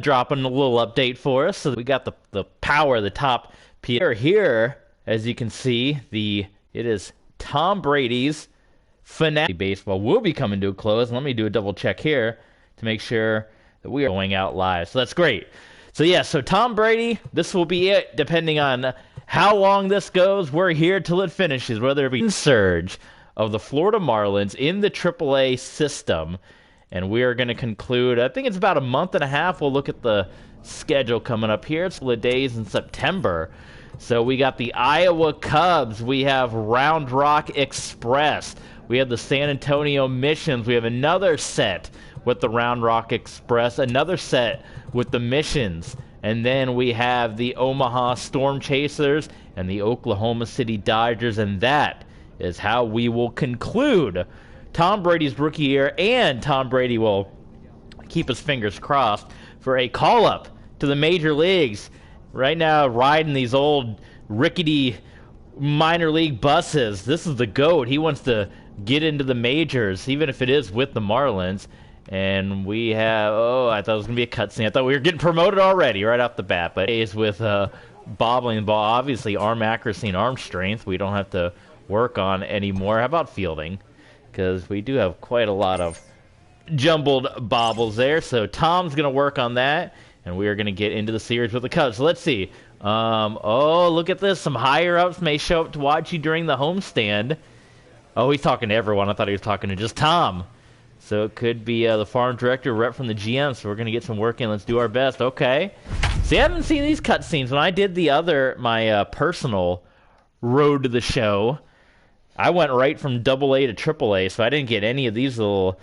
dropping a little update for us. So we got the power, the top Pierre here, as you can see. It is Tom Brady's Fanatic Baseball will be coming to a close. Let me do a double check here to make sure that we are going out live. So that's great. So yeah, so Tom Brady, this will be it. Depending on how long this goes, we're here till it finishes, whether it be surge of the Florida Marlins in the AAA system. And we are going to conclude, I think it's about a month and a half. We'll look at the schedule coming up here. It's the days in September. So we got the Iowa Cubs. We have Round Rock Express. We have the San Antonio Missions. We have another set with the Round Rock Express. Another set with the Missions. And then we have the Omaha Storm Chasers and the Oklahoma City Dodgers. And that is how we will conclude Tom Brady's rookie year, and Tom Brady will keep his fingers crossed for a call-up to the major leagues. Right now, riding these old rickety minor league buses. This is the GOAT. He wants to get into the majors, even if it is with the Marlins. And we have, I thought it was going to be a cutscene. I thought we were getting promoted already right off the bat. But it's with bobbling the ball. Obviously, arm accuracy and arm strength we don't have to work on anymore. How about fielding? Because we do have quite a lot of jumbled bobbles there. So Tom's going to work on that, and we are going to get into the series with the Cubs. So let's see. Look at this. Some higher-ups may show up to watch you during the homestand. Oh, he's talking to everyone. I thought he was talking to just Tom. So it could be the farm director, rep from the GM, so we're going to get some work in. Let's do our best. Okay. See, I haven't seen these cutscenes. When I did my personal road to the show, I went right from AA to AAA, so I didn't get any of these little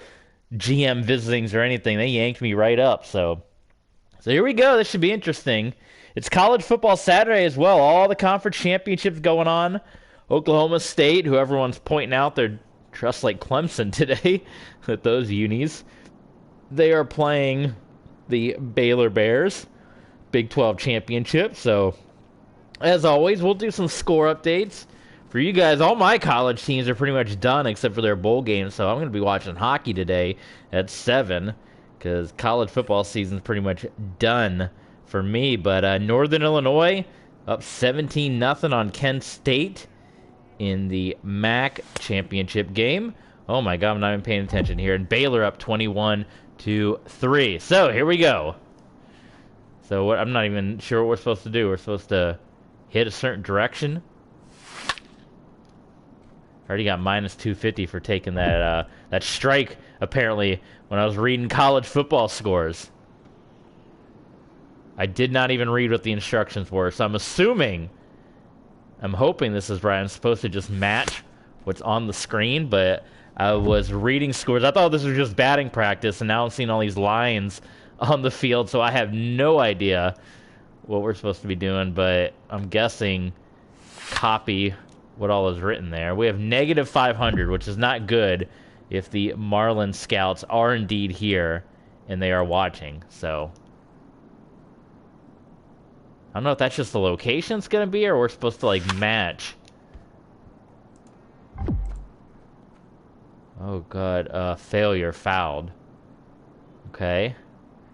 GM visitings or anything. They yanked me right up. So here we go. This should be interesting. It's college football Saturday as well. All the conference championships going on. Oklahoma State, who everyone's pointing out, they're just like Clemson today at those unis. They are playing the Baylor Bears, Big 12 championship. So as always, we'll do some score updates. For you guys, all my college teams are pretty much done except for their bowl games, so I'm going to be watching hockey today at 7 because college football season's pretty much done for me. But Northern Illinois up 17-0 on Kent State in the MAC championship game. Oh my God, I'm not even paying attention here. And Baylor up 21-3. So here we go. So I'm not even sure what we're supposed to do. We're supposed to hit a certain direction. Already got minus 250 for taking that strike, apparently, when I was reading college football scores. I did not even read what the instructions were, so I'm hoping this is right. I'm supposed to just match what's on the screen, but I was reading scores. I thought this was just batting practice, and now I'm seeing all these lines on the field, so I have no idea what we're supposed to be doing, but I'm guessing copy what all is written there. We have negative 500, which is not good if the Marlin scouts are indeed here and they are watching. So I don't know if that's just the location it's going to be or we're supposed to like match. Oh God, failure, fouled. Okay.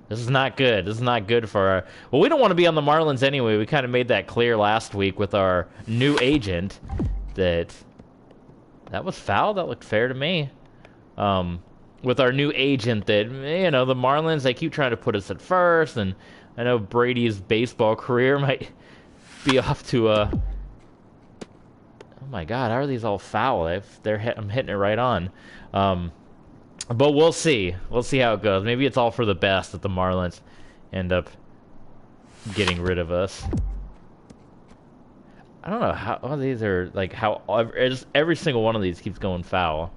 This is not good. This is not good for our... Well, we don't want to be on the Marlins anyway. We kind of made that clear last week with our new agent that was foul. That looked fair to me. With our new agent that, the Marlins, they keep trying to put us at first, and I know Brady's baseball career might be off to a... Oh my God, how are these all foul? I'm hitting it right on. But we'll see. We'll see how it goes. Maybe it's all for the best that the Marlins end up getting rid of us. I don't know how these are, like, how every single one of these keeps going foul.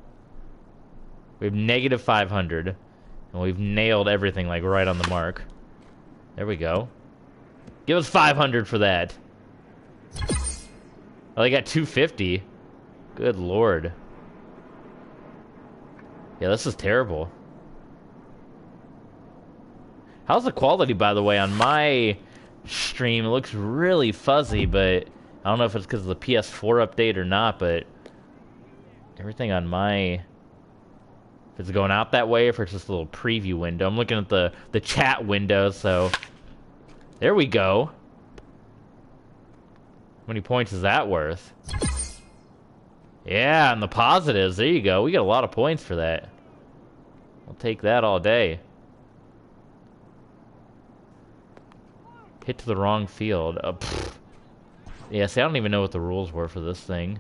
We have negative 500, and we've nailed everything, like, right on the mark. There we go. Give us 500 for that. Oh, they got 250. Good Lord. Yeah, this is terrible. How's the quality, by the way, on my stream? It looks really fuzzy, but I don't know if it's because of the PS4 update or not, but everything on my If it's going out that way, if it's just a little preview window. I'm looking at the chat window, so there we go. How many points is that worth? Yeah, and the positives. There you go. We get a lot of points for that. I'll take that all day. Hit to the wrong field. Yeah, see, I don't even know what the rules were for this thing.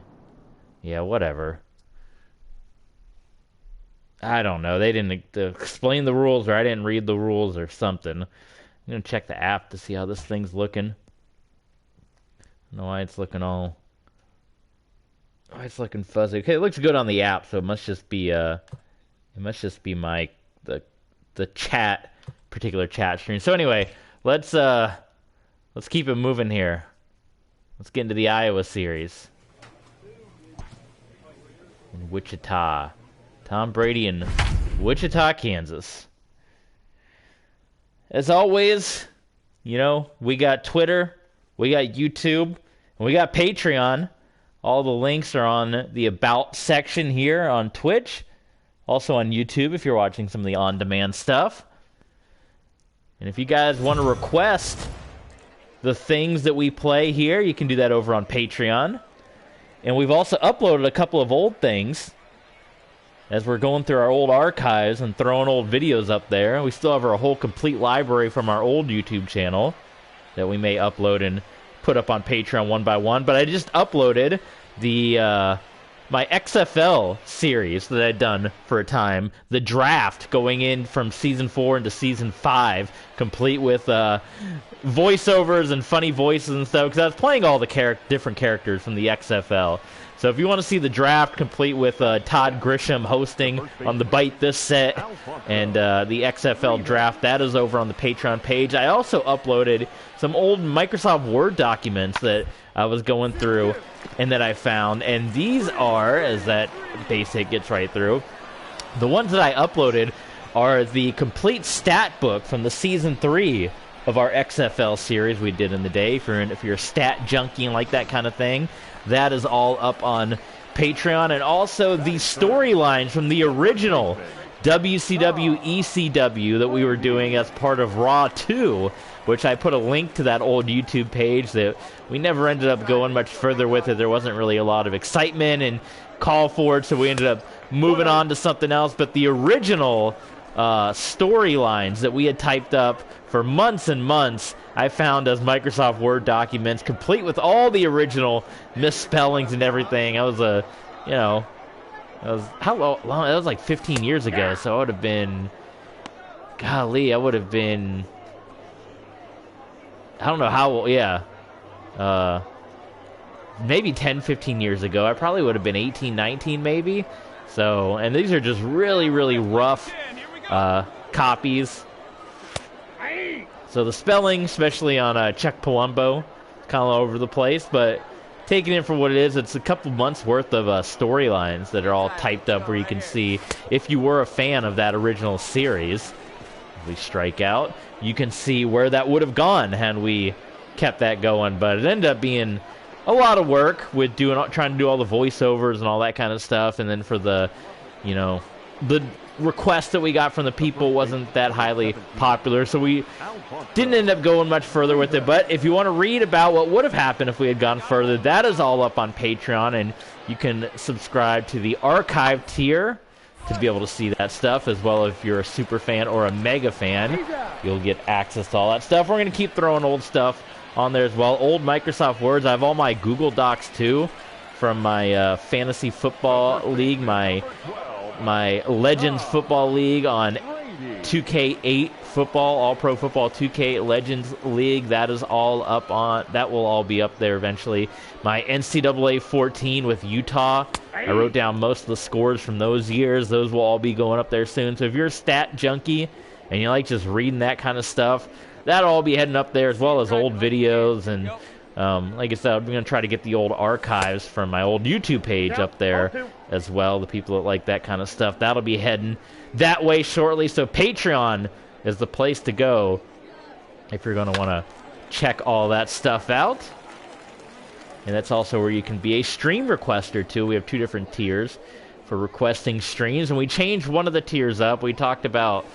Yeah, whatever. I don't know. They didn't explain the rules, or I didn't read the rules, or something. I'm going to check the app to see how this thing's looking. I don't know why it's looking all... Oh, it's looking fuzzy. Okay, it looks good on the app, so it must just be my the chat, particular chat stream. So anyway, let's keep it moving here. Let's get into the Iowa series. In Wichita. Tom Brady in Wichita, Kansas. As always, you know, we got Twitter, we got YouTube, and we got Patreon. All the links are on the About section here on Twitch. Also on YouTube if you're watching some of the on-demand stuff. And if you guys want to request the things that we play here, you can do that over on Patreon. And we've also uploaded a couple of old things as we're going through our old archives and throwing old videos up there. We still have our whole complete library from our old YouTube channel that we may upload and put up on Patreon one by one. But I just uploaded the my XFL series that I'd done for a time, the draft going in from Season 4 into Season 5, complete with voiceovers and funny voices and stuff, because I was playing all the different characters from the XFL. So if you want to see the draft complete with Todd Grisham hosting on the Bite This set and the XFL draft, that is over on the Patreon page. I also uploaded some old Microsoft Word documents that I was going through and that I found. And these are, as that basic gets right through, the ones that I uploaded are the complete stat book from the Season 3 of our XFL series we did in the day. If you're a stat junkie and like that kind of thing, that is all up on Patreon. And also the storylines from the original WCW ECW that we were doing as part of Raw 2, which I put a link to that old YouTube page that we never ended up going much further with it. There wasn't really a lot of excitement and call for it, so we ended up moving on to something else. But the original storylines that we had typed up for months and months, I found as Microsoft Word documents, complete with all the original misspellings and everything. I was how long? That was like 15 years ago, so I would have been, golly, I would have been, I don't know how, yeah, maybe 10, 15 years ago. I probably would have been 18, 19 maybe. So, and these are just really, really rough copies. So the spelling, especially on Chuck Palumbo, kind of all over the place, but taking it for what it is, it's a couple months worth of storylines that are all typed up where you can see, if you were a fan of that original series, if we strike out, you can see where that would have gone had we kept that going. But it ended up being a lot of work with trying to do all the voiceovers and all that kind of stuff, and then for the, you know, the request that we got from the people wasn't that highly popular, so we didn't end up going much further with it. But if you want to read about what would have happened if we had gone further, that is all up on Patreon, and you can subscribe to the archive tier to be able to see that stuff, as well. If you're a super fan or a mega fan, you'll get access to all that stuff. We're going to keep throwing old stuff on there as well. Old Microsoft Words. I have all my Google Docs too from my fantasy football league, my Legends Football League on 2K8 Football, All Pro Football 2K Legends League. That is all up on, that will all be up there eventually. My NCAA 14 with Utah. I wrote down most of the scores from those years. Those will all be going up there soon. So if you're a stat junkie and you like just reading that kind of stuff, that'll all be heading up there, as well as old videos. And like I said, I'm going to try to get the old archives from my old YouTube page up there as well. The people that like that kind of stuff, that'll be heading that way shortly. So Patreon is the place to go if you're going to want to check all that stuff out. And that's also where you can be a stream requester too. We have two different tiers for requesting streams. And we changed one of the tiers up. We talked about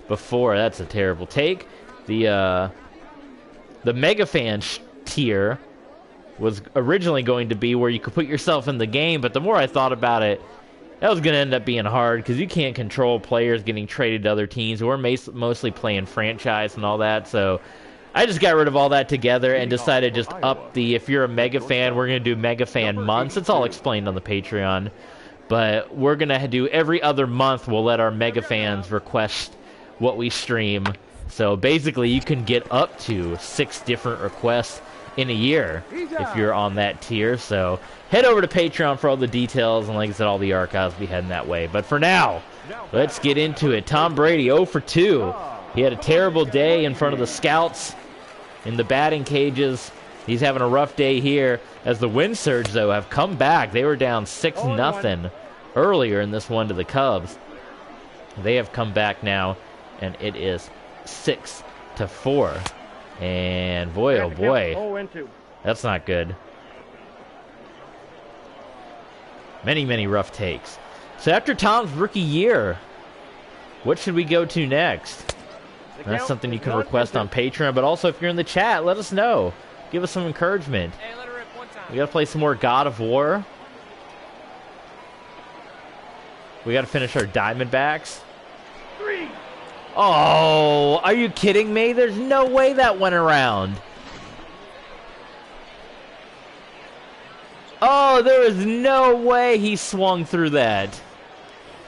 before. That's a terrible take. The Mega Fan tier was originally going to be where you could put yourself in the game, but the more I thought about it, that was going to end up being hard because you can't control players getting traded to other teams. We're mostly playing franchise and all that, so I just got rid of all that together and decided just up the, if you're a Mega Fan, we're going to do Mega Fan months. It's all explained on the Patreon, but we're going to do every other month. We'll let our Mega Fans request what we stream. So basically you can get up to 6 different requests in a year if you're on that tier. So head over to Patreon for all the details, and like I said, all the archives will be heading that way. But for now, let's get into it. Tom Brady 0 for 2. He had a terrible day in front of the scouts in the batting cages. He's having a rough day here as the Wind Surge, though, have come back. They were down 6-0 earlier in this one to the Cubs. They have come back now, and it is 6-4. And boy, oh boy, that's not good. Many rough takes. So after Tom's rookie year, what should we go to next? That's something you can request on Patreon, but also if you're in the chat, let us know. Give us some encouragement. We got to play some more God of War. We got to finish our Diamondbacks. Oh, are you kidding me? There's no way that went around. Oh, there was no way he swung through that.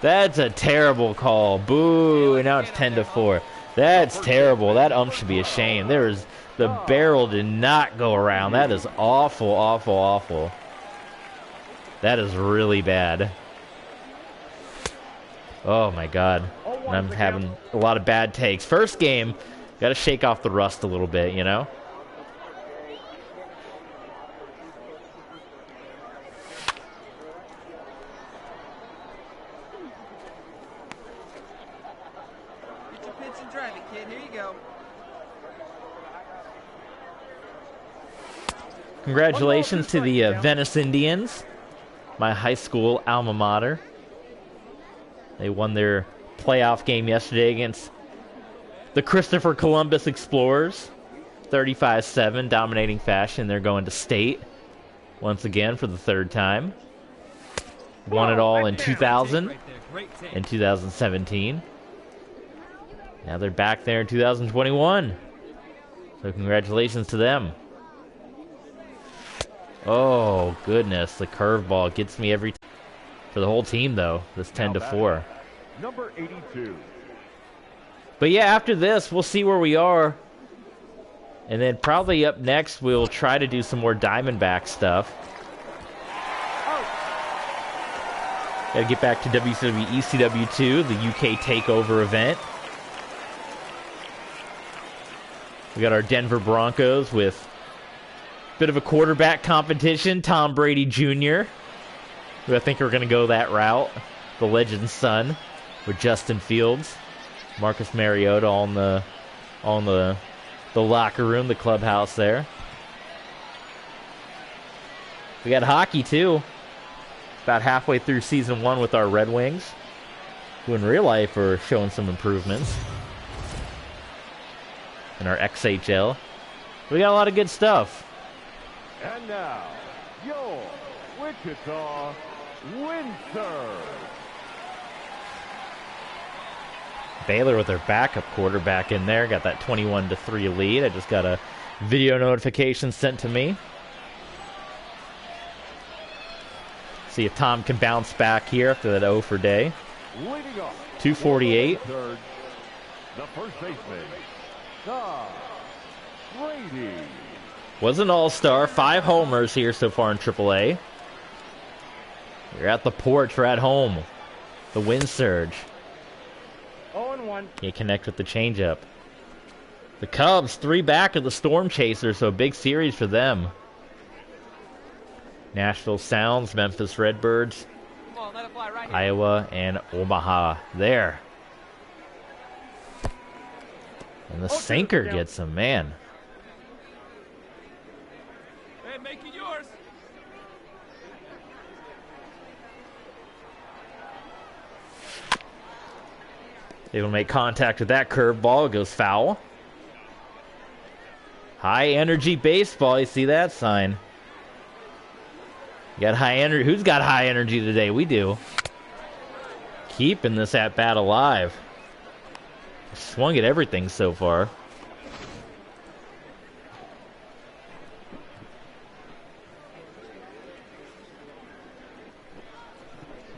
That's a terrible call. Boo, and now it's 10-4. That's terrible. That ump should be ashamed. The barrel did not go around. That is awful, awful, awful. That is really bad. Oh my God. And I'm having a lot of bad takes. First game, got to shake off the rust a little bit, you know? Get your pitch and drive it, kid. Here you go. Congratulations to the Venice Indians, my high school alma mater. They won their playoff game yesterday against the Christopher Columbus Explorers, 35-7, dominating fashion. They're going to state once again for the 3rd time. Won it all in 2000 and 2017. Now they're back there in 2021. So congratulations to them. Oh, goodness. The curveball gets me every time. For the whole team, though, this 10-4. Number 82. But yeah, after this, we'll see where we are. And then probably up next, we'll try to do some more Diamondback stuff. Gotta get back to WCW ECW 2, the UK TakeOver event. We got our Denver Broncos with a bit of a quarterback competition, Tom Brady Jr., who I think are going to go that route. The legend's son with Justin Fields, Marcus Mariota on the locker room, the clubhouse there. We got hockey too. About halfway through season 1 with our Red Wings, who in real life are showing some improvements. In our XHL. We got a lot of good stuff. And now, your Wichita Wind Surge. Baylor with their backup quarterback in there. Got that 21-3 lead. I just got a video notification sent to me. See if Tom can bounce back here after that 0 for day. 248. The first baseman, Tom Brady. Was an all-star. 5 homers here so far in AAA. You're at the porch. We're at home. The Wind Surge. 0-1. Can't connect with the changeup. The Cubs, 3 back of the Storm Chasers, so a big series for them. Nashville Sounds, Memphis Redbirds, Come on, let it fly right here. Iowa, and Omaha there. And the sinker gets him, man. Hey, make it yours. Able to make contact with that curveball. It goes foul. High energy baseball. You see that sign? You got high energy. Who's got high energy today? We do. Keeping this at bat alive. Swung at everything so far.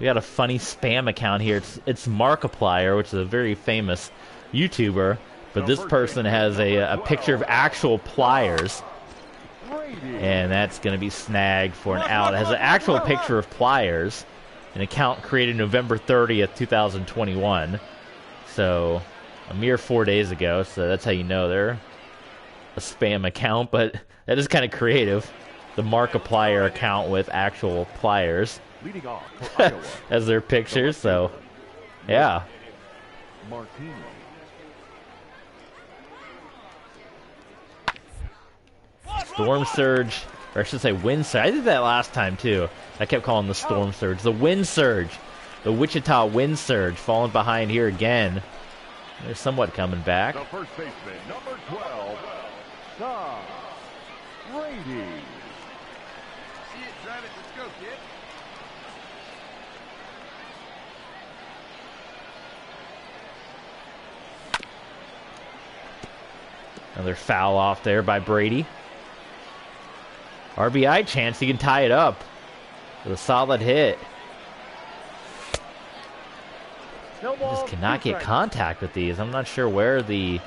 We got a funny spam account here. It's Markiplier, which is a very famous YouTuber. But this person has a picture of actual pliers. And that's going to be snagged for an out. It has an actual picture of pliers. An account created November 30th, 2021. So, a mere 4 days ago. So that's how you know they're a spam account. But that is kind of creative. The Markiplier account with actual pliers. As their pictures, so yeah. Storm surge, or I should say wind surge. I did that last time too. I kept calling the storm surge. The wind surge. The Wichita wind surge falling behind here again. They're somewhat coming back. The first baseman, number 12, Tom Brady. See it, drive it, let's go, kid. Another foul off there by Brady. RBI chance, he can tie it up with a solid hit. Just cannot get contact with these. I'm not sure where the...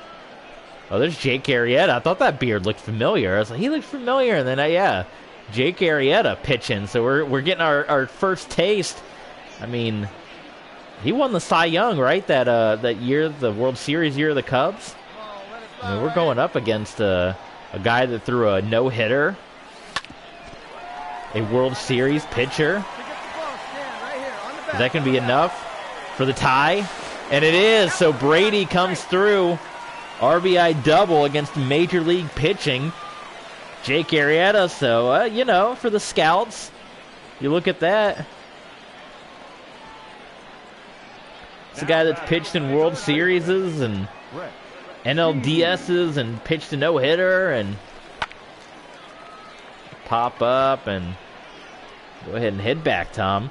Oh, there's Jake Arrieta. I thought that beard looked familiar. I was like, he looked familiar. And then, yeah, Jake Arrieta pitching. So we're getting our first taste. I mean, he won the Cy Young, right? That year, the World Series year of the Cubs. I mean, we're going up against a guy that threw a no-hitter. A World Series pitcher. Is that going to be enough for the tie? And it is. So Brady comes through. RBI double against Major League pitching. Jake Arrieta. So, you know, for the scouts, you look at that. It's a guy that's pitched in World Series and NLDSs and pitched a no-hitter and pop up and go ahead and head back, Tom.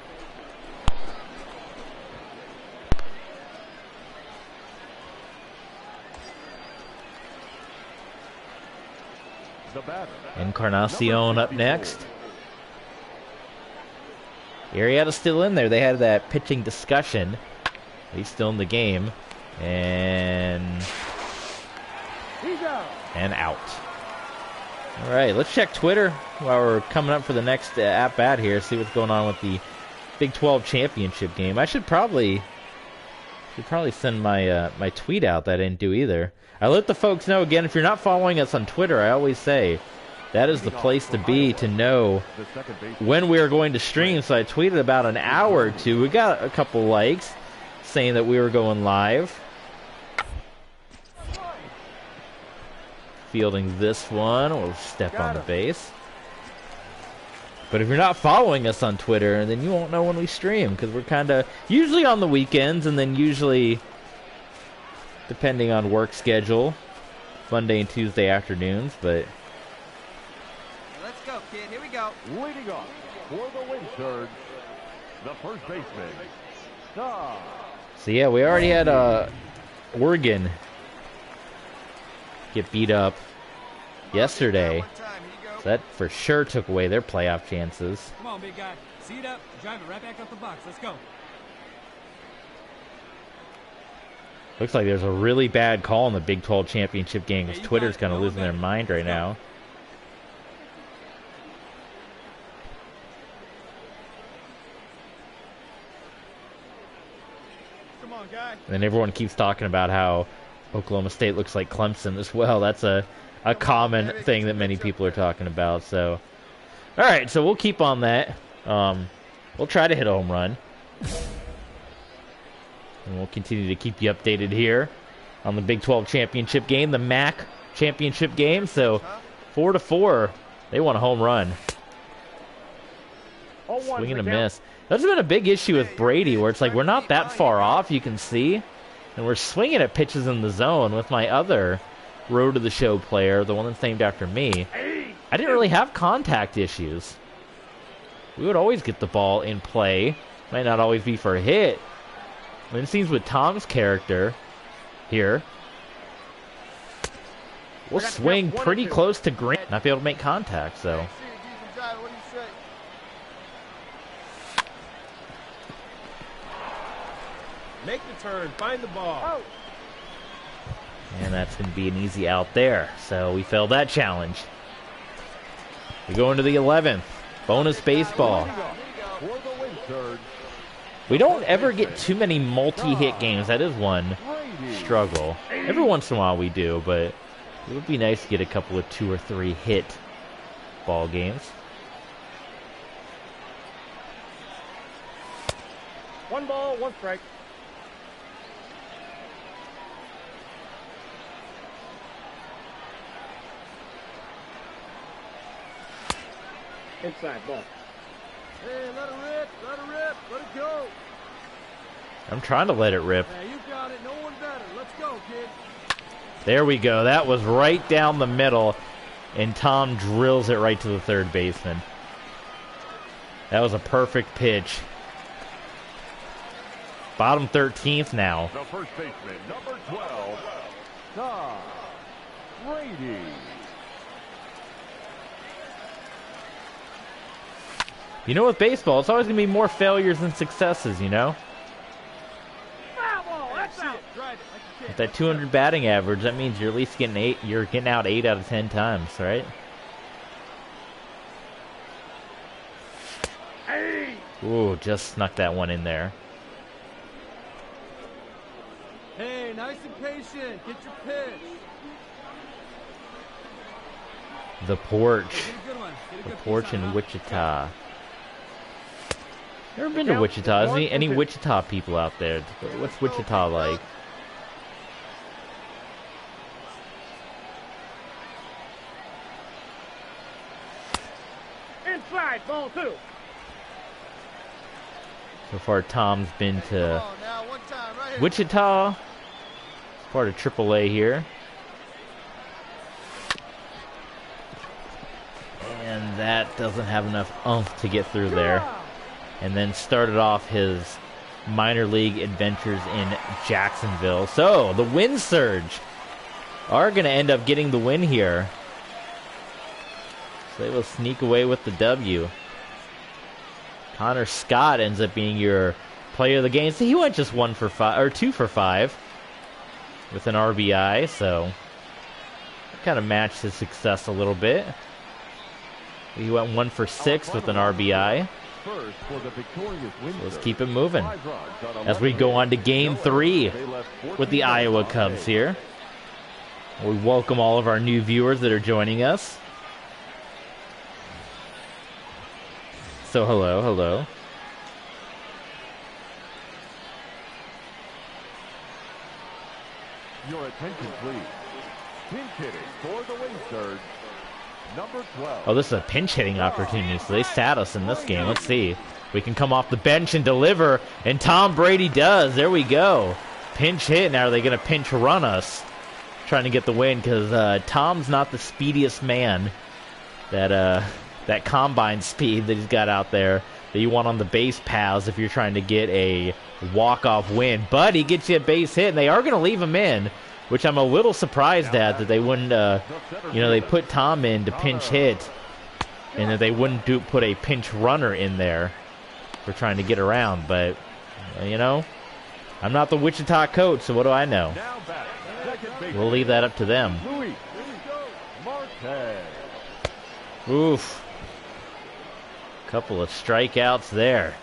Encarnacion up next. Arrieta's still in there. They had that pitching discussion. He's still in the game. And out. All right, let's check Twitter while we're coming up for the next at-bat here, see what's going on with the Big 12 championship game. I should probably send my my tweet out that I didn't do either. I let the folks know, again, if you're not following us on Twitter, I always say that is the place to be to know when we are going to stream. So I tweeted about an hour or two. We got a couple likes saying that we were going live. Fielding this one, we'll step on the base. But if you're not following us on Twitter, then you won't know when we stream, because we're kind of usually on the weekends, and then usually, depending on work schedule, Monday and Tuesday afternoons. But let's go, kid. Here we go. Leading off for the wind surge, the first baseman, Tom. So yeah, we already had Oregon get beat up yesterday. So that for sure took away their playoff chances. Come on, big guy. See it up. Drive it right back up the box. Let's go. Looks like there's a really bad call in the Big 12 championship game, because Twitter's kind of losing their mind right now. Come on, guy. And everyone keeps talking about how Oklahoma State looks like Clemson as well. That's a common thing that many people are talking about. So, all right, so we'll keep on that. We'll try to hit a home run. And we'll continue to keep you updated here on the Big 12 championship game, the MAC championship game. So 4-4, they want a home run. Swing and a miss. That's been a big issue with Brady, where it's like we're not that far off, you can see. And we're swinging at pitches in the zone with my other Road to the Show player, the one that's named after me. I didn't really have contact issues. We would always get the ball in play. Might not always be for a hit. And it seems with Tom's character here, we'll swing pretty close to green, not be able to make contact, so. Make the turn, find the ball. And that's going to be an easy out there. So we failed that challenge. We go into the 11th. Bonus baseball. We don't ever get too many multi-hit games. That is one struggle. Every once in a while we do, but it would be nice to get a couple of 2 or 3 hit ball games. One ball, one strike. Inside ball. Hey, let it rip, let it go. I'm trying to let it rip. Yeah, you got it, no one better. Let's go, kid. There we go. That was right down the middle, and Tom drills it right to the third baseman. That was a perfect pitch. Bottom 13th now. The first baseman, number 12, Tom Brady. You know, with baseball, it's always going to be more failures than successes, you know? With that 200 batting average, that means you're at least getting out 8 out of 10 times, right? Ooh, just snuck that one in there. Hey, nice and patient. Get your pitch. The porch. Get a good one. Get a The good porch piece in on that. Wichita. Never been to Wichita. Is there any Wichita people out there? What's Wichita like? Inside ball 2. So far, Tom's been to Come on now, one time, right here. Wichita. Part of AAA here. And that doesn't have enough oomph to get through there. And then started off his minor league adventures in Jacksonville. So, the Wind Surge are going to end up getting the win here. So they will sneak away with the W. Connor Scott ends up being your player of the game. So he went just 1 for 5 or 2 for 5 with an RBI. So kind of matched his success a little bit. He went 1 for 6 with an RBI. So let's keep it moving as we go on to Game 3 with the Iowa Cubs here. We welcome all of our new viewers that are joining us. So hello, hello. Your attention, please. Pinch hitting for the Wind Surge, number 12. Oh, this is a pinch hitting opportunity, so they sat us in this game. Let's see. We can come off the bench and deliver, and Tom Brady does. There we go. Pinch hit. Now are they going to pinch run us? Trying to get the win because Tom's not the speediest man. That combine speed that he's got out there that you want on the base paths if you're trying to get a walk-off win. But he gets you a base hit, and they are going to leave him in, which I'm a little surprised at, that they wouldn't, they put Tom in to pinch hit, and that they wouldn't put a pinch runner in there for trying to get around. But, I'm not the Wichita coach, so what do I know? We'll leave that up to them. Oof. Couple of strikeouts there.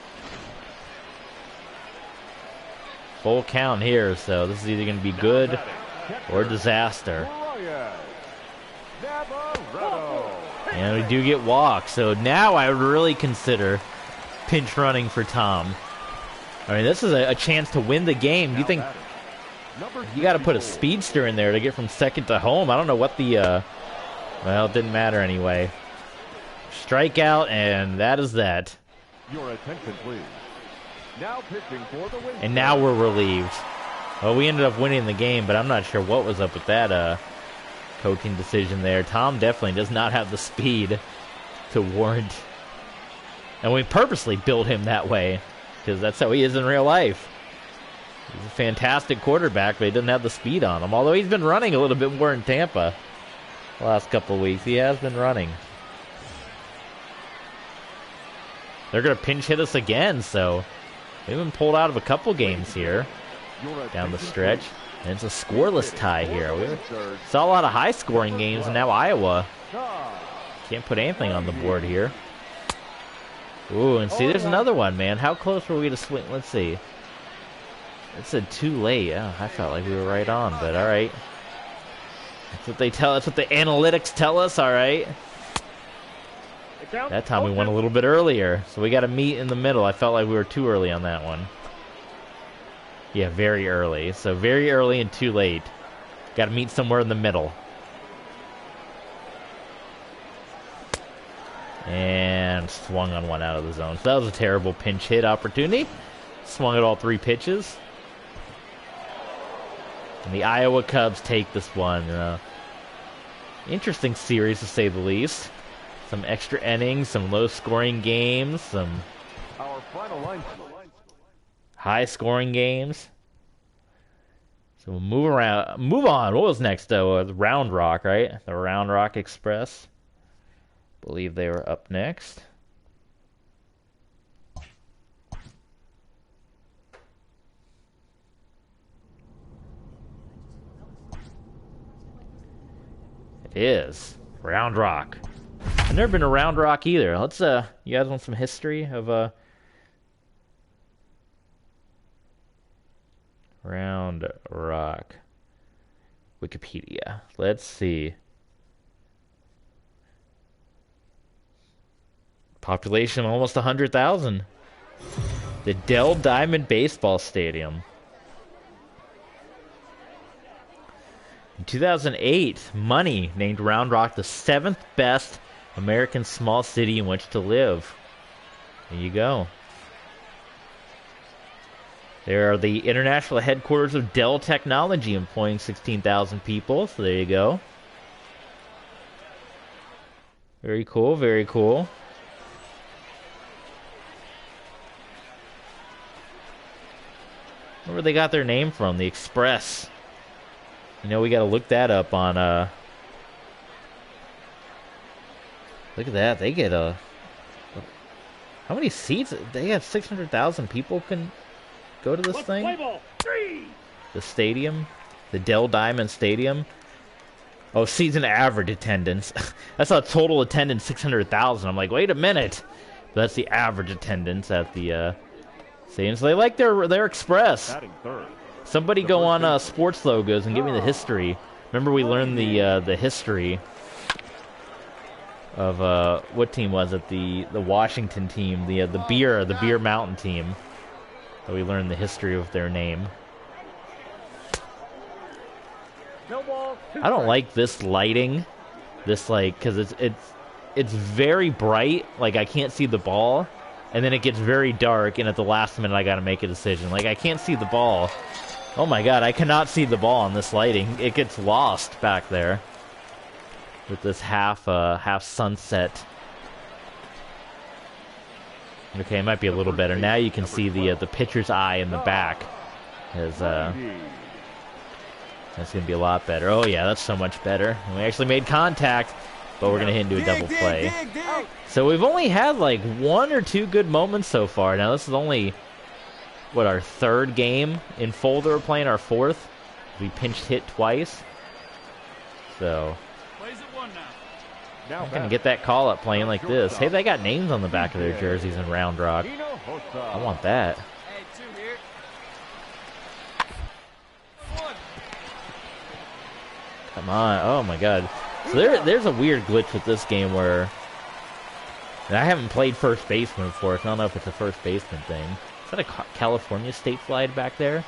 Full count here, so this is either going to be good or disaster. And we do get walks, so now I would really consider pinch running for Tom. I mean, this is a chance to win the game. Do you think you got to put a speedster in there to get from second to home? I don't know what the, well, it didn't matter anyway. Strikeout, and that is that. Your attention, please. Now pitching for the Wind. And now we're relieved. Well, we ended up winning the game, but I'm not sure what was up with that coaching decision there. Tom definitely does not have the speed to warrant. And we purposely built him that way, because that's how he is in real life. He's a fantastic quarterback, but he doesn't have the speed on him. Although he's been running a little bit more in Tampa the last couple of weeks. He has been running. They're going to pinch hit us again, so they've been pulled out of a couple games here down the stretch. And it's a scoreless tie here. We saw a lot of high-scoring games, and now Iowa can't put anything on the board here. Ooh, and see, there's another one, man. How close were we to swing? Let's see. It said too late. Oh, I felt like we were right on, but all right. That's what they tell us. That's what the analytics tell us, all right. That time we went a little bit earlier, so we got to meet in the middle. I felt like we were too early on that one. Yeah, very early. So very early and too late. Got to meet somewhere in the middle. And swung on one out of the zone. So that was a terrible pinch hit opportunity. Swung at all 3 pitches. And the Iowa Cubs take this one. Interesting series, to say the least. Some extra innings, some low-scoring games, some high-scoring games. So we'll move around. Move on. What was next, though? Round Rock, right? The Round Rock Express. Believe they were up next. It is Round Rock. I've never been to Round Rock either. Let's you guys want some history of Round Rock Wikipedia. Let's see. Population almost 100,000. The Dell Diamond Baseball Stadium. In 2008, Money named Round Rock the 7th best American small city in which to live. There you go. They are the international headquarters of Dell Technology, employing 16,000 people. So there you go. Very cool, very cool. Where they got their name from? The Express. You know, we got to look that up on, look at that. They get a... How many seats? They have 600,000 people can go to this thing? The stadium? The Dell Diamond Stadium? Oh, season average attendance. That's a total attendance, 600,000. I'm like, wait a minute. But that's the average attendance at the, stadium. So they like their Express. Somebody go on sports logos and give me the history. Remember we learned the history of what team was it? The Washington team, the Beer Mountain team. So we learned the history of their name. I don't like this lighting. This because it's very bright. Like I can't see the ball. And then it gets very dark, and at the last minute I gotta make a decision. Like, I can't see the ball. Oh my god, I cannot see the ball on this lighting. It gets lost back there. With this half sunset. Okay, it might be a little better. Now you can see the pitcher's eye in the back. That's gonna be a lot better. Oh yeah, that's so much better. And we actually made contact, but we're gonna hit into a double play. So we've only had like 1 or 2 good moments so far. Now this is only, what, our 3rd game in full that we're playing, our 4th. We pinched hit twice. So I'm gonna get that call up playing like this. Hey, they got names on the back of their jerseys in Round Rock. I want that. Come on. Oh my god. So there's a weird glitch with this game where... And I haven't played first baseman before, so I don't know if it's a first baseman thing. Is that a California state flag back there?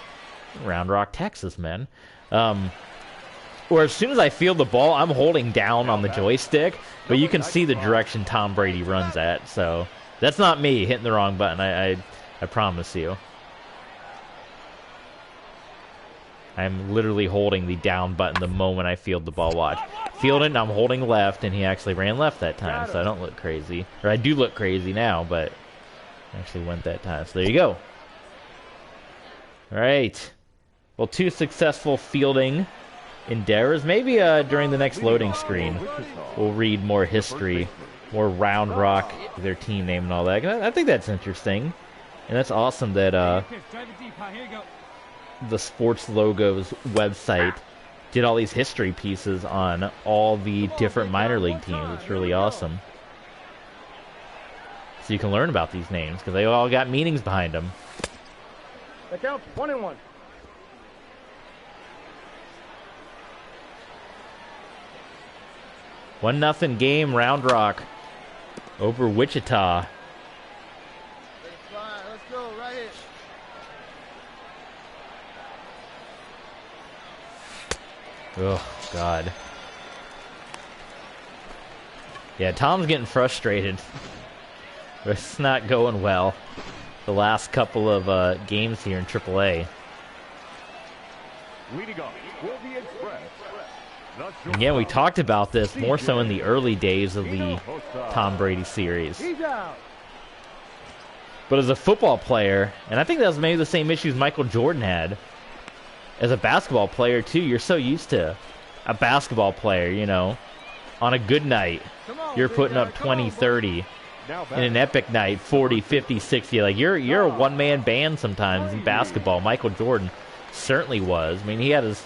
Round Rock, Texas, man. Or as soon as I feel the ball, I'm holding down on the joystick, but you can see the direction Tom Brady runs at. So that's not me hitting the wrong button. I promise you. I'm literally holding the down button the moment I field the ball. Watch. Field it, and I'm holding left, and he actually ran left that time, so I don't look crazy. Or I do look crazy now, but I actually went that time. So there you go. All right. Well, 2 successful fielding endeavors. Maybe during the next loading screen, we'll read more history, more Round Rock, their team name and all that. I think that's interesting. And that's awesome that the Sports Logos website did all these history pieces on all the different minor league teams. It's really awesome. So you can learn about these names because they all got meanings behind them. The count 1-1. 1-0 game, Round Rock over Wichita. Let's go, right here. Oh, God. Yeah, Tom's getting frustrated. It's not going well. The last couple of games here in AAA. And yeah, we talked about this more so in the early days of the Tom Brady series. But as a football player, and I think that was maybe the same issues Michael Jordan had, as a basketball player too, you're so used to a basketball player, you know, on a good night, you're putting up 20, 30. In an epic night, 40, 50, 60. Like, you're a one-man band sometimes in basketball. Michael Jordan certainly was. I mean, he had his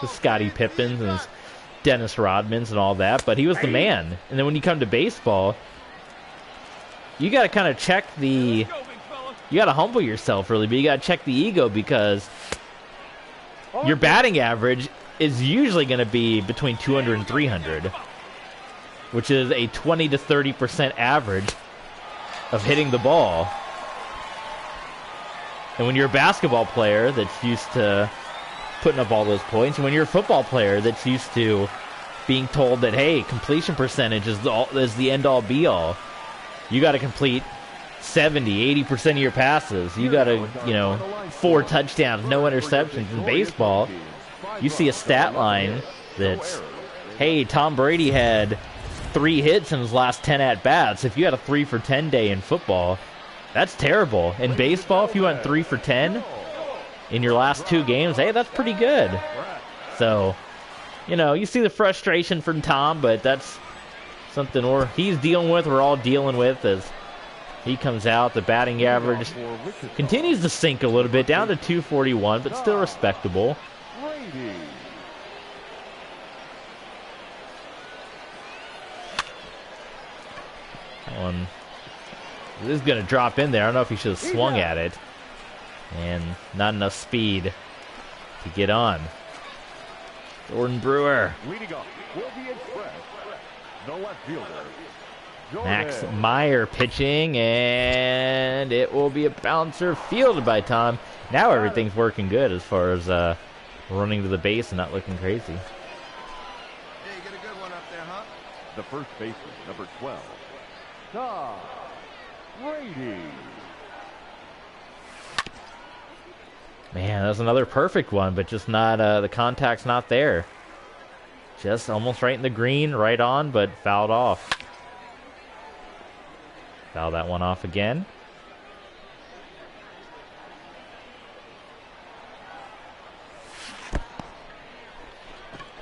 Scottie Pippins and his Dennis Rodmans and all that, but he was the man. And then when you come to baseball, you got to kind of check the... You got to humble yourself, really, but you got to check the ego because your batting average is usually going to be between 200 and 300, which is a 20 to 30% average of hitting the ball. And when you're a basketball player that's used to putting up all those points, and when you're a football player that's used to being told that, hey, completion percentage is the end-all be-all, you got to complete 70, 80% of your passes. You got to, 4 touchdowns, no interceptions. In baseball, you see a stat line that's, hey, Tom Brady had 3 hits in his last 10 at-bats. If you had a 3 for 10 day in football, that's terrible. In baseball, if you went 3 for 10 in your last 2 games, hey, that's pretty good. So, you see the frustration from Tom, but that's something he's dealing with, we're all dealing with as he comes out. The batting average continues to sink a little bit, down to 241, but still respectable. This is going to drop in there. I don't know if he should have swung at it. And not enough speed to get on. Jordan Brewer. Max Meyer pitching, and it will be a bouncer fielded by Tom. Now everything's working good as far as running to the base and not looking crazy. Yeah, you get a good one up there, huh? The first baseman, number 12. Tom Brady. Man, that's another perfect one, but just not, the contact's not there. Just almost right in the green, right on, but fouled off. Foul that one off again.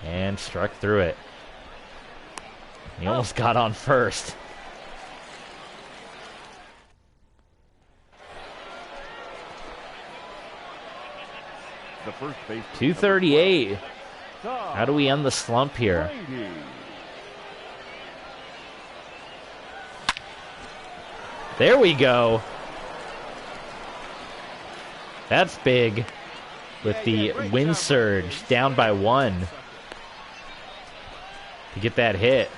And struck through it. He almost got on first. The first base. 238. How do we end the slump here? There we go. That's big. With the wind surge down by 1 to get that hit.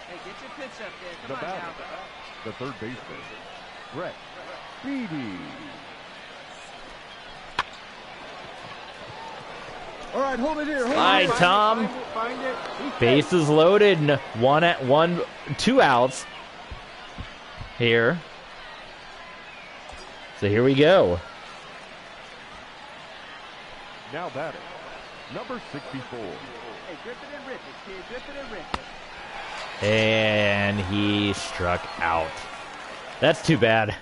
Hey, get your pitch up there. Come on now. The third baseman, Brady. All right, hold it here. Slide, Tom. Find it. Bases loaded. 2 outs here. So here we go. Now batting, number 64. Hey, grip it and rip it, kid. Grip it and rip it. And he struck out. That's too bad.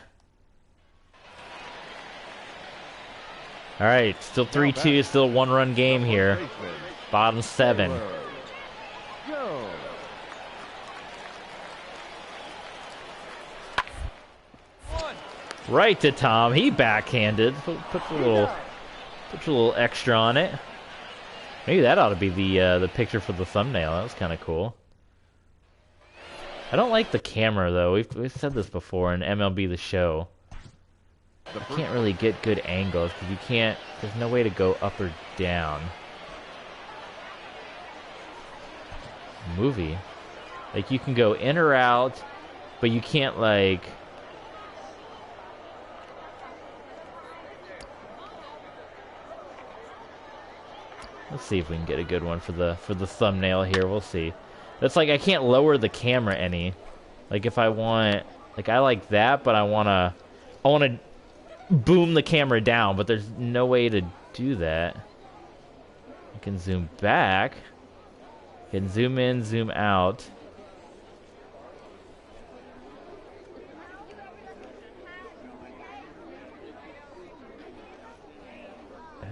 All right, still 3-2, still one-run game here. Bottom 7. Right to Tom. He backhanded. Puts a little extra on it. Maybe that ought to be the picture for the thumbnail. That was kind of cool. I don't like the camera though. We've said this before in MLB The Show. I can't really get good angles because you can't. There's no way to go up or down. Movie, like you can go in or out, but you can't like. Let's see if we can get a good one for the thumbnail here. We'll see. That's like I can't lower the camera any. Like if I want, like I like that, but I wanna boom the camera down, but there's no way to do that. I can zoom back. I can zoom in, zoom out.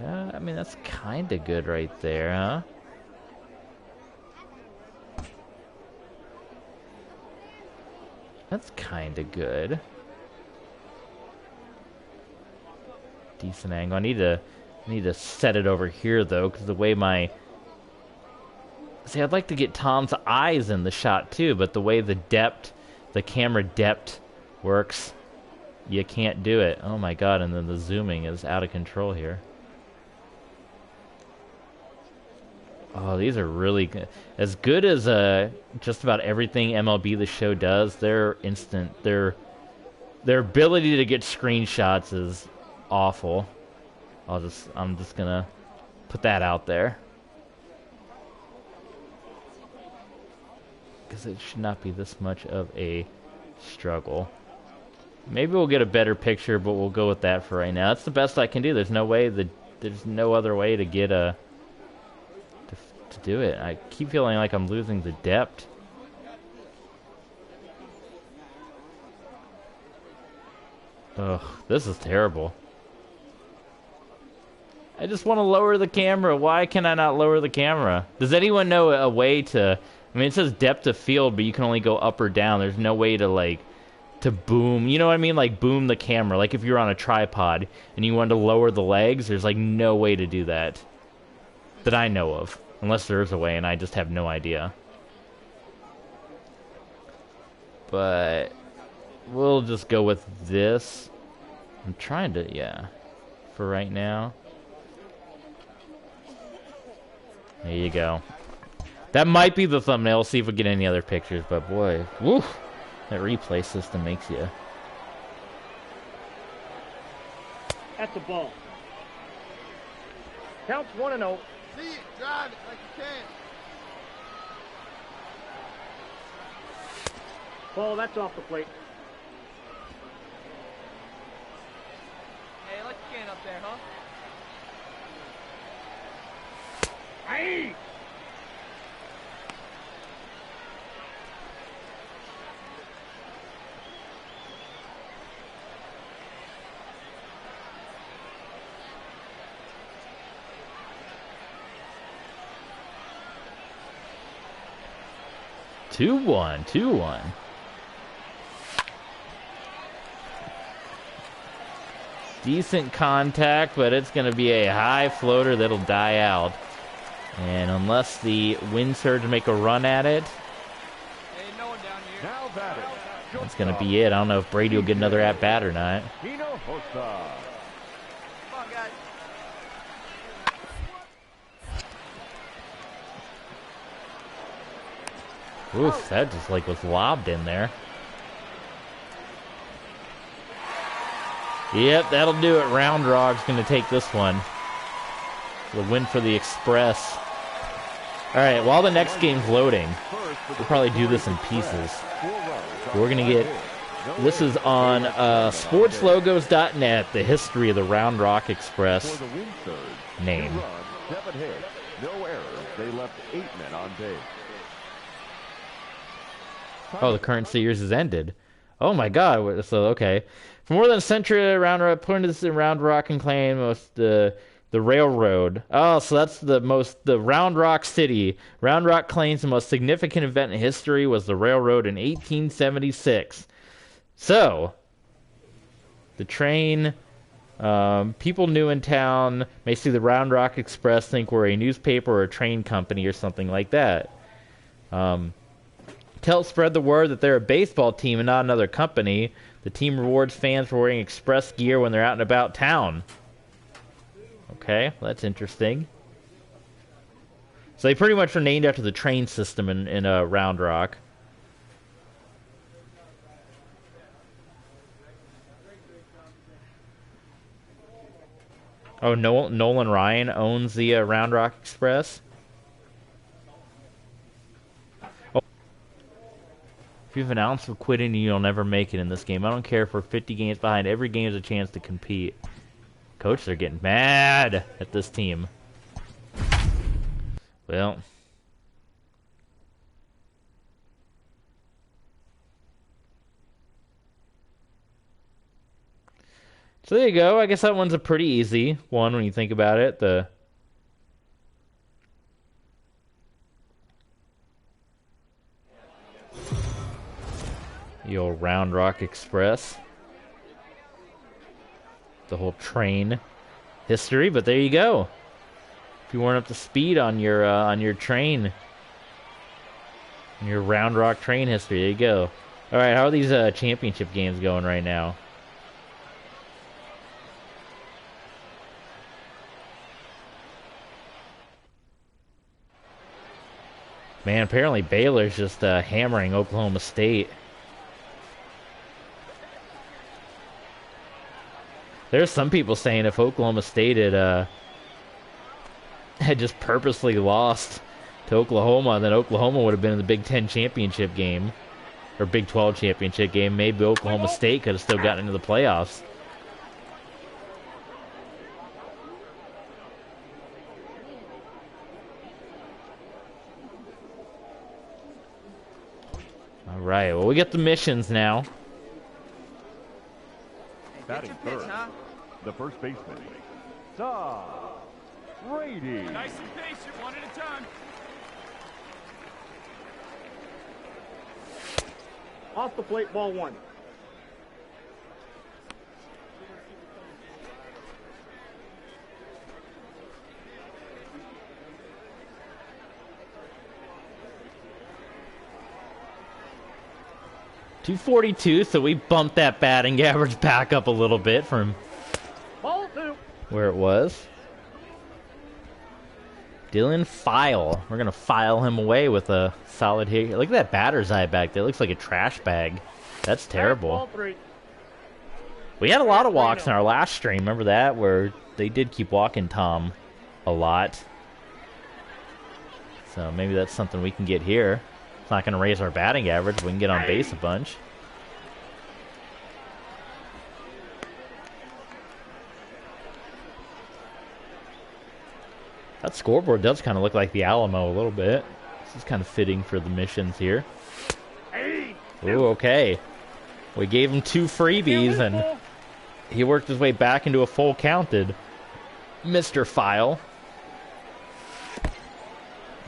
I mean, that's kind of good right there, huh? That's kind of good. Decent angle. I need to set it over here though, because the way my I'd like to get Tom's eyes in the shot too, but the way the camera depth works, you can't do it. Oh my god! And then the zooming is out of control here. Oh, these are really good. As good as just about everything MLB The Show does. Their ability to get screenshots is awful. I'm just gonna put that out there because it should not be this much of a struggle. Maybe we'll get a better picture, but we'll go with that for right now. That's the best I can do. There's no other way to get to do it. I keep feeling like I'm losing the depth. Ugh, this is terrible. I just want to lower the camera. Why can I not lower the camera? Does anyone know a way to... I mean, it says depth of field, but you can only go up or down. There's no way to, like, to boom. You know what I mean? Like, boom the camera. Like, if you're on a tripod and you wanted to lower the legs, there's, like, no way to do that. That I know of. Unless there is a way, and I just have no idea. But we'll just go with this. I'm trying to, yeah. For right now. There you go. That might be the thumbnail. We'll see if we get any other pictures. But boy, woo, that replay system makes you. That's the ball. Counts 1-0. See it, drive it like you can. Ball, that's off the plate. Hey, let your can up there, huh? Aye! 2-1, 2-1. Decent contact, but it's going to be a high floater that'll die out. And unless the wind surge make a run at it, Hey, no one down here. Now batting, that's going to be it. I don't know if Brady will get another at-bat or not. Come on, guys. Oof, that just like was lobbed in there. Yep, that'll do it. Round Dog's going to take this one. The win for the Express. All right, while the next game's loading, we'll probably do this in pieces. We're going to get This is on sportslogos.net, the history of the Round Rock Express For the win surge, name. 2 runs, 7 hits, no errors. They left 8 men on base. Oh, the current series has ended. Oh my God! So okay, for more than a century, Round Rock put into this Round Rock and claim most the railroad. Oh, so that's the Round Rock City. Round Rock claims the most significant event in history was the railroad in 1876. So, the train, people new in town may see the Round Rock Express, think we're a newspaper or a train company or something like that. Spread the word that they're a baseball team and not another company. The team rewards fans for wearing express gear when they're out and about town. Okay, well, that's interesting. So they pretty much are named after the train system in Round Rock. Oh, Nolan Ryan owns the Round Rock Express. Oh. If you've announced for quitting, you'll never make it in this game. I don't care if we're 50 games behind. Every game is a chance to compete. Coach, they're getting mad at this team. Well. So there you go. I guess that one's a pretty easy one when you think about it. The old Round Rock Express. The whole train history, but there you go. If you weren't up to speed on your train, your Round Rock train history, there you go. All right, how are these championship games going right now? Man, apparently Baylor's just hammering Oklahoma State. There's some people saying if Oklahoma State had just purposely lost to Oklahoma, then Oklahoma would have been in the Big Ten championship game, or Big 12 championship game. Maybe Oklahoma State could have still gotten into the playoffs. All right, well, we get the missions now. Batting third, the first baseman, Brady. Nice and patient, one at a time. Off the plate, ball 1. .242, so we bumped that batting average back up a little bit from Ball 2. where it was. Dylan File. We're going to file him away with a solid hit. Look at that batter's eye back there. It looks like a trash bag. That's terrible. Ball 3. We had a lot of walks in our last stream. Remember that? Where they did keep walking Tom a lot. So maybe that's something we can get here. It's not going to raise our batting average. We can get on base a bunch. That scoreboard does kind of look like the Alamo a little bit. This is kind of fitting for the missions here. Ooh, okay. We gave him 2 freebies, and he worked his way back into a full counted. Mr. File.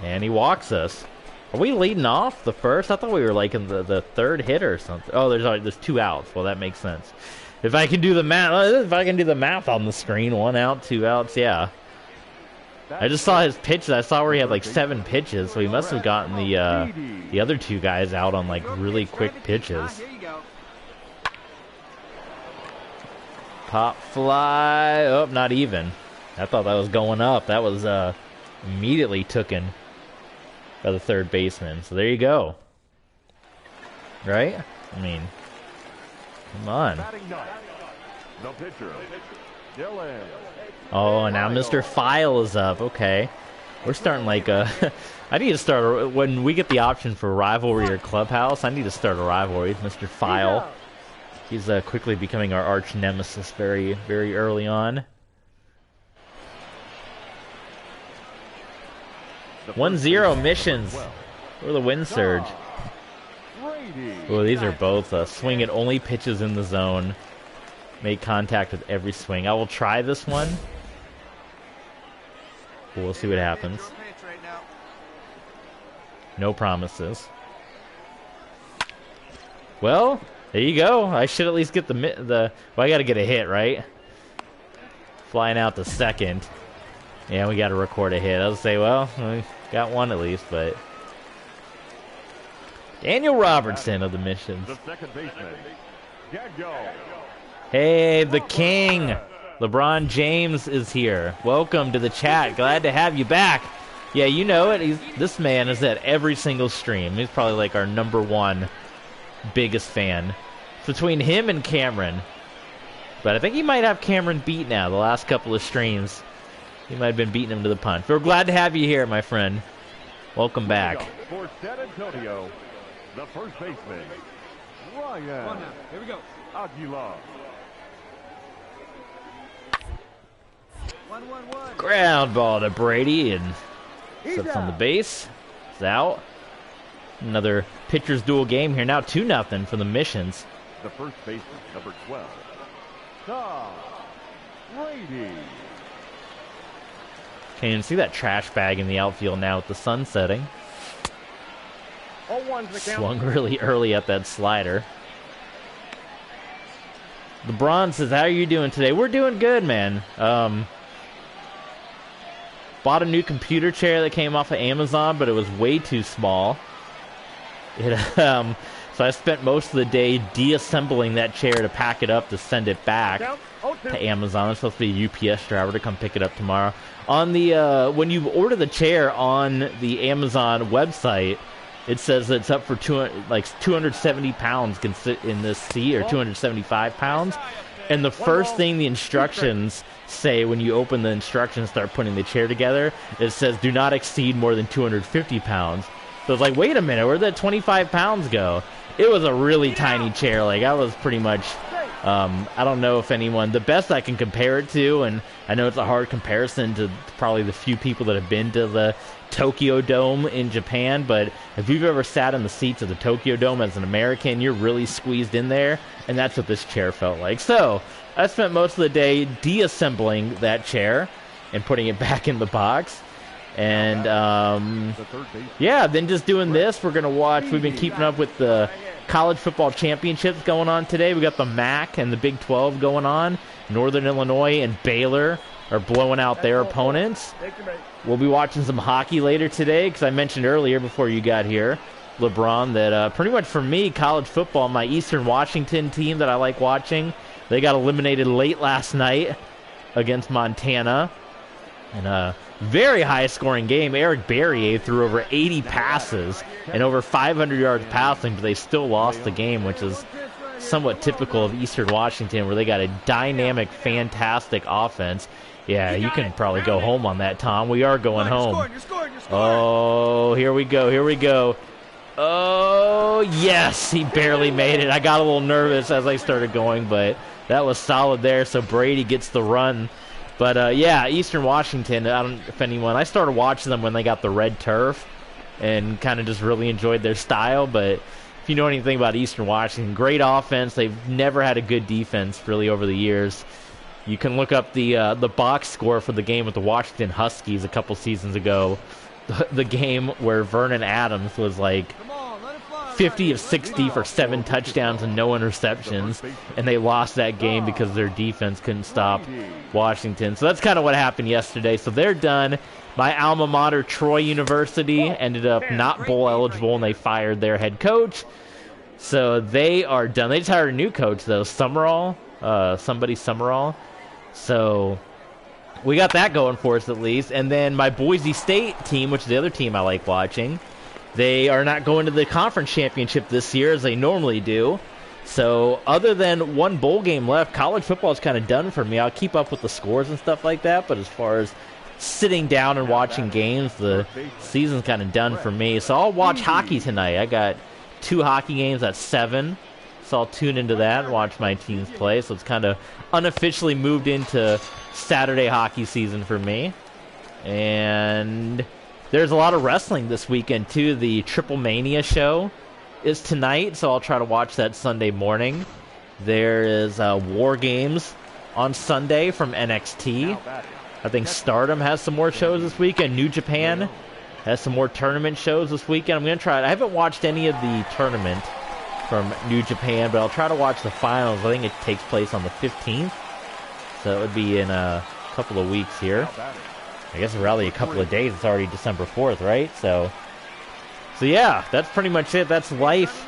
And he walks us. Are we leading off the first? I thought we were like in the third hit or something. Oh, there's 2 outs. Well, that makes sense. If I can do the math on the screen, 1 out, 2 outs, yeah. I just saw his pitches. I saw where he had like 7 pitches, so he must have gotten the other 2 guys out on like really quick pitches. Here you go. Pop fly. Oh, not even. I thought that was going up. That was immediately taken by the third baseman. So there you go. Right? I mean, come on. The pitcher, Dylan. Oh, and now Mr. File is up. Okay. We're starting like a... I need to start... When we get the option for rivalry or clubhouse, I need to start a rivalry with Mr. File. He's quickly becoming our arch nemesis very, very early on. 1-0 missions for the wind surge. Oh, these are both swing and only pitches in the zone. Make contact with every swing. I will try this one. We'll see what happens. No promises. Well, there you go. I should at least get the. Well, I got to get a hit, right? Flying out to second. Yeah, we got to record a hit. I'll say, well, we got one at least, but. Daniel Robertson of the missions. The second baseman. Hey, the king. LeBron James is here. Welcome to the chat. Glad to have you back. Yeah, you know it. This man is at every single stream. He's probably like our #1 biggest fan. It's between him and Cameron. But I think he might have Cameron beat now, the last couple of streams. He might have been beating him to the punch. We're glad to have you here, my friend. Welcome back. For San Antonio, the first baseman, Ryan. Come on now. Here we go. Aguilar. 1-1-1. Ground ball to Brady, and steps on the base. It's out. Another pitcher's duel game here. Now 2-0 for the missions. The first baseman, number 12, Tom Brady. Can't even see that trash bag in the outfield now with the sun setting. 0-1's the count. Swung really early at that slider. LeBron says, how are you doing today? We're doing good, man. Bought a new computer chair that came off of Amazon, but it was way too small. So I spent most of the day deassembling that chair to pack it up to send it back to Amazon. It's supposed to be a UPS driver to come pick it up tomorrow. On the when you order the chair on the Amazon website, it says it's up for 270 pounds can sit in this seat, or 275 pounds. And the first thing the instructions say when you open the instructions and start putting the chair together, it says do not exceed more than 250 pounds. So it's like, wait a minute, where'd that 25 pounds go? It was a really tiny chair. Like, I was pretty much, I don't know if anyone, the best I can compare it to, and I know it's a hard comparison to probably the few people that have been to the Tokyo Dome in Japan, but if you've ever sat in the seats of the Tokyo Dome as an American, you're really squeezed in there, and that's what this chair felt like. So I spent most of the day deassembling that chair and putting it back in the box. And, yeah, then just doing this. We're going to watch. We've been keeping up with the college football championships going on today. We got the MAC and the Big 12 going on. Northern Illinois and Baylor are blowing out their opponents. We'll be watching some hockey later today, because I mentioned earlier before you got here, LeBron, that pretty much for me, college football, my Eastern Washington team that I like watching, they got eliminated late last night against Montana. And a very high-scoring game. Eric Berrier threw over 80 passes and over 500 yards passing, but they still lost the game, which is somewhat typical of Eastern Washington, where they got a dynamic, fantastic offense. Yeah, you can probably go home on that, Tom. We are going home. Oh, here we go. Here we go. Oh, yes, he barely made it. I got a little nervous as I started going, but that was solid there, so Brady gets the run. But, yeah, Eastern Washington, I don't know if anyone... I started watching them when they got the red turf and kind of just really enjoyed their style. But if you know anything about Eastern Washington, great offense. They've never had a good defense, really, over the years. You can look up the box score for the game with the Washington Huskies a couple seasons ago. The game where Vernon Adams was like 50 of 60 for 7 touchdowns and no interceptions, and they lost that game because their defense couldn't stop Washington. So that's kind of what happened yesterday. So they're done. My alma mater, Troy University, ended up not bowl eligible, and they fired their head coach. So they are done. They just hired a new coach, though, Summerall. So we got that going for us at least. And then my Boise State team, which is the other team I like watching, they are not going to the conference championship this year as they normally do. So other than one bowl game left, college football is kind of done for me. I'll keep up with the scores and stuff like that, but as far as sitting down and watching games, the season's kind of done for me. So I'll watch hockey tonight. I got 2 hockey games at 7. so I'll tune into that and watch my teams play. So it's kind of unofficially moved into Saturday hockey season for me. And there's a lot of wrestling this weekend, too. The Triple Mania show is tonight, so I'll try to watch that Sunday morning. There is War Games on Sunday from NXT. I think Stardom has some more shows this weekend. New Japan has some more tournament shows this weekend. I'm going to try it. I haven't watched any of the tournament from New Japan, but I'll try to watch the finals. I think it takes place on the 15th, so it would be in a couple of weeks here. I guess really a couple of days. It's already December 4th, right? So yeah, that's pretty much it. That's life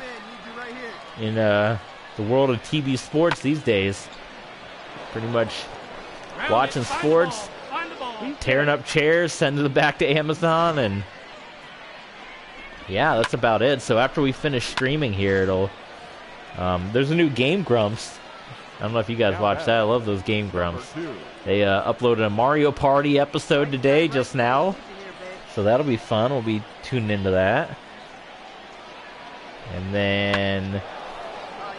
in the world of TV sports these days. Pretty much watching sports, tearing up chairs, sending them back to Amazon, and yeah, that's about it. So after we finish streaming here, it'll there's a new Game Grumps. I don't know if you guys watch that. I love those Game Grumps. They uploaded a Mario Party episode today, just now. So that'll be fun. We'll be tuning into that. And then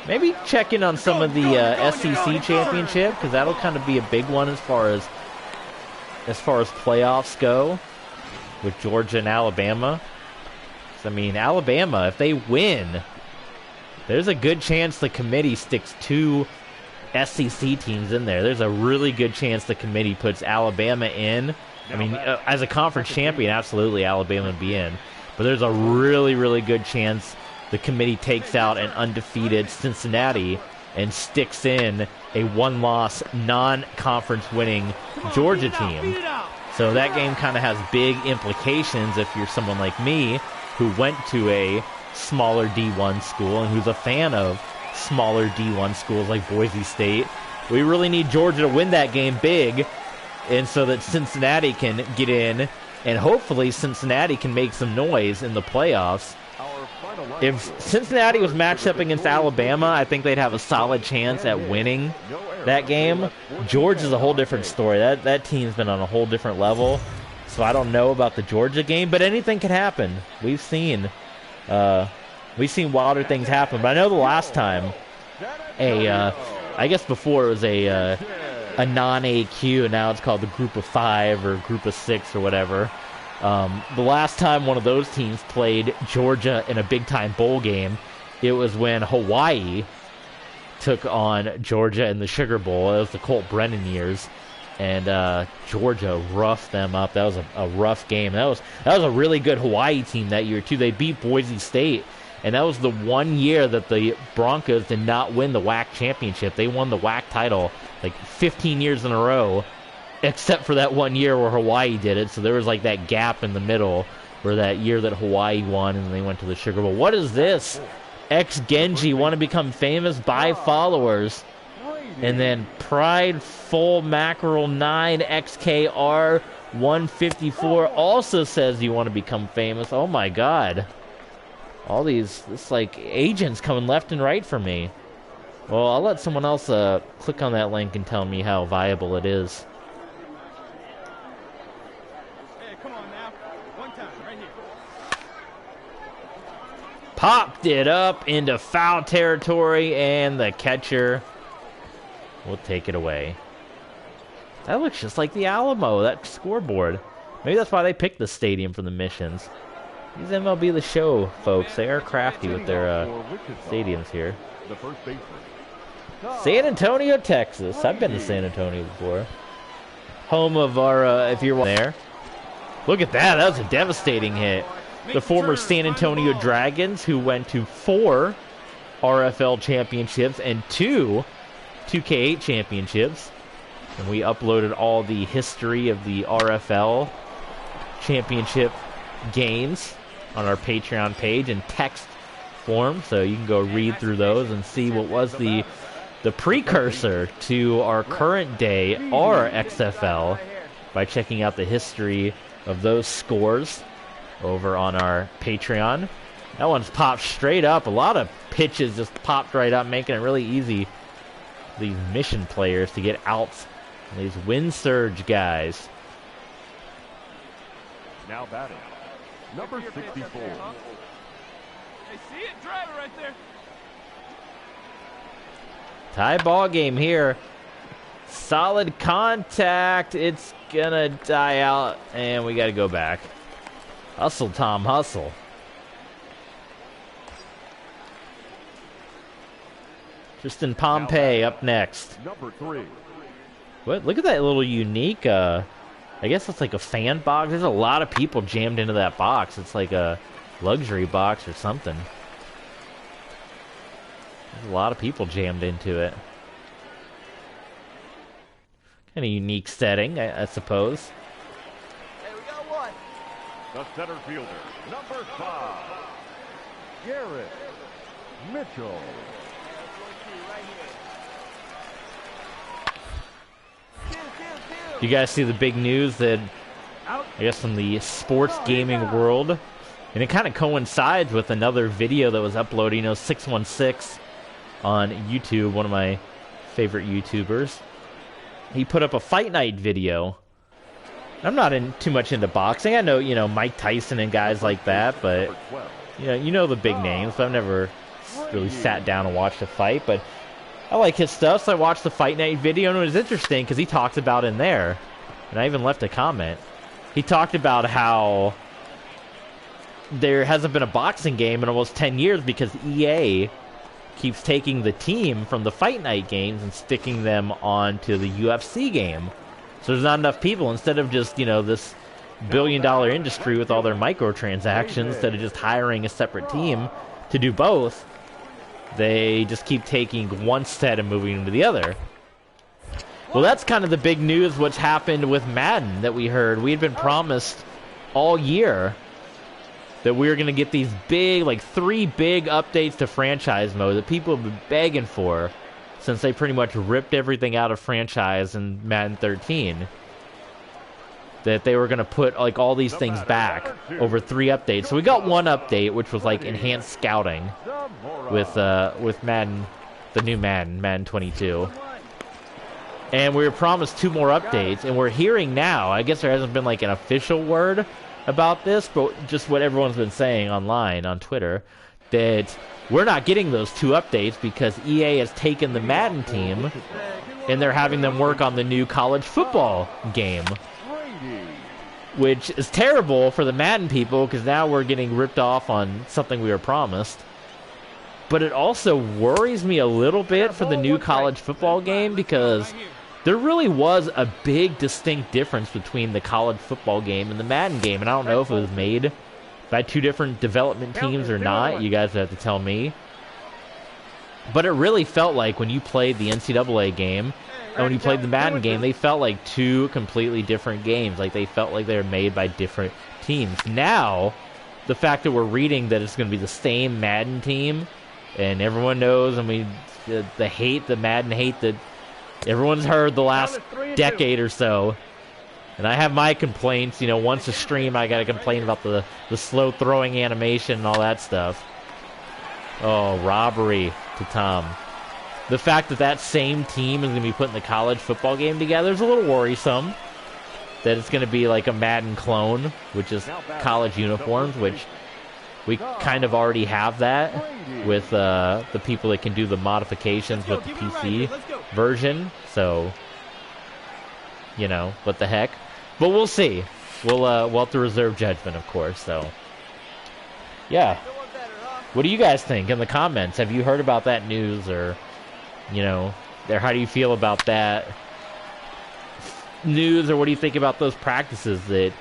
maybe check in on some of the SEC championship, because that'll kind of be a big one as far as playoffs go with Georgia and Alabama. I mean, Alabama, if they win, there's a good chance the committee sticks 2 SEC teams in there. There's a really good chance the committee puts Alabama in. I mean, as a conference champion, absolutely Alabama would be in. But there's a really, really good chance the committee takes out an undefeated Cincinnati and sticks in a one-loss, non-conference winning Georgia team. So that game kind of has big implications if you're someone like me who went to a smaller D1 school and who's a fan of smaller D1 schools like Boise State. We really need Georgia to win that game big, and so that Cincinnati can get in, and hopefully Cincinnati can make some noise in the playoffs. If Cincinnati was matched up against Alabama, I think they'd have a solid chance at winning that game. Georgia's a whole different story. That team's been on a whole different level, so I don't know about the Georgia game, but anything can happen. We've seen wilder things happen, but I know the last time I guess before it was a non-AQ, and now it's called the Group of 5 or Group of 6 or whatever. The last time one of those teams played Georgia in a big-time bowl game, it was when Hawaii took on Georgia in the Sugar Bowl. It was the Colt Brennan years, and Georgia roughed them up. That was a rough game. That was a really good Hawaii team that year, too. They beat Boise State, and that was the one year that the Broncos did not win the WAC championship. They won the WAC title like 15 years in a row, except for that one year where Hawaii did it. So there was like that gap in the middle where that year that Hawaii won and they went to the Sugar Bowl. What is this? Ex-Genji want to become famous? Buy followers. And then Pride Full Mackerel 9 XKR 154 also says you want to become famous. Oh my god. All these, it's like agents coming left and right for me. Well, I'll let someone else click on that link and tell me how viable it is. Hey, come on now. One time, right here. Popped it up into foul territory, and the catcher will take it away. That looks just like the Alamo, that scoreboard. Maybe that's why they picked the stadium for the missions. These MLB The Show folks, they are crafty with their stadiums here. San Antonio, Texas. I've been to San Antonio before. Home of our, if you're there. Look at that. That was a devastating hit. The former San Antonio Dragons, who went to 4 RFL championships and 2 2K8 championships. And we uploaded all the history of the RFL championship games on our Patreon page in text form, so you can go read through those and see what was the precursor to our current day RXFL by checking out the history of those scores over on our Patreon. That one's popped straight up. A lot of pitches just popped right up, making it really easy for these mission players to get outs. These wind surge guys. Now batting, number 64. Hey, see it? Drive it right there. Tie ball game here. Solid contact. It's gonna die out, and we gotta go back. Hustle, Tom, hustle. Tristan Pompey up next. Number 3. What? Look at that little unique, I guess it's like a fan box. There's a lot of people jammed into that box. It's like a luxury box or something. There's a lot of people jammed into it. Kind of unique setting, I suppose. Hey, we got one. The center fielder, number 5, Garrett Mitchell. You guys see the big news that, I guess, from the sports gaming world, and it kind of coincides with another video that was uploaded, 616 on YouTube, one of my favorite YouTubers. He put up a fight night video. I'm not too much into boxing. I know, Mike Tyson and guys like that, but, you know the big names, but I've never really sat down and watched a fight, but I like his stuff, so I watched the fight night video, and it was interesting because he talked about in there, and I even left a comment. He talked about how there hasn't been a boxing game in almost 10 years because EA keeps taking the team from the fight night games and sticking them onto the UFC game. So there's not enough people. Instead of just, this billion-dollar industry with all their microtransactions, instead of just hiring a separate team to do both, they just keep taking one set and moving them to the other. Well, that's kind of the big news, what's happened with Madden that we heard. We had been promised all year that we were going to get these big, 3 big updates to franchise mode that people have been begging for since they pretty much ripped everything out of franchise in Madden 13. That they were going to put, all these things back over 3 updates. So we got one update, which was, enhanced scouting with Madden, the new Madden 22. And we were promised 2 more updates, and we're hearing now, I guess there hasn't been, an official word about this, but just what everyone's been saying online, on Twitter, that we're not getting those 2 updates because EA has taken the Madden team, and they're having them work on the new college football game. Which is terrible for the Madden people, because now we're getting ripped off on something we were promised. But it also worries me a little bit for the new college football game, because there really was a big distinct difference between the college football game and the Madden game. And I don't know if it was made by 2 different development teams or not. You guys have to tell me. But it really felt like when you played the NCAA game and when you played the Madden game, they felt like 2 completely different games. They felt like they were made by different teams. Now, the fact that we're reading that it's going to be the same Madden team, and everyone knows, the Madden hate that everyone's heard the last decade or so. And I have my complaints, once a stream I gotta complain about the slow throwing animation and all that stuff. Oh, robbery to Tom. The fact that that same team is going to be putting the college football game together is a little worrisome. That it's going to be like a Madden clone, which is college uniforms, which we kind of already have that with the people that can do the modifications with the PC version. So, what the heck. But we'll see. We'll have to reserve judgment, of course. So, yeah. What do you guys think in the comments? Have you heard about that news, or, how do you feel about that news, or what do you think about those practices that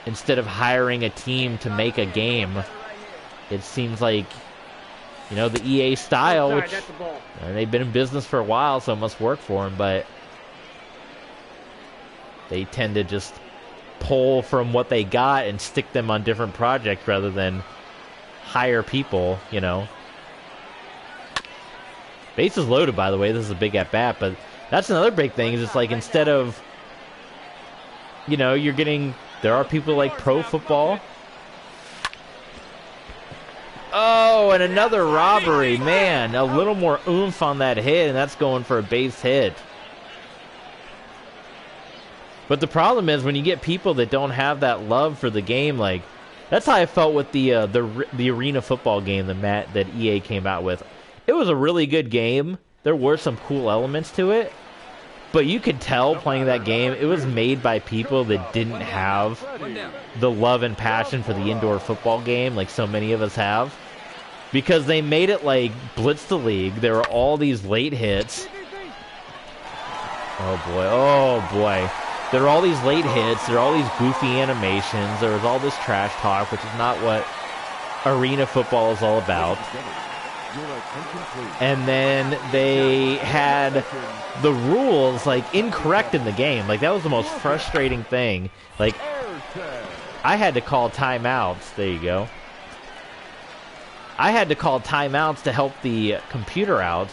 instead of hiring a team to make a game, it seems like, the EA style, which they've been in business for a while, so it must work for them, but they tend to just pull from what they got and stick them on different projects rather than hire people, Base is loaded, by the way. This is a big at-bat, but that's another big thing, is it's instead of, you're getting, there are people like pro football. Oh, and another robbery, man. A little more oomph on that hit, and that's going for a base hit. But the problem is when you get people that don't have that love for the game, that's how I felt with the arena football game that EA came out with. It was a really good game, there were some cool elements to it. But you could tell playing that game, it was made by people that didn't have the love and passion for the indoor football game like so many of us have. Because they made it like blitz the league. There were all these late hits. Oh boy, oh boy. There were all these late hits. There were all these goofy animations. There was all this trash talk, which is not what arena football is all about. And then they had the rules like incorrect in the game. Like that was the most frustrating thing. Like I had to call timeouts. There you go. I had to call timeouts to help the computer out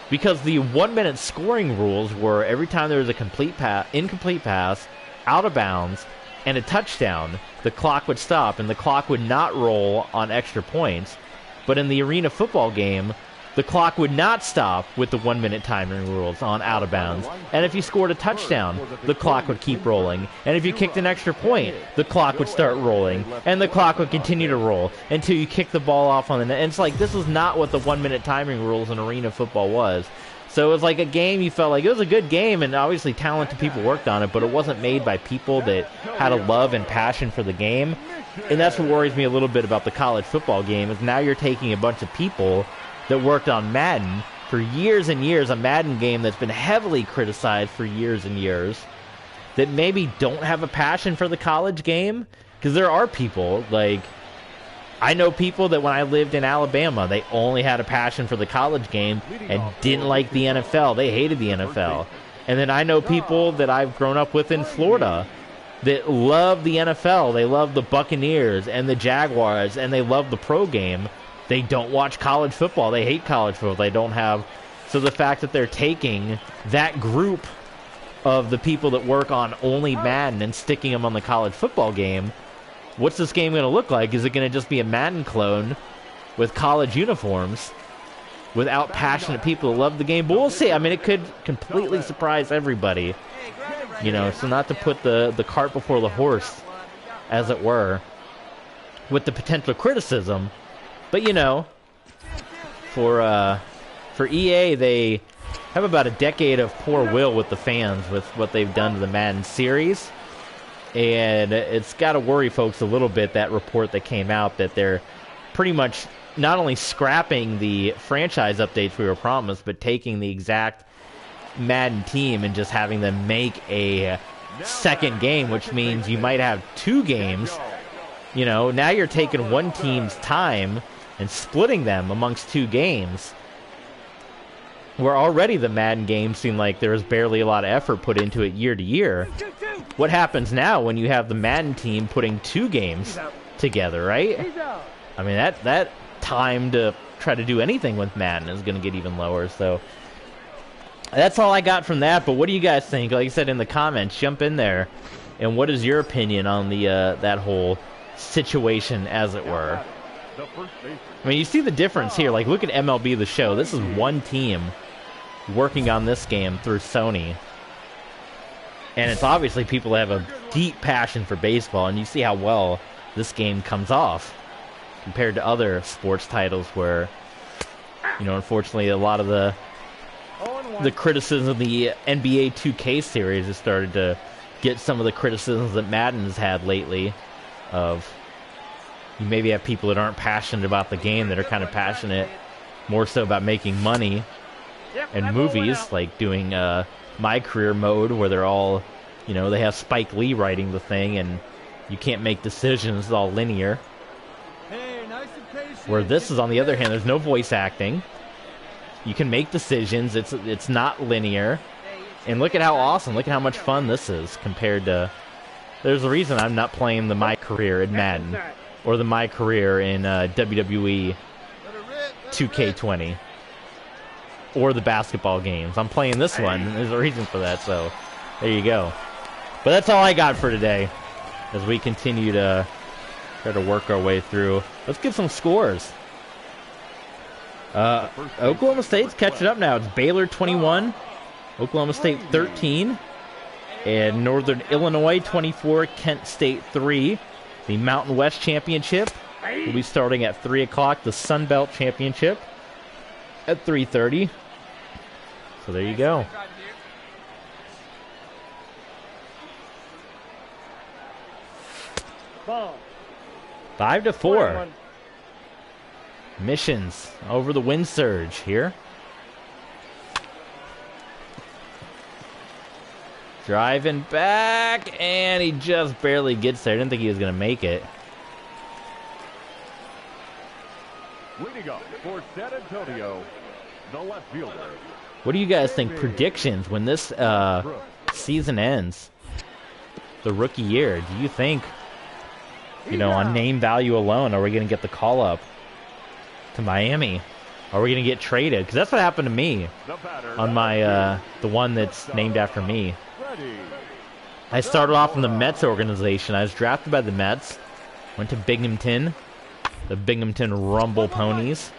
because the 1 minute scoring rules were every time there was a incomplete pass, out of bounds, and a touchdown, the clock would stop and the clock would not roll on extra points. But in the arena football game, the clock would not stop with the 1 minute timing rules on out of bounds. And if you scored a touchdown, the clock would keep rolling. And if you kicked an extra point, the clock would start rolling. And the clock would continue to roll until you kicked the ball off on the net. And it's like, this was not what the 1 minute timing rules in arena football was. So it was like a game you felt like it was a good game, and obviously talented people worked on it, but it wasn't made by people that had a love and passion for the game. And that's what worries me a little bit about the college football game, is now you're taking a bunch of people that worked on Madden for years and years, a Madden game that's been heavily criticized for years and years, that maybe don't have a passion for the college game. Because there are people, like, I know people that when I lived in Alabama, they only had a passion for the college game and didn't like the NFL. They hated the NFL. And then I know people that I've grown up with in Florida that love the NFL. They love the Buccaneers and the Jaguars, and they love the pro game. They don't watch college football. They hate college football. They don't have... So the fact that they're taking that group of the people that work on only Madden and sticking them on the college football game, what's this game going to look like? Is it going to just be a Madden clone with college uniforms without passionate people who love the game? But we'll see. I mean, it could completely surprise everybody. You know, so not to put the cart before the horse, as it were, with the potential criticism. But, you know, for EA, they have about a decade of poor will with the fans with what they've done to the Madden series. And it's got to worry folks a little bit, that report that came out, that they're pretty much not only scrapping the franchise updates we were promised, but taking the exact Madden team and just having them make a second game, which means you might have two games. You know, now you're taking one team's time and splitting them amongst two games, where already the Madden games seem like there was barely a lot of effort put into it year to year. What happens now when you have the Madden team putting two games together, right? I mean, that time to try to do anything with Madden is going to get even lower. So that's all I got from that. But what do you guys think? Like I said in the comments, jump in there. And what is your opinion on the that whole situation, as it were? I mean, you see the difference here. Like, look at MLB The Show. This is one team working on this game through Sony. And it's obviously people that have a deep passion for baseball, and you see how well this game comes off compared to other sports titles where, you know, unfortunately a lot of the criticism of the NBA 2K series has started to get some of the criticisms that Madden has had lately of, you maybe have people that aren't passionate about the game that are kind of passionate more so about making money and movies, like doing My Career mode, where they're all, you know, they have Spike Lee writing the thing and you can't make decisions, it's all linear. Where this is, on the other hand, there's no voice acting. You can make decisions, it's not linear. And look at how awesome, look at how much fun this is compared to... There's a reason I'm not playing the My Career in Madden, or the My Career in WWE 2K20, or the basketball games. I'm playing this one. There's a reason for that, so there you go. But that's all I got for today, as we continue to try to work our way through. Let's get some scores. Oklahoma State's catching up now. It's Baylor 21, Oklahoma State 13, and Northern Illinois 24, Kent State 3. The Mountain West Championship will be starting at 3 o'clock. The Sun Belt Championship at 3:30. So there you go. Ball. 5-4. Missions over the wind surge here. Driving back, and he just barely gets there. Didn't think he was going to make it. Leading up for San Antonio, the left fielder. What do you guys think? Predictions when this season ends? The rookie year. Do you think, you know, on name value alone, are we going to get the call up to Miami? Are we going to get traded? Because that's what happened to me on my the one that's named after me. I started off in the Mets organization. I was drafted by the Mets. Went to Binghamton. The Binghamton Rumble Ponies.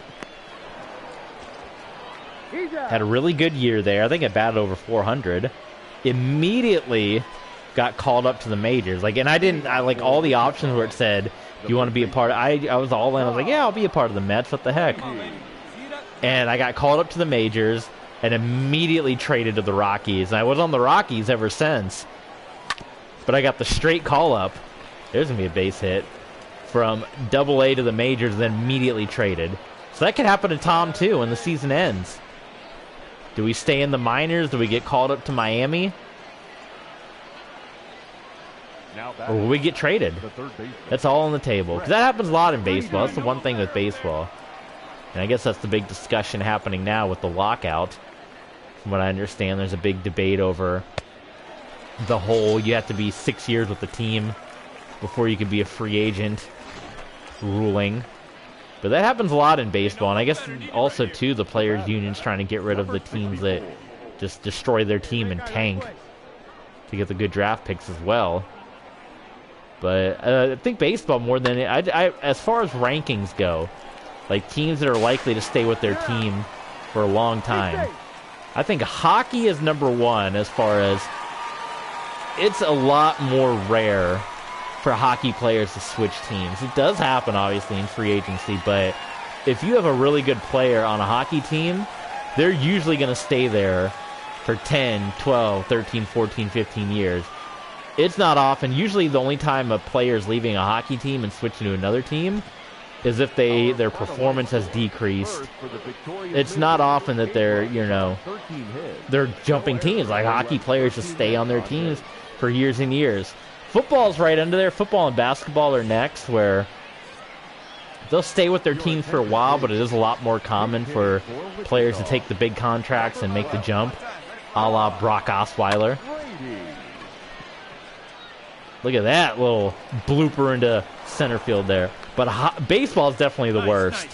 Had a really good year there. I think I batted over 400. Immediately got called up to the majors. Like, and I like all the options where it said, "Do you want to be a part of?" I was all in. I was like, "Yeah, I'll be a part of the Mets. What the heck?" And I got called up to the majors and immediately traded to the Rockies. And I was on the Rockies ever since. But I got the straight call up. There's gonna be a base hit from Double-A to the majors, then immediately traded. So that could happen to Tom too when the season ends. Do we stay in the minors? Do we get called up to Miami? Or will we get traded? That's all on the table. Because that happens a lot in baseball. That's the one thing with baseball. And I guess that's the big discussion happening now with the lockout. From what I understand, there's a big debate over the whole, you have to be 6 years with the team before you can be a free agent ruling. But that happens a lot in baseball, and I guess also, too, the players' unions trying to get rid of the teams that just destroy their team and tank to get the good draft picks as well. But I think baseball more than as far as rankings go, like teams that are likely to stay with their team for a long time, I think hockey is number one as far as it's a lot more rare for hockey players to switch teams. It does happen, obviously, in free agency, but if you have a really good player on a hockey team, they're usually going to stay there for 10, 12, 13, 14, 15 years. It's not often. Usually the only time a player is leaving a hockey team and switching to another team is if their performance has decreased. It's not often that they're jumping teams. Like, hockey players just stay on their teams for years and years. Football's right under there. Football and basketball are next, where they'll stay with their teams for a while, but it is a lot more common for players to take the big contracts and make the jump, a la Brock Osweiler. Look at that little blooper into center field there. But baseball is definitely the worst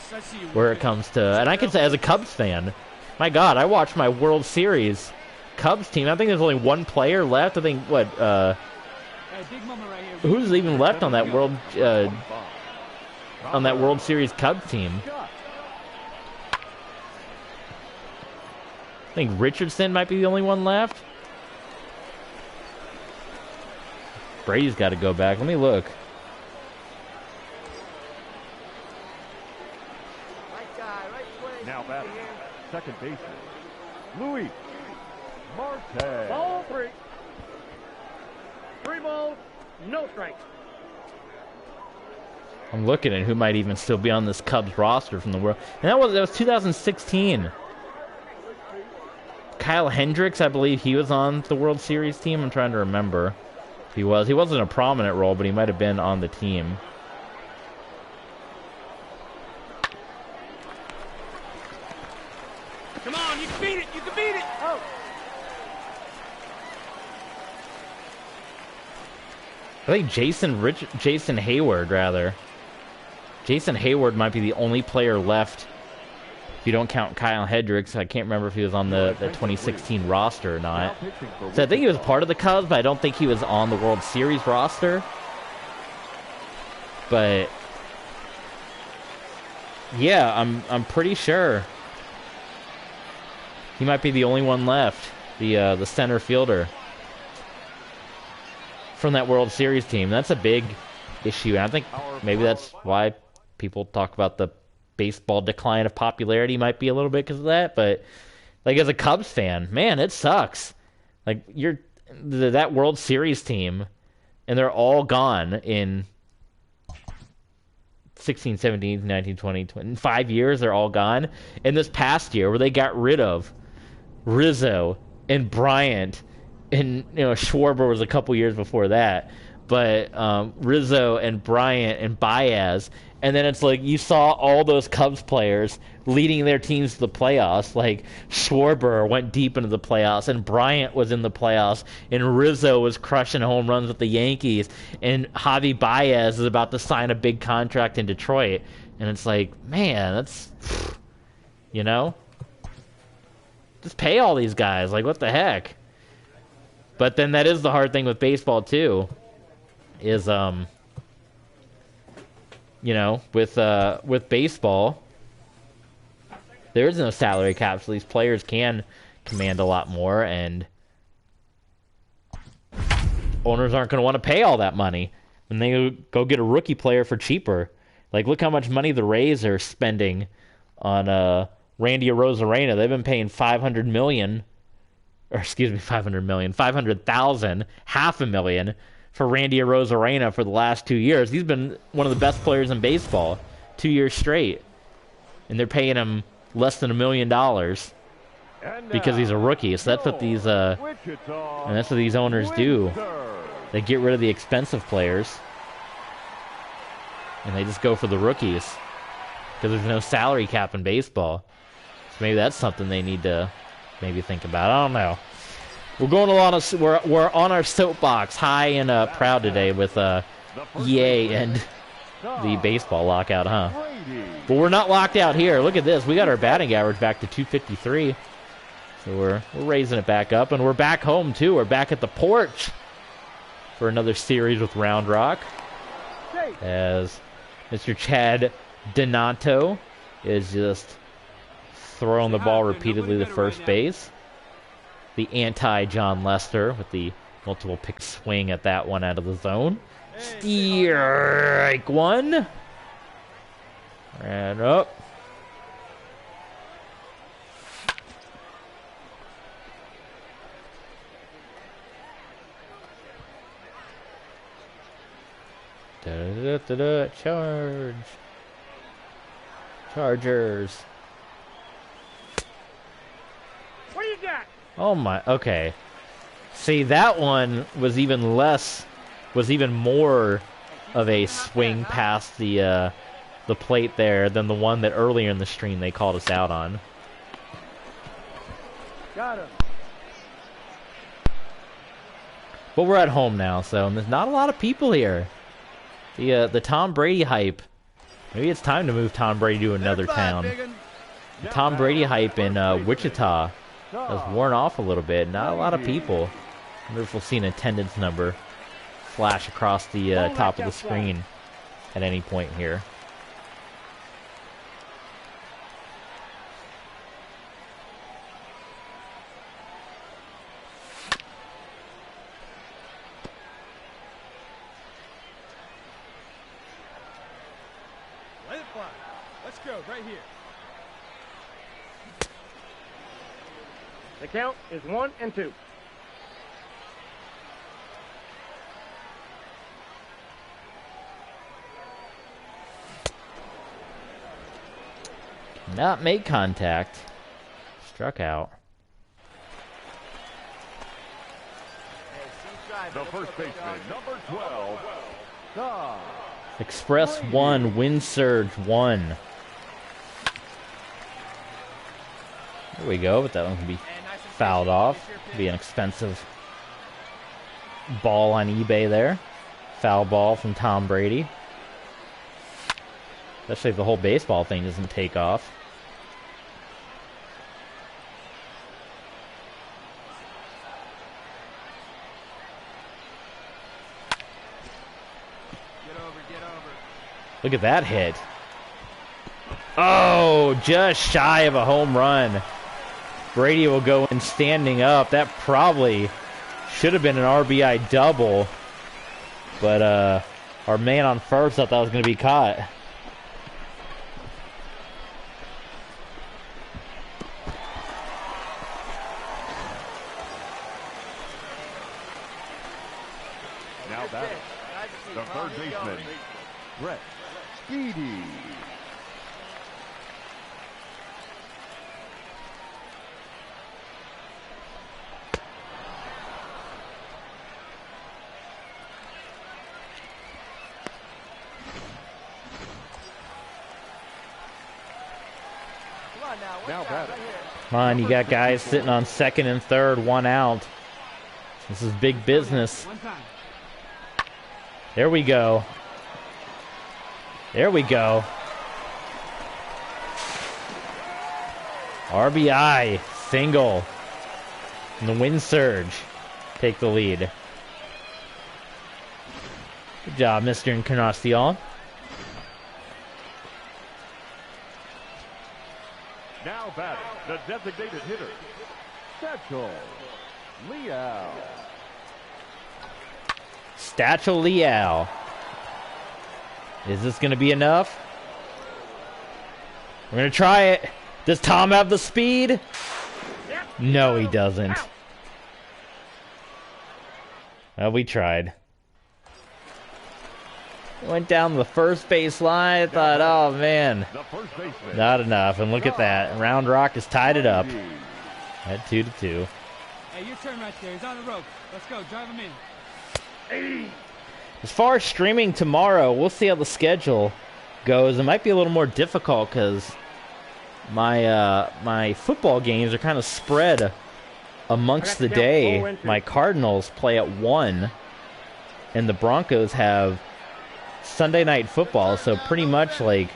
where it comes to, and I can say as a Cubs fan, my God, I watched my World Series Cubs team. I think there's only one player left. I think, who's even left on that World Series Cubs team? I think Richardson might be the only one left. Brady's got to go back. Let me look. Now batting, second baseman, Louis Marte. Ball three. 3 balls, no strikes. I'm looking at who might even still be on this Cubs roster from the world. And that was 2016. Kyle Hendricks, I believe he was on the World Series team. I'm trying to remember if he was. He wasn't a prominent role, but he might have been on the team. Come on, you can beat it. You can beat it. Oh. I think Jason Hayward, rather. Jason Hayward might be the only player left, if you don't count Kyle Hendricks. I can't remember if he was on the 2016 roster or not. So I think he was part of the Cubs, but I don't think he was on the World Series roster. But yeah, I'm pretty sure he might be the only one left, the center fielder from that World Series team. That's a big issue, and I think maybe that's why people talk about the baseball decline of popularity, might be a little bit because of that. But Like, as a Cubs fan, man, it sucks. Like, you're that World Series team, and they're all gone in 16, 17, 19, 20, 20. In 5 years, they're all gone. And this past year, where they got rid of Rizzo and Bryant, and Schwarber was a couple years before that, but Rizzo and Bryant and Baez, and then it's like you saw all those Cubs players leading their teams to the playoffs. Like Schwarber went deep into the playoffs, and Bryant was in the playoffs, and Rizzo was crushing home runs with the Yankees, and Javi Baez is about to sign a big contract in Detroit, and it's like, man, that's just pay all these guys. Like, what the heck? But then that is the hard thing with baseball too, is with baseball, there is no salary cap, so these players can command a lot more, and owners aren't going to want to pay all that money when they go get a rookie player for cheaper. Like, look how much money the Rays are spending on Randy Arozarena. They've been paying $500,000, $500,000 for Randy Arozarena for the last 2 years. He's been one of the best players in baseball 2 years straight, and they're paying him less than $1 million because he's a rookie. So that's what these owners do. They get rid of the expensive players, and they just go for the rookies because there's no salary cap in baseball. So maybe that's something they need to maybe think about. I don't know. We're on our soapbox, high and proud today with EA and the baseball lockout, huh? But we're not locked out here. Look at this. We got our batting average back to 253. So we're raising it back up, and we're back home too. We're back at the porch for another series with Round Rock, as Mr. Chad Donato is just throwing the ball repeatedly to first base. The anti-John Lester with the multiple pick swing at that one out of the zone. Strike one. And up. Charge. Chargers. What do you got? Oh my, okay. See, that one was even more of a swing past the plate there than the one that earlier in the stream they called us out on. Got him. But we're at home now, so there's not a lot of people here. The Tom Brady hype. Maybe it's time to move Tom Brady to another town. The Tom Brady hype in Wichita has worn off a little bit. Not a lot of people. I wonder if we'll see an attendance number flash across the top of the screen at any point here. Let it fly. Let's go, right here. The count is 1-2. Not make contact. Struck out. The first baseman, number 12, Tom. Express 1, Wind Surge 1. There we go, but that one can be fouled off. Be an expensive ball on eBay there. Foul ball from Tom Brady. Especially if the whole baseball thing doesn't take off. Get over. Look at that hit. Oh, just shy of a home run. Brady will go in standing up. That probably should have been an RBI double. But our man on first thought that was going to be caught. The third baseman, Brady. Now batting. Come on, you got guys sitting on second and third, one out. This is big business. There we go. There we go. RBI, single. And the wind surge take the lead. Good job, Mr. Encarnacion. Now batting, the designated hitter, Stachel Leal. Is this going to be enough? We're going to try it. Does Tom have the speed? No, he doesn't. Well, we tried. Went down the first base line. I thought, oh man, not enough. And look at that. Round Rock has tied it up at 2-2. Hey, your turn right there. He's on the rope. Let's go. Drive him in. As far as streaming tomorrow, we'll see how the schedule goes. It might be a little more difficult because my football games are kind of spread amongst the day. My Cardinals play at 1, and the Broncos have Sunday night football, so pretty much like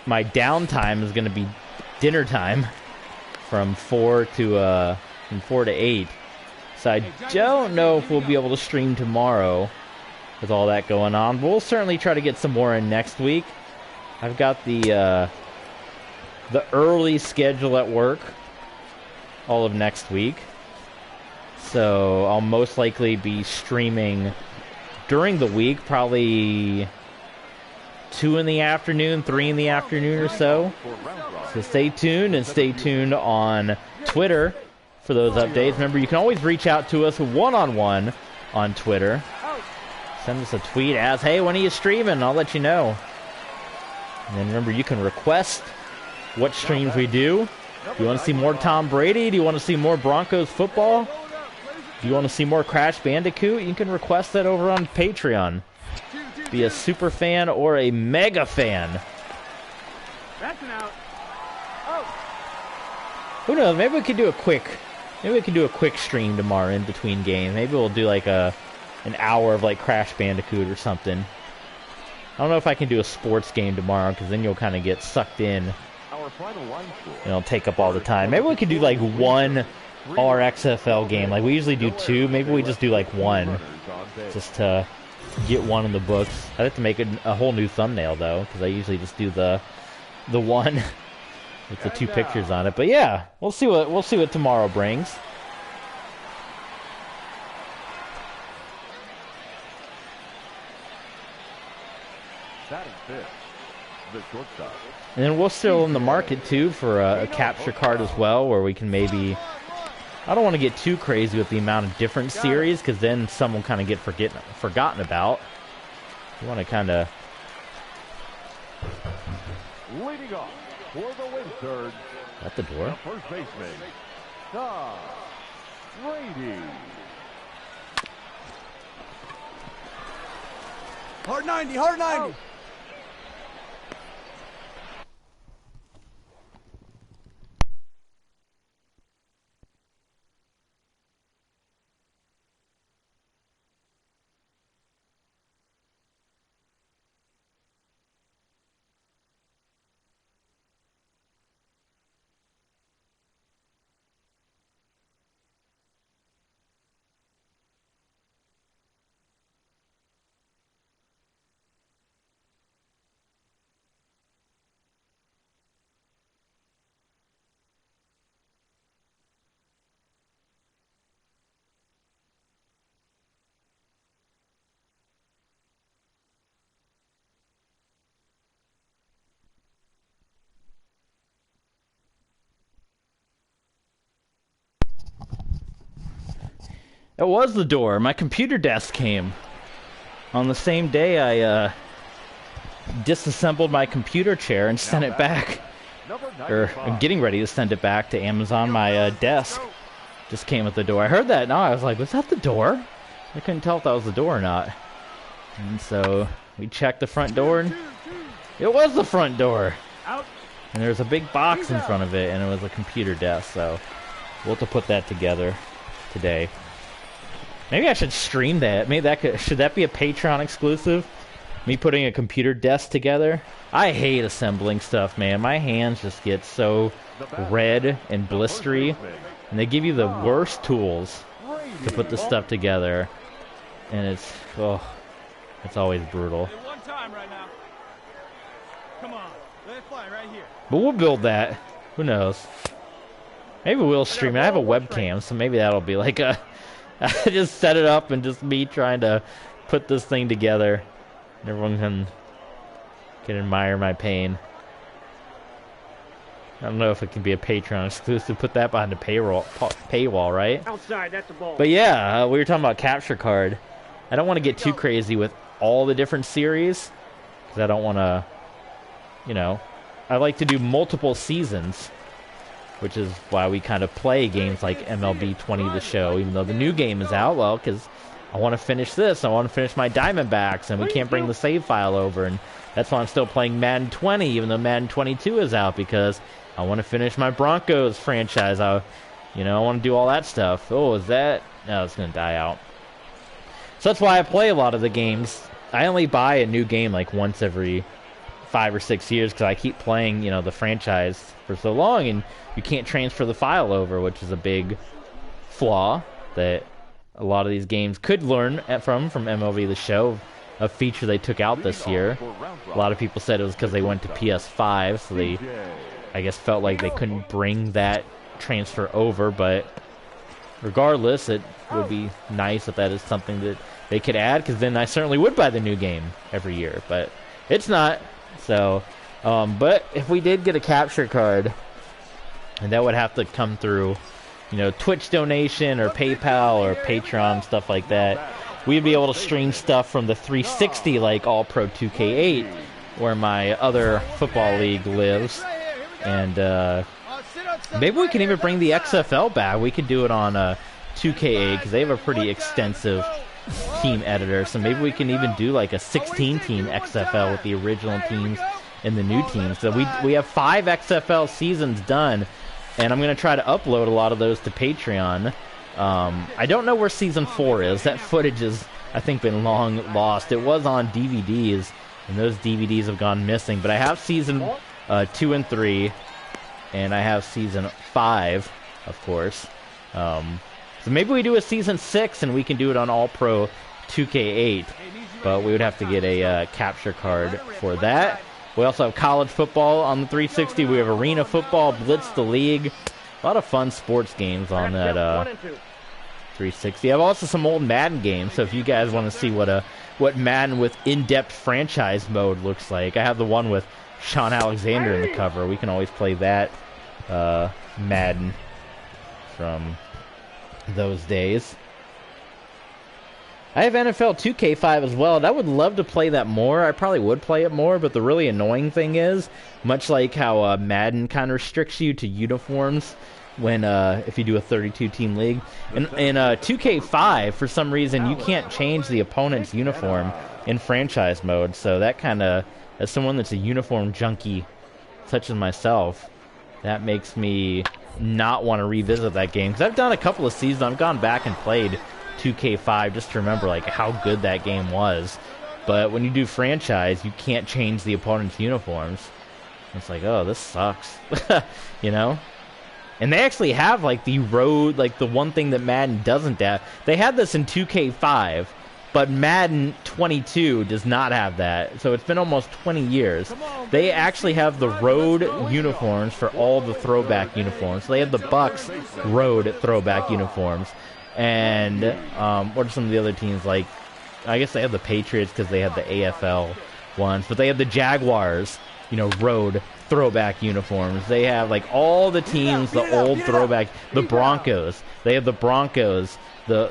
my downtime is going to be dinner time from 4 to 8. So I don't know if we'll be able to stream tomorrow with all that going on. We'll certainly try to get some more in next week. I've got the early schedule at work all of next week, so I'll most likely be streaming during the week, probably 2 in the afternoon, 3 in the afternoon or so. So stay tuned, and stay tuned on Twitter for those updates. Remember, you can always reach out to us one-on-one on Twitter. Send us a tweet as, hey, when are you streaming? I'll let you know. And then remember, you can request what streams we do. Do you want to see more Tom Brady? Do you want to see more Broncos football? Do you want to see more Crash Bandicoot? You can request that over on Patreon. Be a super fan or a mega fan. That's an out. Who knows? Maybe we could do a quick stream tomorrow in between games. Maybe we'll do like an hour of like Crash Bandicoot or something. I don't know if I can do a sports game tomorrow because then you'll kind of get sucked in. And it'll take up all the time. Maybe we could do like one RXFL game. Like we usually do 2. Maybe we just do like 1, just to get 1 in the books. I'd have to make a whole new thumbnail though, because I usually just do the 1 with the 2 pictures on it. But yeah, we'll see what tomorrow brings. The shortstop. And then we're still in the market too for a capture card as well, where we can maybe. I don't want to get too crazy with the amount of different series, because then some will kind of get forgotten about. We want to kind of. Leading off for the win third. At the door. The first baseman, Tom Brady. Hard 90, hard 90. It was the door. My computer desk came. on the same day I disassembled my computer chair and sent it back. Or I'm getting ready to send it back to Amazon. My desk just came at the door. I heard that and I was like, was that the door? I couldn't tell if that was the door or not. And so we checked the front door and it was the front door. And there's a big box in front of it and it was a computer desk. So we'll have to put that together today. Maybe I should stream that. Maybe that should that be a Patreon exclusive? Me putting a computer desk together? I hate assembling stuff, man. My hands just get so red and blistery. And they give you the worst tools to put this stuff together. And it's always brutal. One time right now. Come on, let it fly right here. But we'll build that. Who knows? Maybe we'll stream it. I have a webcam, so maybe that'll be like a... I just set it up and just me trying to put this thing together. And everyone can admire my pain. I don't know if it can be a Patreon exclusive. Put that behind the paywall, right? Outside, that's the ball. But yeah, we were talking about Capture Card. I don't want to get too crazy with all the different series. Because I don't want to, you know... I like to do multiple seasons. Which is why we kind of play games like MLB 20 The Show, even though the new game is out. Well, because I want to finish this. I want to finish my Diamondbacks, and we can't bring the save file over. And that's why I'm still playing Madden 20, even though Madden 22 is out, because I want to finish my Broncos franchise. I want to do all that stuff. Oh, is that? No, it's going to die out. So that's why I play a lot of the games. I only buy a new game like once every 5 or 6 years because I keep playing, the franchise for so long, and you can't transfer the file over, which is a big flaw that a lot of these games could learn from MLB The Show, a feature they took out this year. A lot of people said it was because they went to PS5, so they, I guess, felt like they couldn't bring that transfer over, but regardless, it would be nice if that is something that they could add, because then I certainly would buy the new game every year, but it's not. So, but if we did get a capture card, and that would have to come through, Twitch donation or PayPal or Patreon, stuff like that, we'd be able to stream stuff from the 360 like All Pro 2K8, where my other football league lives, and maybe we can even bring the XFL back. We could do it on 2K8 because they have a pretty extensive team editor, so maybe we can even do like a 16-team XFL with the original teams and the new teams. So we have 5 XFL seasons done, and I'm going to try to upload a lot of those to Patreon. I don't know where season 4 is. That footage has, I think, been long lost. It was on DVDs, and those DVDs have gone missing, but I have season 2 and 3, and I have season 5, of course. So maybe we do a season 6 and we can do it on All Pro 2K8, but we would have to get a capture card for that. We also have college football on the 360. We have arena football, Blitz the League, a lot of fun sports games on that 360. I have also some old Madden games, so if you guys want to see what Madden with in-depth franchise mode looks like, I have the one with Sean Alexander in the cover. We can always play that Madden from those days. I have NFL 2K5 as well, and I would love to play that more. I probably would play it more, but the really annoying thing is, much like how Madden kind of restricts you to uniforms when if you do a 32-team league, in 2K5, for some reason, you can't change the opponent's uniform in franchise mode, so that kind of, as someone that's a uniform junkie, such as myself, that makes me not want to revisit that game, because I've done a couple of seasons. I've gone back and played 2K5 just to remember like how good that game was, but when you do franchise, you can't change the opponent's uniforms. It's like, oh, this sucks. And they actually have like the road, like the one thing that Madden doesn't have. They had this in 2K5, but Madden 22 does not have that. So it's been almost 20 years. They actually have the road uniforms for all the throwback uniforms. So they have the Bucks road throwback uniforms. And what are some of the other teams? Like, I guess they have the Patriots because they have the AFL ones. But they have the Jaguars, road throwback uniforms. They have like all the teams, the old throwback, the Broncos. They have the Broncos, the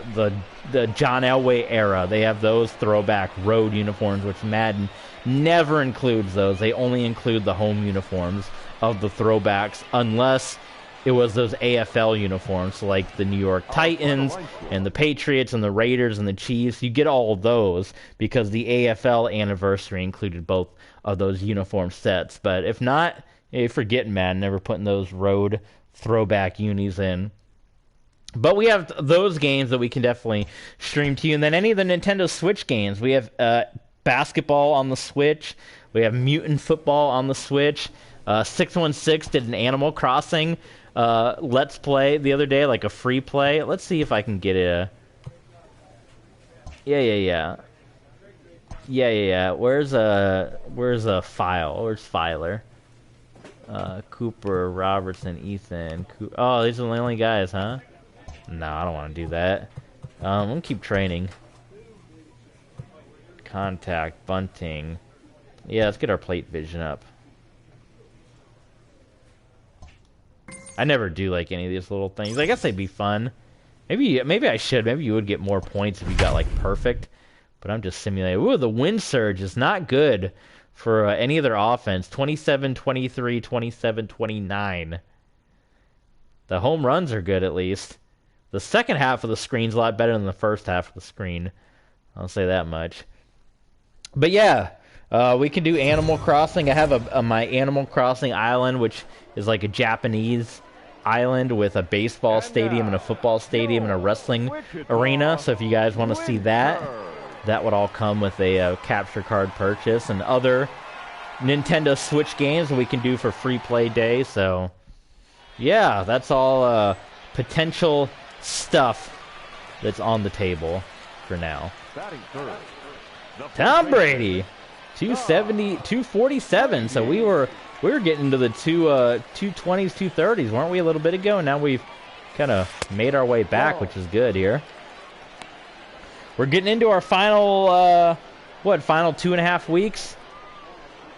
John Elway era. They have those throwback road uniforms, which Madden never includes those. They only include the home uniforms of the throwbacks, unless it was those AFL uniforms, so like the New York Titans and the Patriots and the Raiders and the Chiefs. You get all of those because the AFL anniversary included both of those uniform sets. But if not, you're forgetting Madden, never putting those road throwback unis in. But we have those games that we can definitely stream to you. And then any of the Nintendo Switch games. We have basketball on the Switch. We have Mutant Football on the Switch. 616 did an Animal Crossing Let's Play the other day, like a free play. Let's see if I can get a... Yeah. Where's a file? Where's Filer? Cooper, Robertson, Ethan. Oh, these are the only guys, huh? No, I don't want to do that. I'm gonna keep training. Contact, bunting. Yeah, let's get our plate vision up. I never do like any of these little things. I guess they'd be fun. Maybe I should. Maybe you would get more points if you got like perfect. But I'm just simulating. Ooh, the wind surge is not good for any of their offense. 27-23, 27-29. The home runs are good at least. The second half of the screen's a lot better than the first half of the screen. I'll say that much. But yeah, we can do Animal Crossing. I have my Animal Crossing island, which is like a Japanese island with a baseball stadium and a football stadium and a wrestling arena. So if you guys want to see that, that would all come with a capture card purchase and other Nintendo Switch games we can do for free play day. So yeah, that's all potential stuff that's on the table for now. Tom Brady, 270, 247. So we were getting into the 220s, 230s, weren't we, a little bit ago? And now we've kind of made our way back, which is good here. We're getting into our final, final 2.5 weeks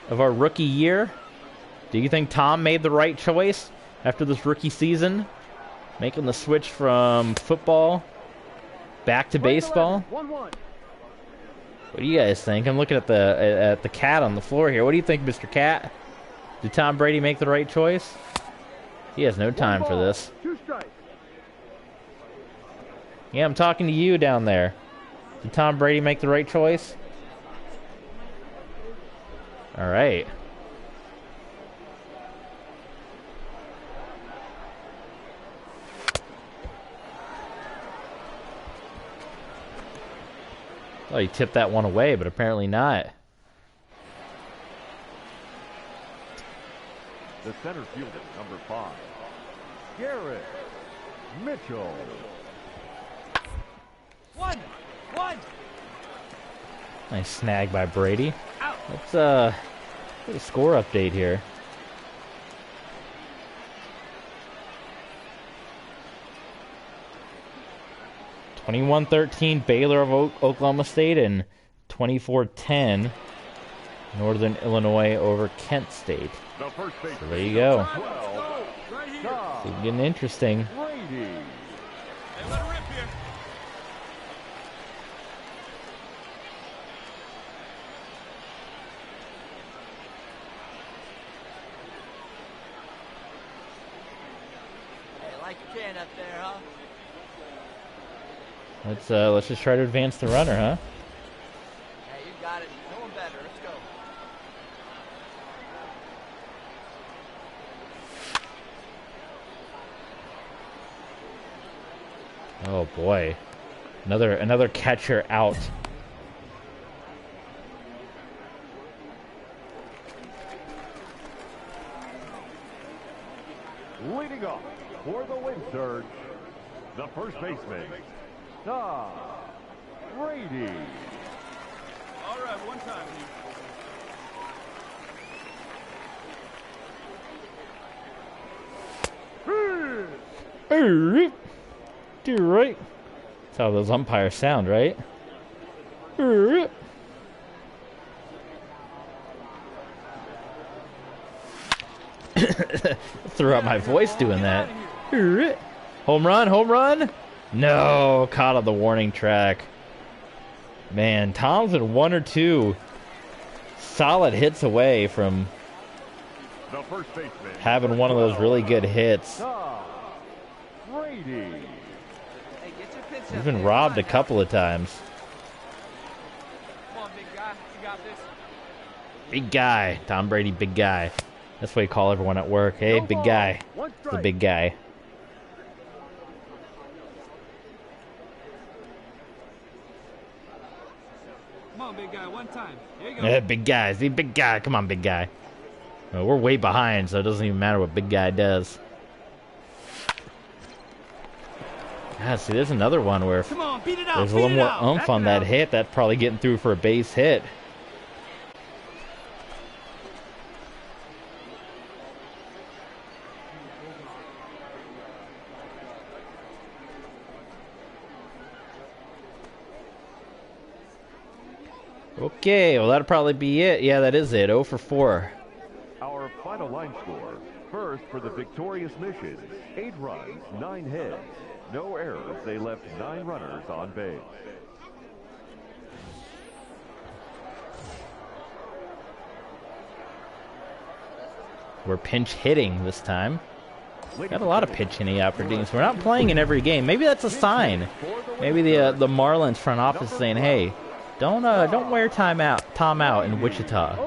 of our rookie year. Do you think Tom made the right choice after this rookie season? Making the switch from football back to baseball? What do you guys think? I'm looking at the cat on the floor here. What do you think, Mr. Cat? Did Tom Brady make the right choice? He has no time for this. Yeah, I'm talking to you down there. Did Tom Brady make the right choice? All right. Oh, he tipped that one away, but apparently not. The center fielder, number 5, Garrett Mitchell. One. Nice snag by Brady. Let's get a score update here. (21-13) Baylor of Oklahoma State and 24-10 Northern Illinois over Kent State. So there you go. It's getting interesting. Like your can up there, huh? Let's just try to advance the runner, huh? Hey, you got it. No one better. Let's go. Oh boy. Another catcher out. Leading off for the wind surge, the first baseman, Tom Brady. All right, one time. Do right. That's how those umpires sound, right? Threw out my voice doing that. Home run, home run. No, caught on the warning track. Man, Tom's been 1 or 2 solid hits away from The first baseman. having one of those really good hits. Brady. Hey, get your pitch He's up been there. robbed a Come on, couple of times. Come on, big guy. You got this. Big guy. Tom Brady, big guy. That's what we call everyone at work. Hey, big guy. The big guy. Come on, big guy, one time. Here you go. Big guy. See, big guy. Come on, big guy. Well, we're way behind, so it doesn't even matter what big guy does. Yeah, see, there's another one where Come on, beat it out. there's a beat little it more out. oomph Back on it that up. hit. That's probably getting through for a base hit. Okay, well, that'll probably be it. Yeah, that is it. 0 for 4. Our final line score. First for the victorious Missions. 8 runs, 9 hits. No errors. They left 9 runners on base. We're pinch hitting this time. Got a lot of pinch hitting opportunities. We're not playing in every game. Maybe that's a sign. Maybe the Marlins front office saying, "Hey, don't wear Tom out in Wichita.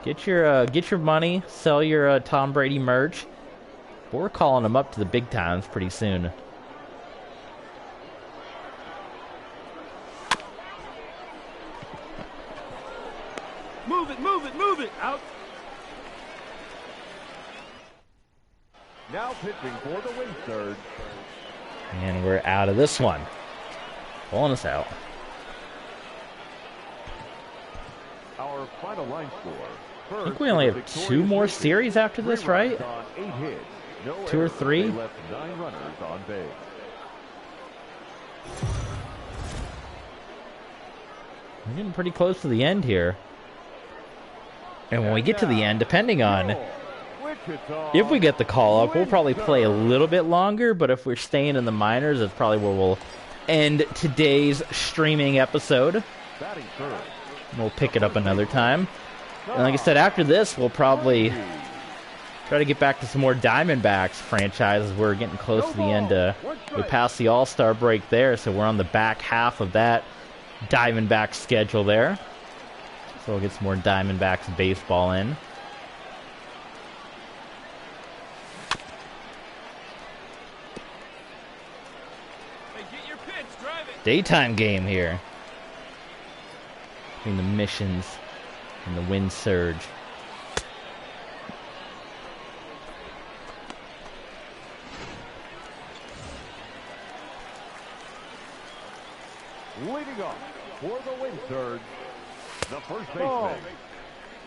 Get your money, sell your Tom Brady merch." But we're calling him up to the big times pretty soon. Move it, move it, move it. Out. Now pitching for the win surge. And we're out of this one. Pulling us out. Our final line score. I think we only have 2 more series after this, right? 8 hits. No 2 or errors. 3? They left 9 runners on base. We're getting pretty close to the end here. And when we get to the end, depending on if we get the call up, we'll probably play a little bit longer, but if we're staying in the minors, that's probably where we'll end today's streaming episode. Batting third. We'll pick it up another time. And like I said, after this, we'll probably try to get back to some more Diamondbacks franchises. We're getting close to the end. We passed the All-Star break there, so we're on the back half of that Diamondback schedule there. So we'll get some more Diamondbacks baseball in. Hey, get your pitch, drive it. Daytime game here between the Missions and the Wind Surge. Leading off for the win surge. The first baseman.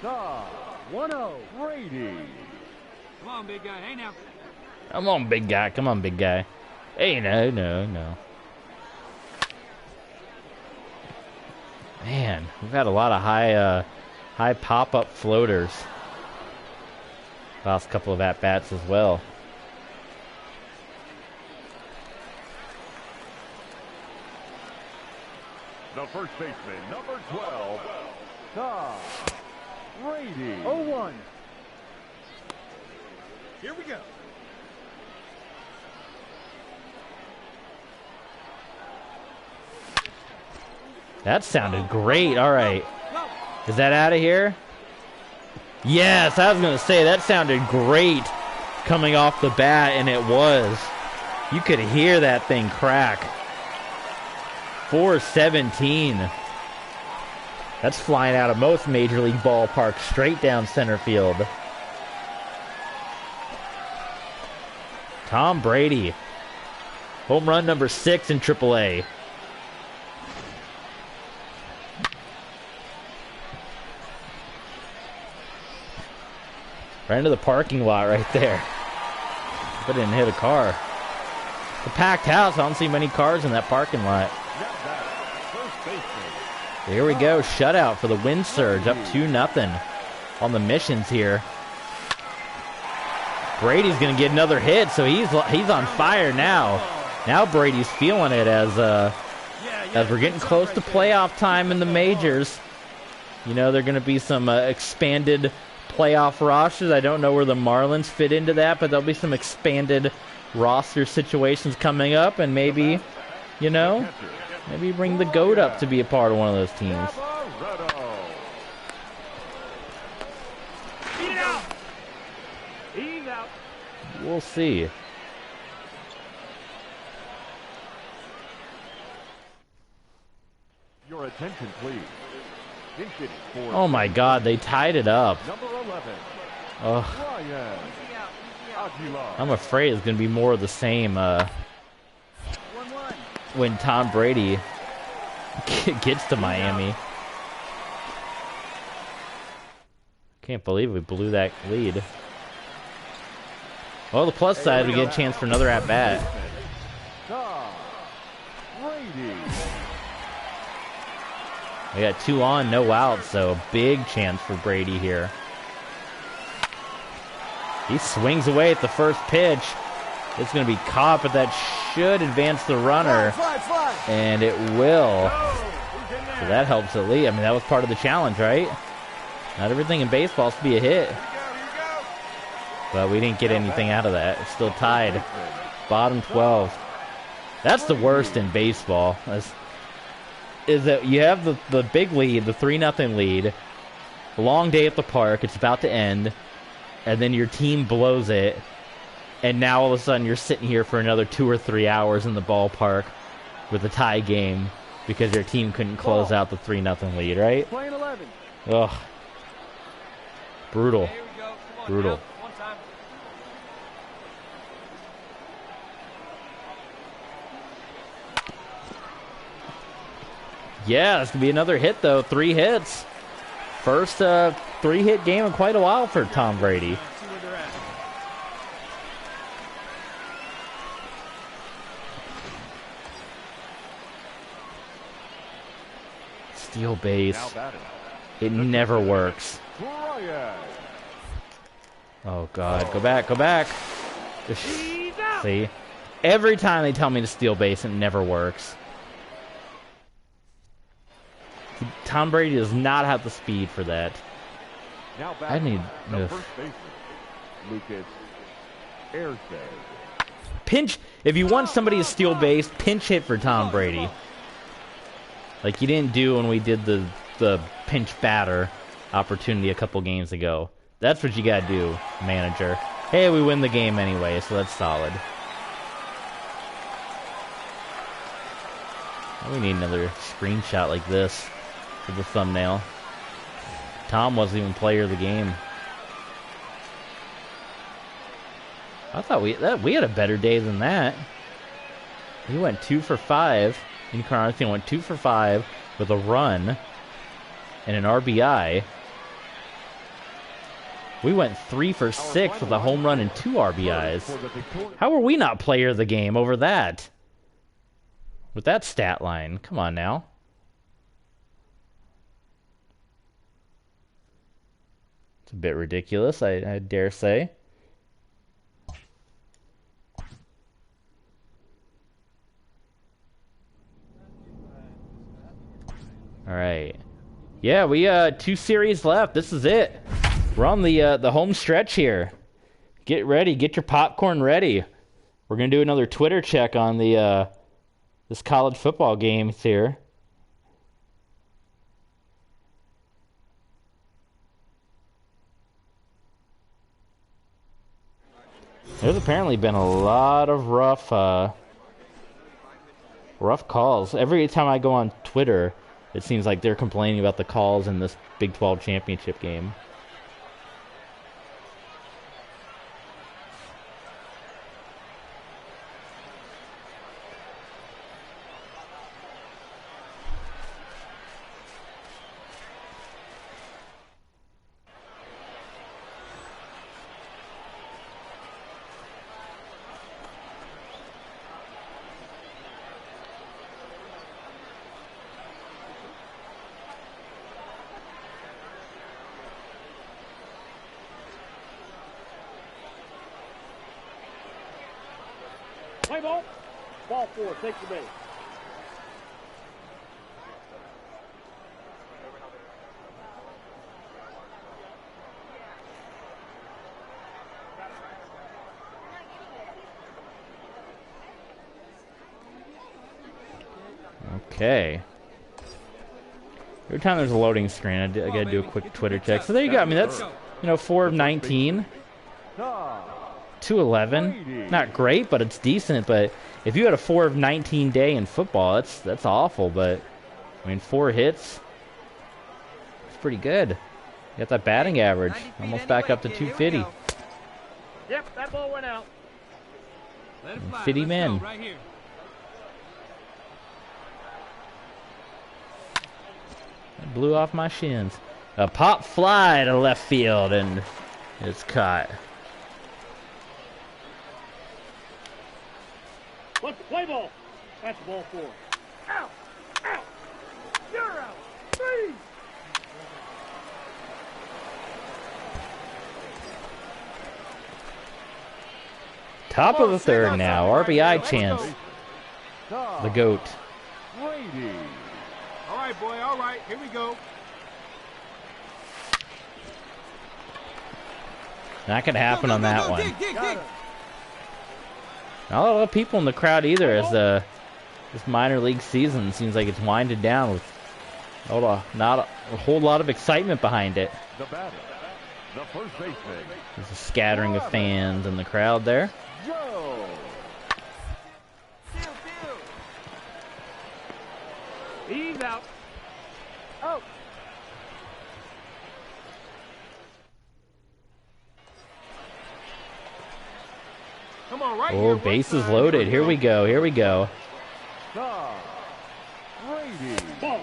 The 1-0 Brady. Come on, big guy. Hey, now. Come on, big guy. Come on, big guy. Hey, no. Man, we've had a lot of high pop-up floaters. Last couple of at-bats as well. The first baseman, number 12, Tom Brady. 0-1. Here we go. That sounded great. All right. Is that out of here? Yes, I was going to say, that sounded great coming off the bat, and it was. You could hear that thing crack. 417. That's flying out of most Major League ballparks straight down center field. Tom Brady. Home run number 6 in AAA. Right into the parking lot right there. But didn't hit a car. The packed house. I don't see many cars in that parking lot. Here we go. Shutout for the Wind Surge. Up 2-0 on the Missions here. Brady's gonna get another hit, so he's on fire now. Now Brady's feeling it as we're getting close to playoff time in the majors. You know, there are gonna be some expanded playoff rosters. I don't know where the Marlins fit into that, but there'll be some expanded roster situations coming up, and maybe, you know, maybe bring the GOAT up to be a part of one of those teams. We'll see. Your attention, please. Oh my God, they tied it up. Number 11. Oh, Ryan Aguilar. I'm afraid it's going to be more of the same 1-1. when Tom Brady gets to Miami. Can't believe we blew that lead. Well, the plus side, we get a chance for another at-bat. Tom Brady. We got 2 on, no out, so a big chance for Brady here. He swings away at the first pitch. It's going to be caught, but that should advance the runner. And it will. So that helps at least. I mean, that was part of the challenge, right? Not everything in baseball is to be a hit. But we didn't get anything out of that. It's still tied. Bottom 12. That's the worst in baseball. Is that you have the big lead, the 3-0 lead. A long day at the park. It's about to end. And then your team blows it. And now all of a sudden you're sitting here for another 2 or 3 hours in the ballpark with a tie game because your team couldn't close out the 3-0 lead, right? Playing 11. Ugh. Brutal. Here we go. Come on, Brutal. now. One time. Yeah, it's going to be another hit, though. 3 hits. First 3-hit game in quite a while for Tom Brady. See where they're at. Steal base. Now batting. It never works. Ryan. Oh, God. Go back. Go back. See? Every time they tell me to steal base, it never works. Tom Brady does not have the speed for that. Now I need... the ugh. first baseman, Lucas Airsay. Pinch... If you want somebody to steal base, pinch hit for Tom Brady. Like you didn't do when we did the pinch batter opportunity a couple games ago. That's what you gotta do, manager. Hey, we win the game anyway, so that's solid. We need another screenshot like this for the thumbnail. Tom wasn't even player of the game. I thought we had a better day than that. He went 2 for 5. Incarnation went 2 for 5 with a run and an RBI. We went 3 for 6 with a home run and 2 RBIs. How are we not player of the game over that? With that stat line. Come on now. It's a bit ridiculous, I dare say. All right. Yeah, we 2 series left. This is it. We're on the home stretch here. Get ready. Get your popcorn ready. We're gonna do another Twitter check on the this college football game here. There's apparently been a lot of rough calls. Every time I go on Twitter, it seems like they're complaining about the calls in this Big 12 championship game. Play ball. Ball 4. Take the base. Okay. Every time there's a loading screen, I gotta do a quick Twitter check. So there you go. I mean, that's, 4 of 19. 211. Not great, but it's decent. But if you had a 4 of 19 day in football, that's awful. But, I mean, 4 hits, it's pretty good. You got that batting average. Almost back up to 250. Yep, that ball went out. Let it fly. Fit him Let's in. go, right here. That blew off my shins. A pop fly to left field, and it's caught. Let's play ball. That's ball 4. Out. Out. You're out. 3. Top of the third now. RBI chance. The GOAT. Brady. All right, boy. All right. Here we go. Not gonna happen on that one. Dig, dig, dig. Not a lot of people in the crowd either, as this minor league season seems like it's winded down with not a whole lot of excitement behind it. The batter. The first baseman. There's a scattering of fans in the crowd there. Joe. He's out. Oh. Come on, right Oh, here. bases loaded. Here we go. Here we go. Brady. Ball.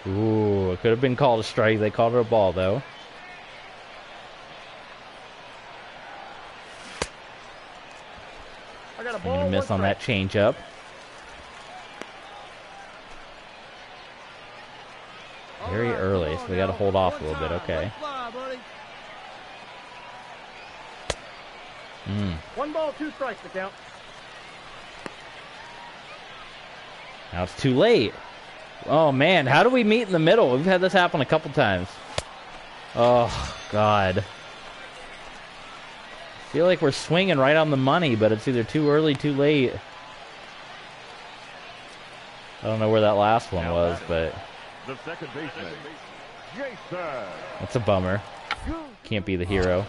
Ooh, it could have been called a strike. They called it a ball, though. I got a I'm ball. gonna miss on that changeup. Very early, so we got to hold off a little bit. Okay. Fly, buddy. 1 ball, 2 strikes to count. Now it's too late. Oh man, how do we meet in the middle? We've had this happen a couple times. Oh God. I feel like we're swinging right on the money, but it's either too early, too late. I don't know where that last one was, but The second baseman. Jason. that's a bummer. Can't be the hero.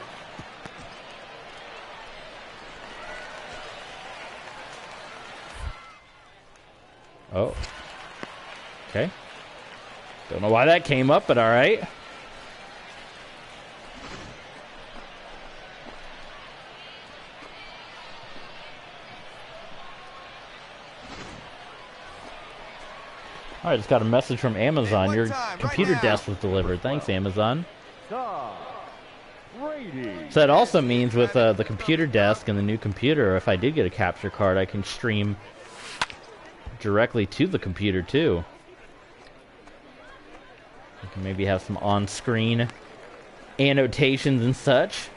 Oh. Okay. Don't know why that came up, but all right. All right, just got a message from Amazon. Your computer desk was delivered. Thanks, Amazon. Brady. So that also means with the computer desk and the new computer, if I did get a capture card, I can stream directly to the computer too. I can maybe have some on-screen annotations and such.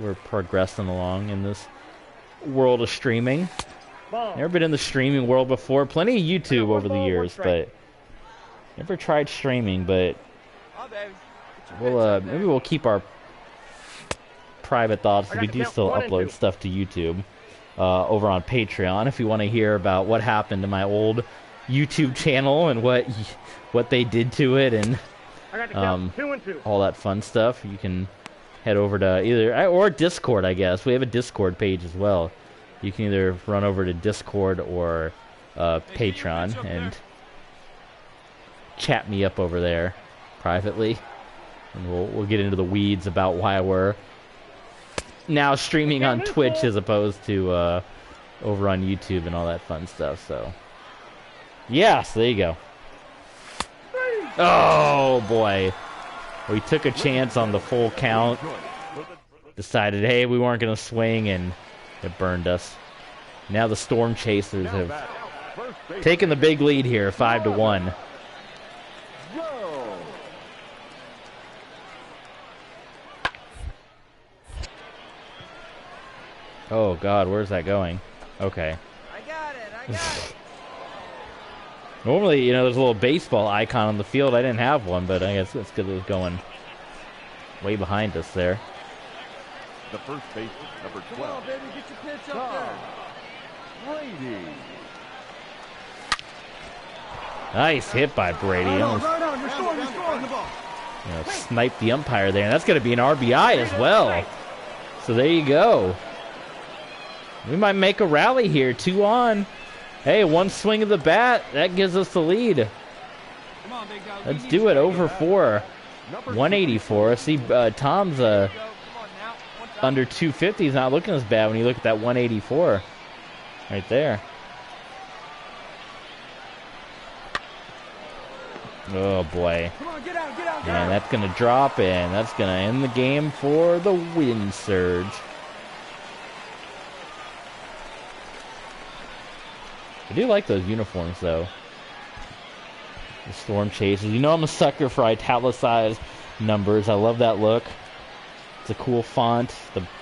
We're progressing along in this world of streaming. Never been in the streaming world before. Plenty of YouTube over the years, but never tried streaming. But we'll maybe we'll keep our private thoughts, because we do still upload stuff to YouTube over on Patreon. If you want to hear about what happened to my old YouTube channel and what they did to it and all that fun stuff, you can head over to either or Discord. I guess we have a Discord page as well. You can either run over to Discord or Patreon and chat me up over there privately, and we'll get into the weeds about why we're now streaming on Twitch as opposed to over on YouTube and all that fun stuff. So, yeah, so there you go. Oh boy, we took a chance on the full count. Decided, hey, we weren't gonna swing, and it burned us. Now the Storm Chasers have taken the big lead here, 5-1. Oh God, where's that going? Okay. I got it. Normally, you know, there's a little baseball icon on the field. I didn't have one, but I guess it's good it was going way behind us there. The first baseman, number 12. Come on, baby, get your pitch up there. Brady. Nice hit by Brady. Right Almost, on, you're scoring the ball. you know, sniped the umpire there, and that's going to be an RBI as well. So there you go. We might make a rally here, 2 on. Hey, one swing of the bat, that gives us the lead. Come on, big dog. Let's do it. Over 4. 184. See, Tom's under 250. He's not looking as bad when you look at that 184 right there. Oh boy. Come on, get out, get out, get And out. that's going to drop in. That's going to end the game for the Wind Surge. I do like those uniforms, though. The Storm Chasers. You know I'm a sucker for italicized numbers. I love that look. It's a cool font.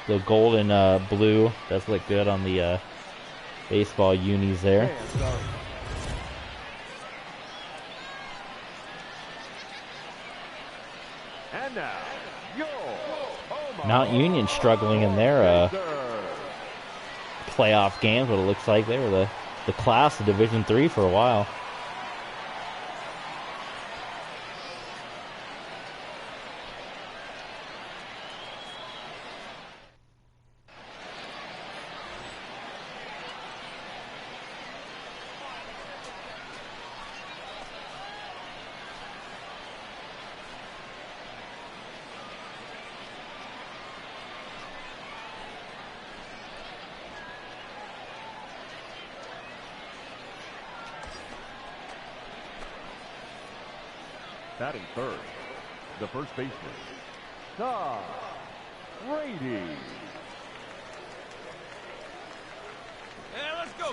The gold and blue does look good on the baseball unis there. And now, your Mount Union struggling in their playoff games. What it looks like they were the class of Division III for a while. batting third, the first baseman, Tom Brady.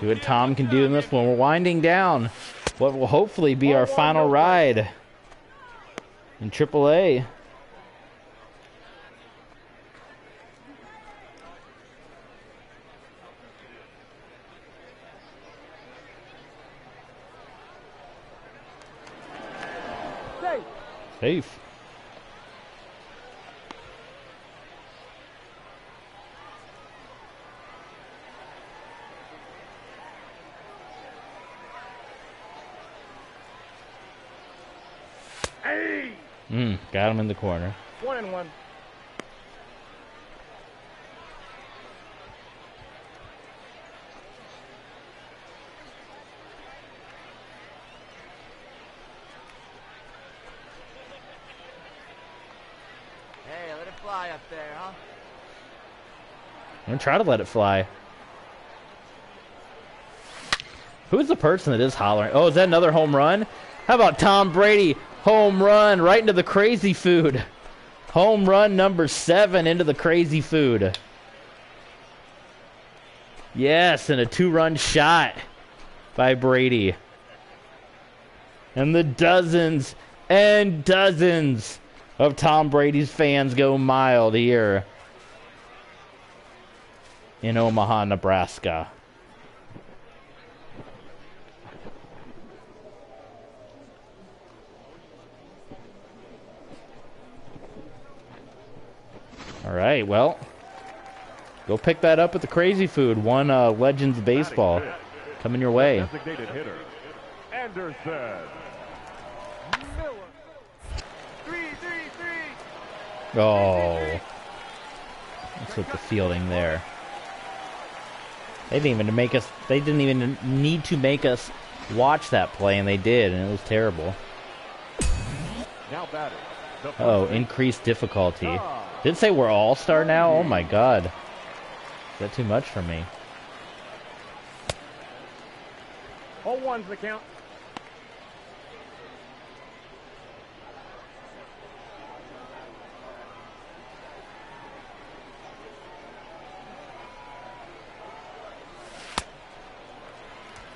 See what Tom can do in this one. We're winding down what will hopefully be our final ride in AAA. Safe. Hey! Got him in the corner. 1-1. Hey, let it fly up there, huh? I'm gonna try to let it fly. Who's the person that is hollering? Oh, is that another home run? How about Tom Brady? Home run right into the crazy food. Home run number 7 into the crazy food. Yes, and a 2-run shot by Brady. And the dozens and dozens of Tom Brady's fans go mild here in Omaha, Nebraska. All right, well, go pick that up at the Crazy Food. One Legends Baseball coming your way. Designated hitter, Anderson. Miller. 3. Oh, that's with the fielding there. They didn't even make us. They didn't even need to make us watch that play, and they did, and it was terrible. Now batting. Oh, increased difficulty. Did it say we're all-star now? Oh my god. Is that too much for me? All ones the count.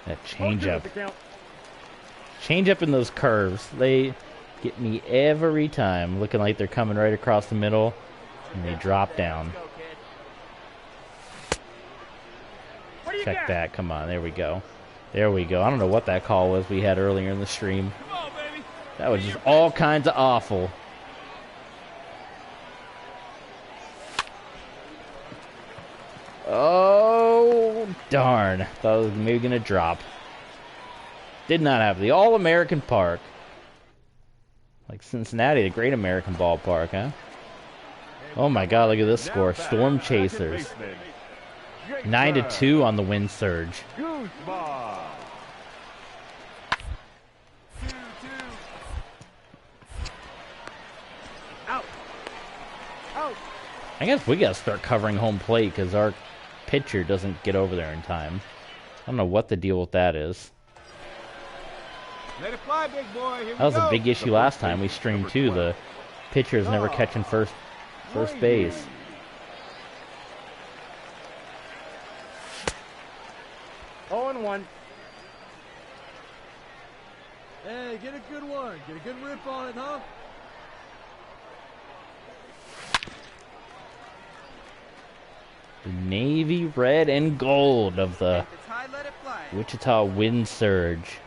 That changeup. The count. Changeup in those curves. They get me every time. Looking like they're coming right across the middle, and they drop down. Go, kid. What do you Check got? that. Come on. There we go. There we go. I don't know what that call was we had earlier in the stream. Come on, baby. That was just all kinds of awful. Oh, darn. Thought it was maybe going to drop. Did not have the All-American Park. Like Cincinnati, the Great American Ballpark, huh? Oh my god, look at this score. Storm Chasers. 9-2 on the win surge. Guzman. 2-2. Out. Out. I guess we gotta start covering home plate because our pitcher doesn't get over there in time. I don't know what the deal with that is. Let it fly, big boy. Here That was we go. a big issue last time we streamed too. The pitchers never catching first base. Oh and 1. Hey, get a good one. Get a good rip on it, huh? The navy red and gold of the It's high, let it fly. Wichita Wind Surge.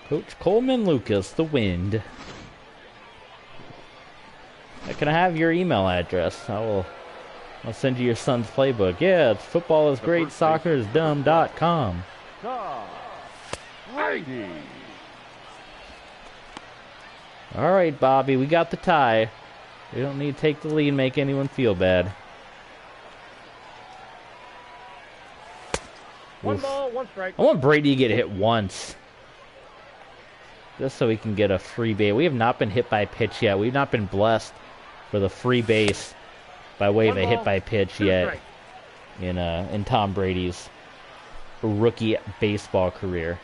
Coach Coleman Lucas, the Wind. Can I have your email address? I'll send you your son's playbook. Yeah, it's football is great, soccer is dumb.com. Tom Brady. All right, Bobby, we got the tie. We don't need to take the lead and make anyone feel bad. 1 Oof. ball, 1 strike. I want Brady to get hit once. Just so he can get a free base. We have not been hit by a pitch yet. We've not been blessed for the free base by way of a hit by pitch 2 yet strike. in Tom Brady's rookie baseball career.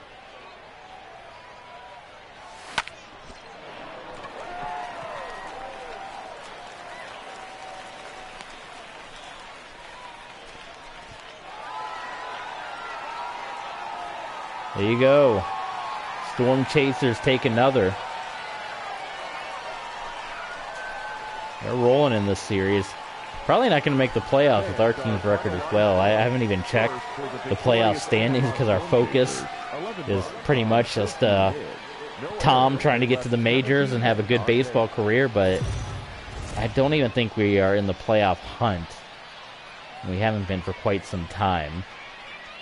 There you go. Storm Chasers take another. They're rolling in this series. Probably not going to make the playoffs with our team's record as well. I haven't even checked the playoff standings because our focus is pretty much just Tom trying to get to the majors and have a good baseball career, but I don't even think we are in the playoff hunt. We haven't been for quite some time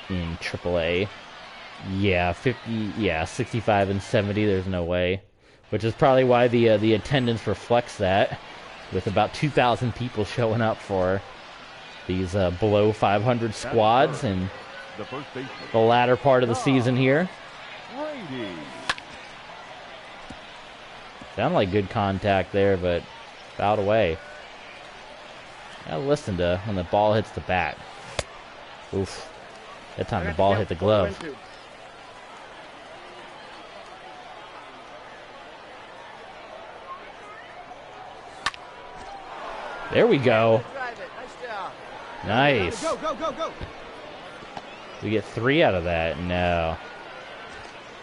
in AAA. Yeah, 65 and 70, there's no way. Which is probably why the attendance reflects that, with about 2,000 people showing up for these below 500 squads in the latter part of the season here. Brady. Sounded like good contact there, but fouled away. Now listen to when the ball hits the bat. Oof. That time the ball hit the glove. 1-2. There we go. Drive it. Nice job. Nice. Go, go, go, go. We get 3 out of that. No.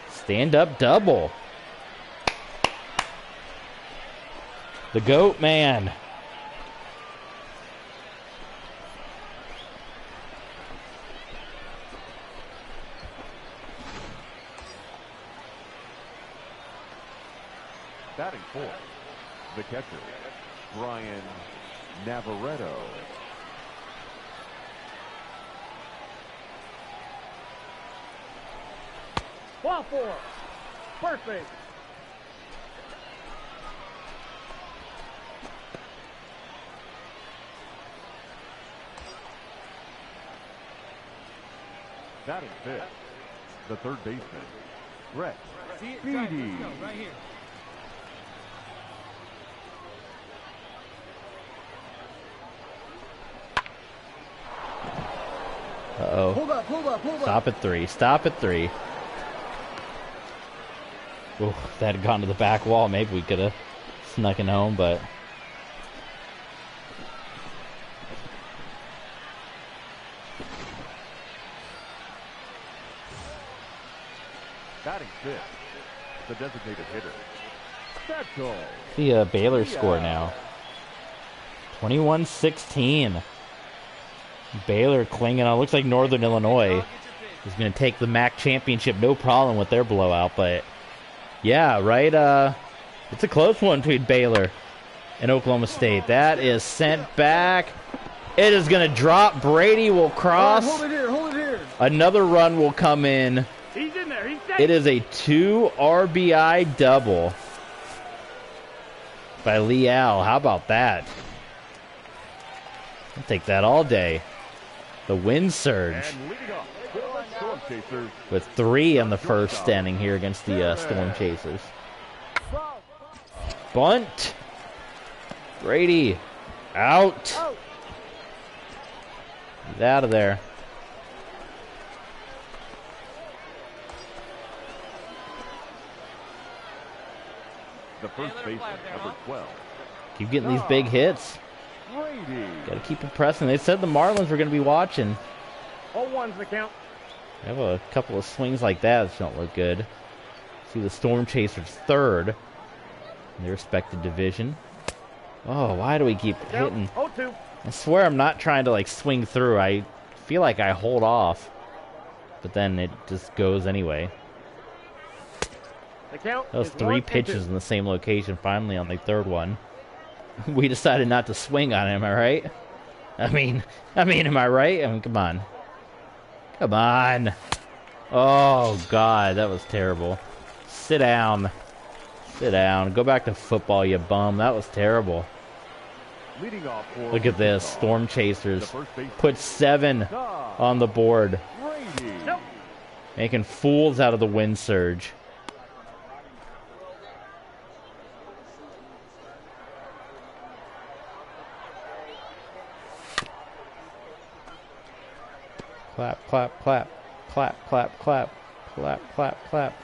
Stand up double. The GOAT man. Batting fourth, the catcher, Brian Navarretto. Ball 4. First base. Batting fifth, the third baseman, Brett See it? Drive it. Brady. Let's go. Right here. Uh-oh. Hold up, hold up, hold up. Stop at 3. Stop at 3. Ooh, if that had gone to the back wall, maybe we could have snuck it home, but... Batting fifth, the designated hitter, Satchel. The Baylor score now. 21-16. Baylor clinging on. Looks like Northern Illinois is going to take the MAC championship, no problem with their blowout. But yeah, right. It's a close one between Baylor and Oklahoma State. That is sent back. It is going to drop. Brady will cross. Hold it here. Hold it here. Another run will come in. He's in there. He's safe. It is a 2 RBI double by Leal. How about that? I'll take that all day. The wind surge And leading off for the Storm Chasers, with 3 in the first inning here against the Storm Chasers. Bunt. Brady out. He's out of there. the first baseman, number 12. Keep getting these big hits. Brady. Got to keep it pressing. They said the Marlins were going to be watching. 0-1's the count. They have a couple of swings like that that don't look good. See the Storm Chasers third in their respective division. Oh, why do we keep hitting? 0-2. I swear I'm not trying to like swing through. I feel like I hold off, but then it just goes anyway. The count That was is 3 1-2. pitches in the same location. Finally, on the third one, we decided not to swing on it. Am I right? I mean, am I right? I mean, come on. Come on. Oh, God, that was terrible. Sit down. Sit down. Go back to football, you bum. That was terrible. Leading off for Look at this. Wichita, Storm the Chasers first baseman, put 7 on the board, Brady. Nope. making fools out of the wind surge. Clap, clap, clap. Clap, clap, clap. Clap, clap, clap.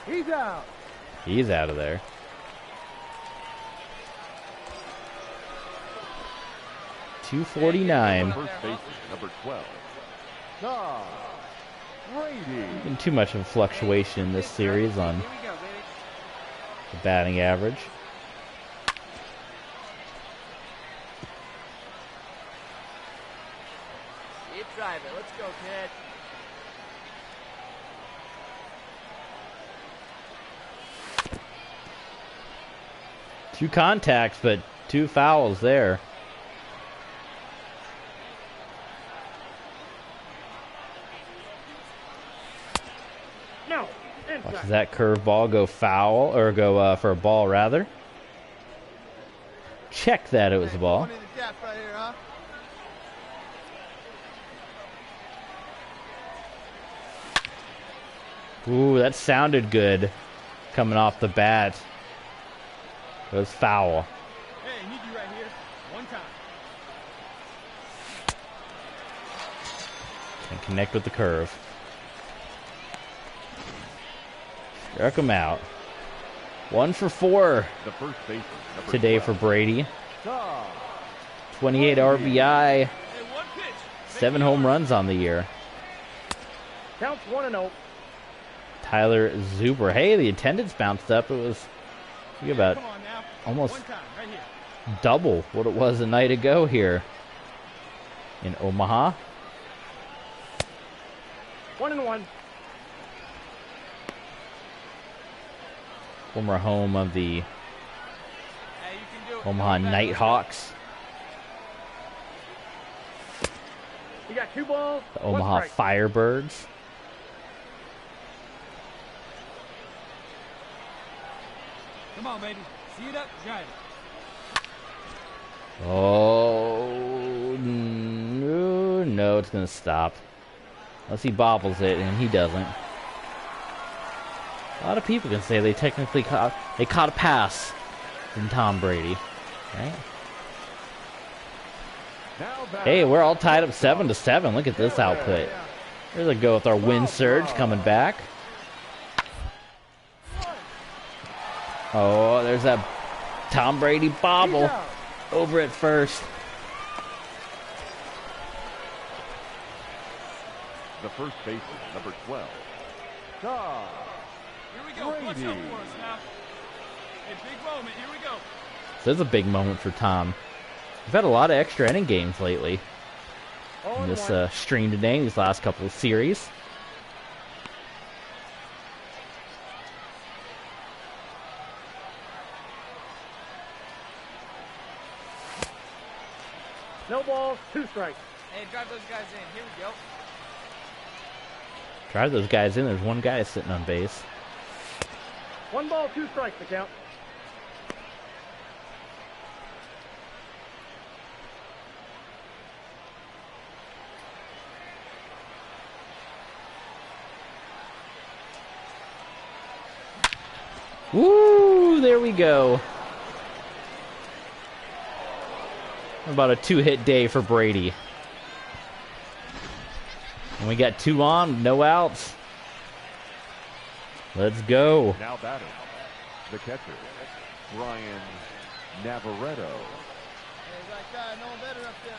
He's out. He's out of there. The 249. first baseman, number 12. Brady. Been too much of a fluctuation in this series on Here we go, baby. the batting average. Keep driving. Let's go, kid. Two contacts, but 2 fouls there. No. Inside. Watch that curveball go foul, or go for a ball, rather. Check that it was a ball. One in the gap right here, huh? Ooh, that sounded good coming off the bat. It was foul. Hey, need you right here. One time. And connect with the curve. Struck him out. 1 for 4 The first baseman, number today 12. for Brady. Shaw. 28 RBI, Hey, one pitch. 7 home runs on the year. Counts 1-0. Tyler Zuber. Hey, the attendance bounced up. It was about Come on now. almost One time, right here. double what it was a night ago here in Omaha. 1-1. Former home of the Hey, you can do it. Omaha Nighthawks. You got 2 balls. The 1 Omaha strike. Firebirds. Come on, baby. See it up, drive it. Oh, no, it's going to stop. Unless he bobbles it, and he doesn't. A lot of people can say they technically caught a pass from Tom Brady, right? Now back. Hey, we're all tied up 7-7. Look at this output. There's a go with our wind surge coming back. Oh, there's that Tom Brady bobble over at first. the first baseman, number 12, Tom Here we go. Clutch Brady. up for us now. A big moment. Here we go. So this is a big moment for Tom. We've had a lot of extra inning games lately in this stream today, these last couple of series. No balls, 2 strikes. Hey, drive those guys in. Here we go. Drive those guys in. There's one guy sitting on base. 1 ball, 2 strikes to count. Woo! There we go. About a 2-hit day for Brady. And we got 2 on, no outs. Let's go. Now batting, the catcher, Brian Navarretto. Hey, that guy, no one better up there.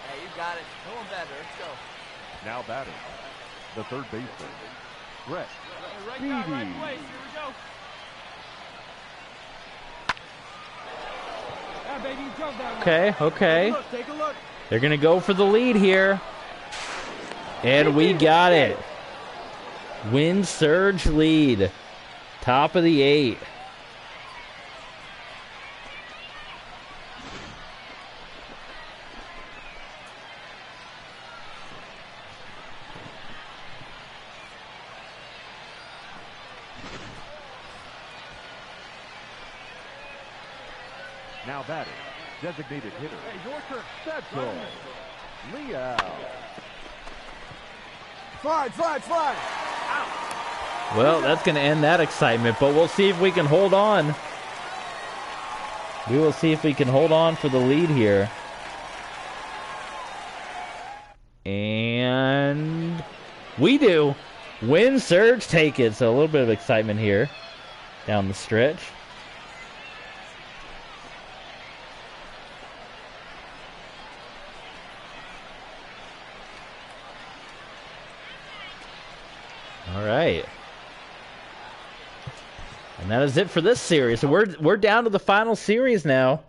Hey, you got it. No one better. Let's go. Now batting, the third baseman, Brett Hey, right guy, Brady. right place. Here we go. Yeah, baby, you drove that one. Okay, okay. Look, take a look. They're going to go for the lead here. And we got it. Wind surge lead. Top of the 8. Now batting, designated hitter, Hey, your turn. Central, Leo. Fly. Well, that's going to end that excitement, but we'll see if we can hold on. We will see if we can hold on for the lead here. And we do. Wind surge, take it. So a little bit of excitement here down the stretch. All right. And that is it for this series. So we're down to the final series now.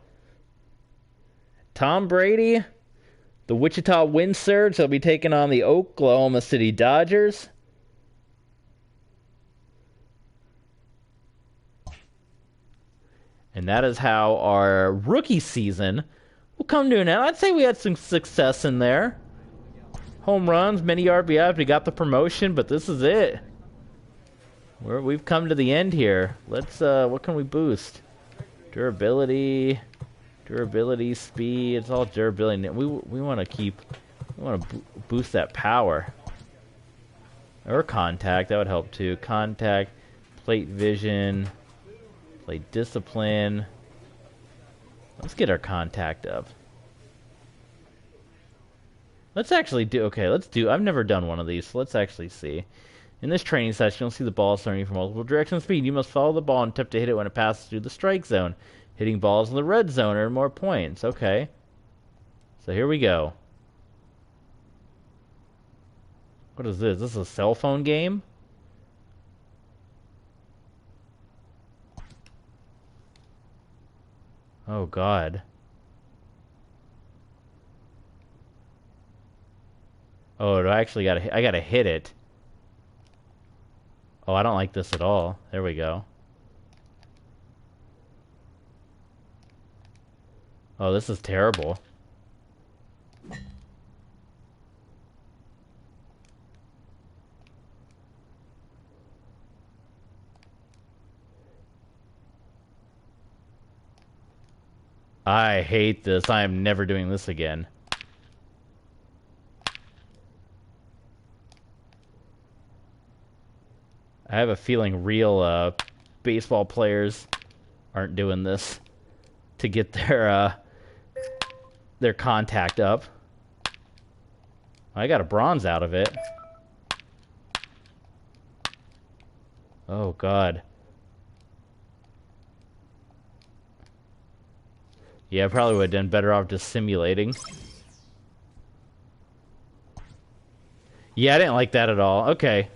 Tom Brady, the Wichita Wind Surge, they'll be taking on the Oklahoma City Dodgers. And that is how our rookie season will come to an end. I'd say we had some success in there. Home runs, many RBIs, we got the promotion, but this is it. We've come to the end here. Let's, what can we boost? Durability, speed, it's all durability. We want to boost that power. Or contact, that would help too. Contact, plate vision, plate discipline. Let's get our contact up. Let's actually do, okay, I've never done one of these, so let's actually see. In this training session, you'll see the ball starting from multiple directions speed. You must follow the ball and attempt to hit it when it passes through the strike zone. Hitting balls in the red zone earn more points. Okay. So here we go. What is this? This is a cell phone game? Oh, God. Oh, I actually I gotta hit it. Oh, I don't like this at all. There we go. Oh, this is terrible. I hate this. I am never doing this again. I have a feeling real baseball players aren't doing this to get their contact up. I got a bronze out of it. Oh, God. Yeah, I probably would have done better off just simulating. Yeah, I didn't like that at all. Okay.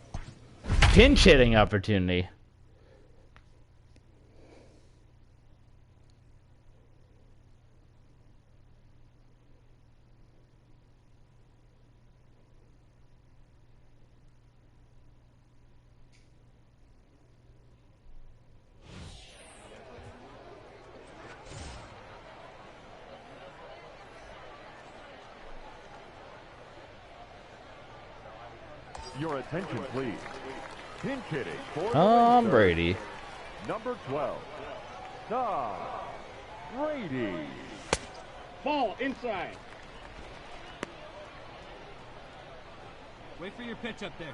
Pinch hitting opportunity. Your attention, please. Pinch hitting for the Tom Rangers. Brady. Number 12, Tom Brady. Ball inside. Wait for your pitch up there.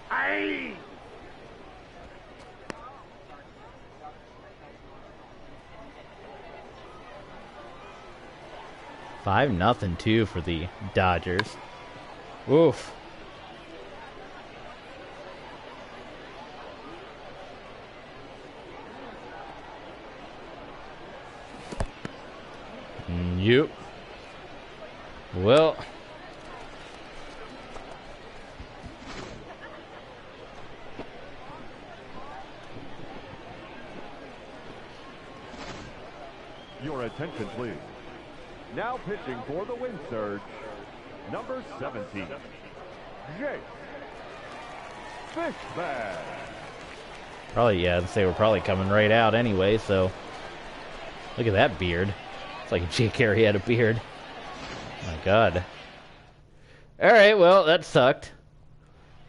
Aye. 5-0 too for the Dodgers. Oof. Yep. Well. Your attention, please. Now pitching for the Wind Surge, number 17, Jake Fishman. Probably, yeah, I'd say we're probably coming right out anyway, so. Look at that beard. It's like if Jake Carey had a beard. Oh my god. Alright, well, that sucked.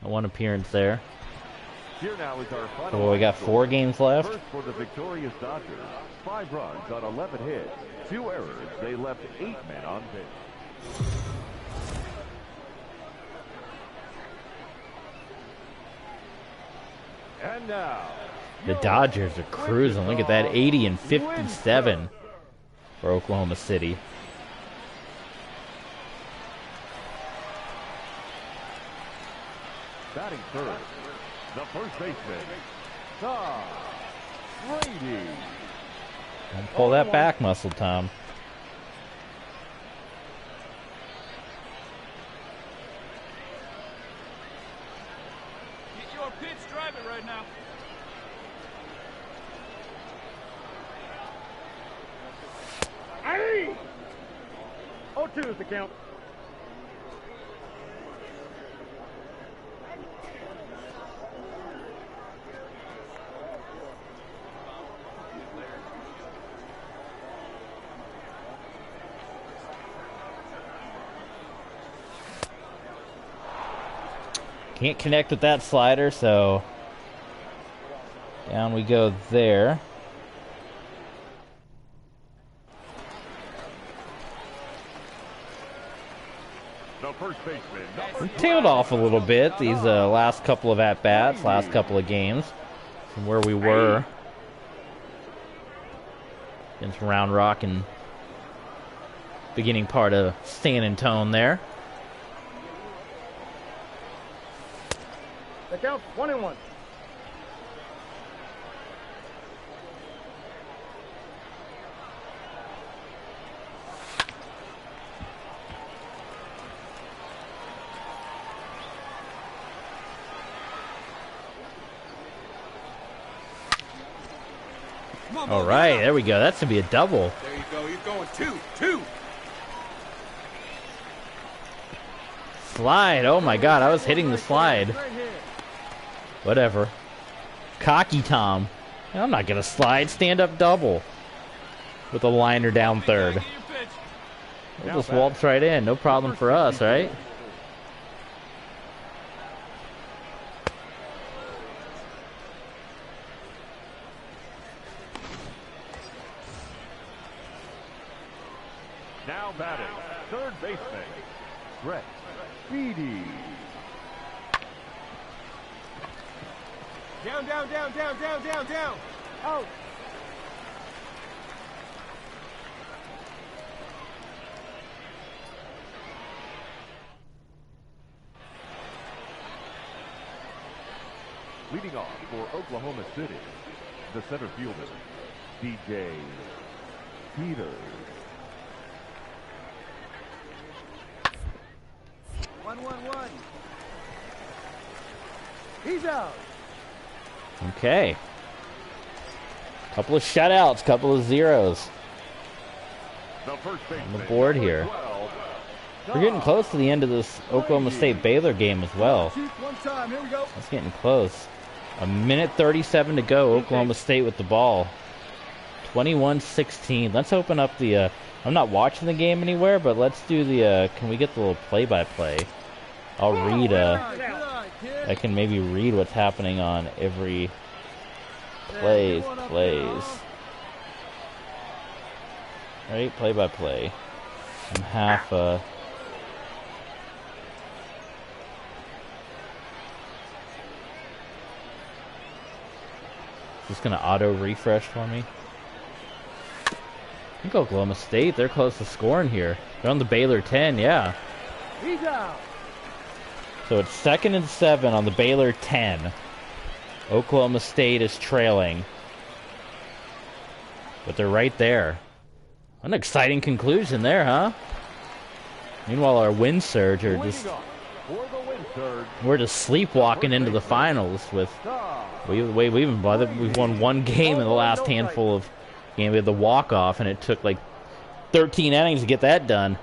One appearance there. Here now is our final. Well, we got score. 4 games left. First for the victorious Dodgers, 5 runs on 11 hits, 2 errors. They left 8 men on base. And now, The Dodgers are cruising. Look at that, 80 and 57 for Oklahoma City. batting third, the first baseman, Tom Brady. Don't pull that back muscle, Tom. Get your pitch, drive it right now. Aye. 0-2 is the count. Can't connect with that slider, so down we go there. The first baseman, We tailed off a little bit these last couple of at-bats, last couple of games from where we were against Round Rock and beginning part of San Antone there. The count 1-1. Come on, All Bo, right, get it there we go. That's to be a double. up. There you go. You're going 2-2. Slide. Oh my god, I was hitting the slide. Whatever. Cocky Tom. I'm not going to slide. Stand up double. With a liner down third. Get your pitch. We'll just waltz right in. No problem for us, right? now batting, third baseman, Brady. Down. Out. Leading off for Oklahoma City, the center fielder, DJ Peters. 1-1-1. He's out. Okay. Couple of shutouts, couple of zeros on the board here. We're getting close to the end of this Oklahoma State Baylor game as well. It's getting close. A minute 37 to go. Oklahoma State with the ball. 21-16. Let's open up the... I'm not watching the game anywhere, but let's do the... can we get the little play-by-play? I'll read... I can maybe read what's happening on every... plays. Right? Play-by-play. I'm half... Just gonna auto refresh for me. I think Oklahoma State, they're close to scoring here. They're on the Baylor 10, yeah. He's out. So it's 2nd and 7 on the Baylor 10. Oklahoma State is trailing. But they're right there. An exciting conclusion there, huh? Meanwhile, our wind surge are just... We're just sleepwalking into the finals with... We've won one game in the last handful of games. We had the walk-off, and it took like 13 innings to get that done.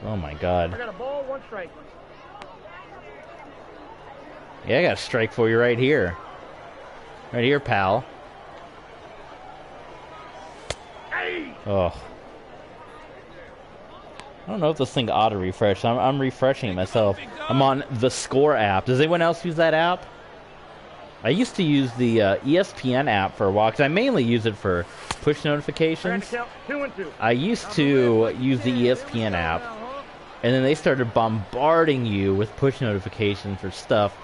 Oh my God. I got a ball, 1 strike. Yeah, I got a strike for you right here. Right here, pal. Oh. I don't know if this thing auto-refresh. I'm refreshing it myself. I'm on the Score app. Does anyone else use that app? I used to use the ESPN app for a while, because I mainly use it for push notifications. I used to use the ESPN app, and then they started bombarding you with push notifications for stuff.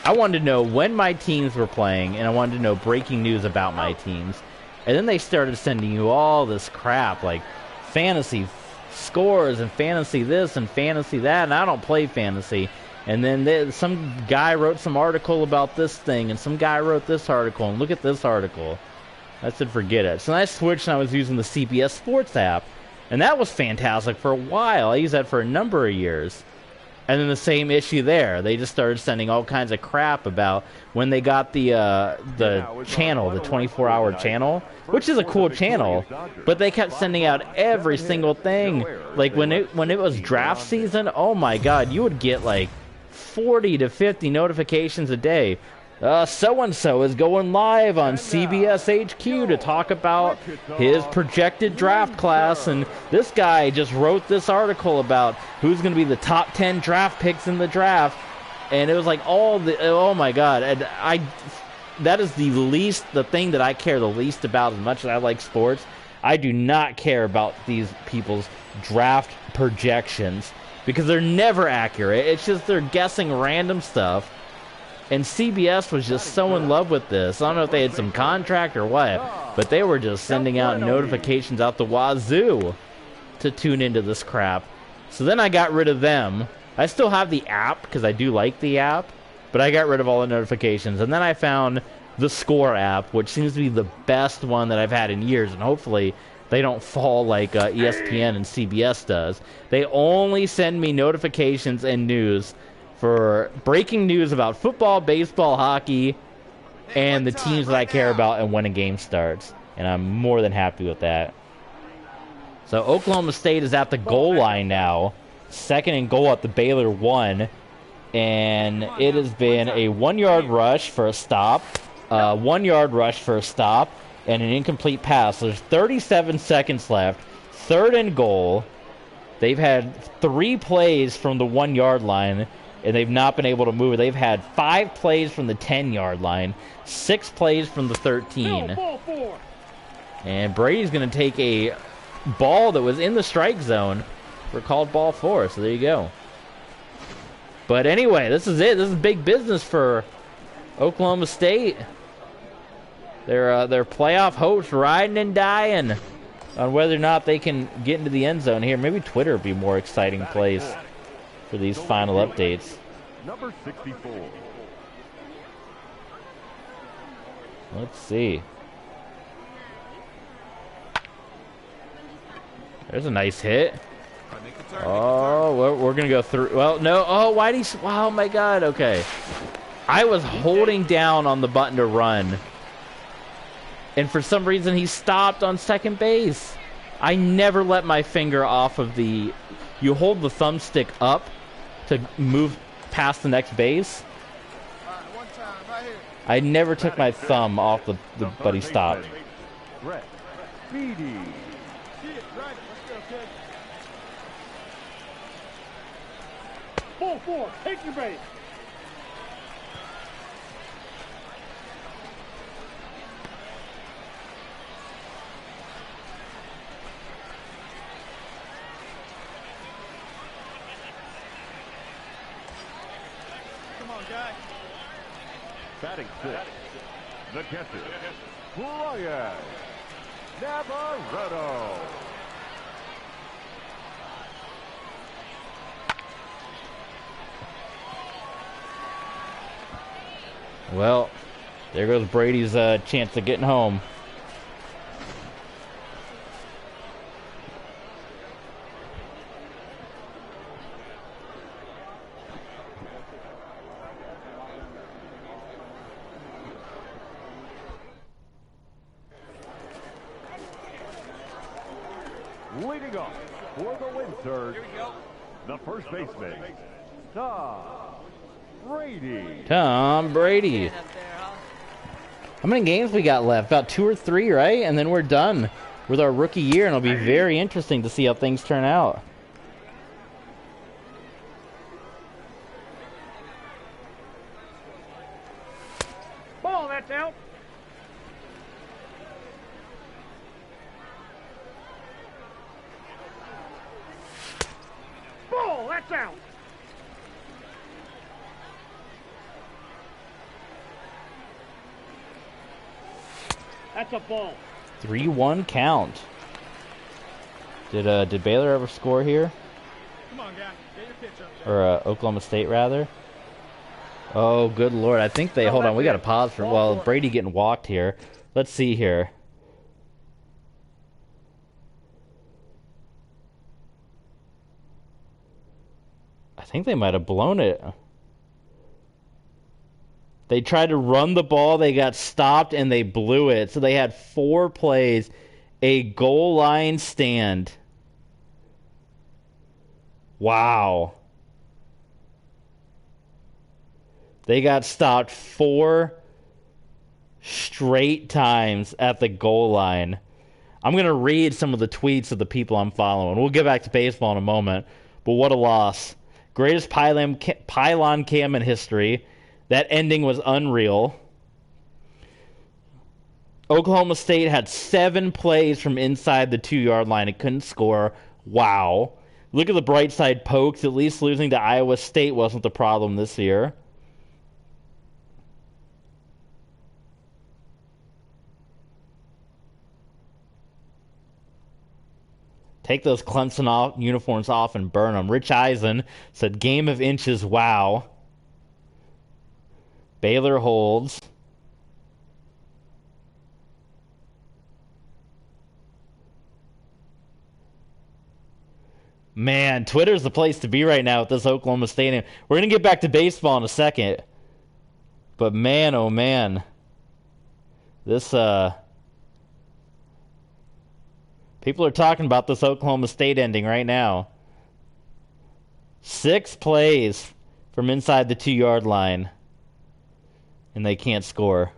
I wanted to know when my teams were playing, and I wanted to know breaking news about my teams. And then they started sending you all this crap, like fantasy scores and fantasy this and fantasy that, and I don't play fantasy. And then some guy wrote some article about this thing, and some guy wrote this article, and look at this article. I said forget it. So then I switched, and I was using the CBS Sports app, and that was fantastic for a while. I used that for a number of years. And then the same issue there. They just started sending all kinds of crap about when they got the channel, the 24-hour channel, which is a cool channel, but they kept sending out every single thing. Like when it was draft season, oh my God, you would get like 40 to 50 notifications a day. So-and-so is going live on CBS HQ to talk about his projected draft class, and this guy just wrote this article about who's going to be the top 10 draft picks in the draft, and it was like oh my God, and that is the thing that I care the least about. As much as I like sports, I do not care about these people's draft projections, because they're never accurate. It's just they're guessing random stuff. And CBS was just so in love with this. I don't know if they had some contract or what, but they were just sending out notifications out the wazoo to tune into this crap. So then I got rid of them. I still have the app because I do like the app, but I got rid of all the notifications. And then I found the Score app, which seems to be the best one that I've had in years, and hopefully they don't fall like ESPN and CBS does. They only send me notifications and news for breaking news about football, baseball, hockey, and the teams that I care about and when a game starts. And I'm more than happy with that. So Oklahoma State is at the goal line now. 2nd and goal at the Baylor 1. And it has been a 1-yard rush for a stop, 1-yard rush for a stop, and an incomplete pass. There's 37 seconds left. 3rd and goal. They've had 3 plays from the 1-yard line, and they've not been able to move it. They've had 5 plays from the 10-yard line, 6 plays from the 13. And Brady's going to take a ball that was in the strike zone for called ball 4. So there you go. But anyway, this is it. This is big business for Oklahoma State. Their playoff hopes riding and dying on whether or not they can get into the end zone here. Maybe Twitter would be a more exciting place. for these final updates. Number 64. Let's see. There's a nice hit. Oh, we're going to go through. Well, no. Oh, why did he... Oh, my God. Okay. I was holding down on the button to run. And for some reason, he stopped on second base. I never let my finger off of the... You hold the thumbstick up to move past the next base. One time, right here. I never took my thumb off the but he stopped. Brett Brady. See it, right. Let's go, kid. Ball 4. Take your base. Come on, guy. Batting sixth. The catcher, Brian Navarrete. Well, there goes Brady's chance of getting home. Leading off for the win surge, the first baseman, Tom Brady. Tom Brady. How many games we got left? About 2 or 3, right? And then we're done with our rookie year, and it'll be very interesting to see how things turn out. Ball, that's out. Ball, that's out. That's a ball. 3-1 count. Did Baylor ever score here? Come on, guy. Get your pitch up there. Or Oklahoma State, rather? Oh, good Lord. I think they... Hold on, we got to pause for... Well, Brady getting walked here. Let's see here. I think they might have blown it. They tried to run the ball, they got stopped, and they blew it. So they had 4 plays, a goal line stand. Wow. They got stopped 4 straight times at the goal line. I'm going to read some of the tweets of the people I'm following. We'll get back to baseball in a moment, but what a loss. Greatest pylon cam in history. That ending was unreal. Oklahoma State had 7 plays from inside the 2-yard line. It couldn't score. Wow. Look at the bright side, Pokes. At least losing to Iowa State wasn't the problem this year. Take those Clemson uniforms off and burn them. Rich Eisen said, game of inches, wow. Baylor holds. Man, Twitter's the place to be right now with this Oklahoma Stadium. We're going to get back to baseball in a second. But man, oh man. This, people are talking about this Oklahoma State ending right now. 6 plays from inside the 2-yard line. And they can't score.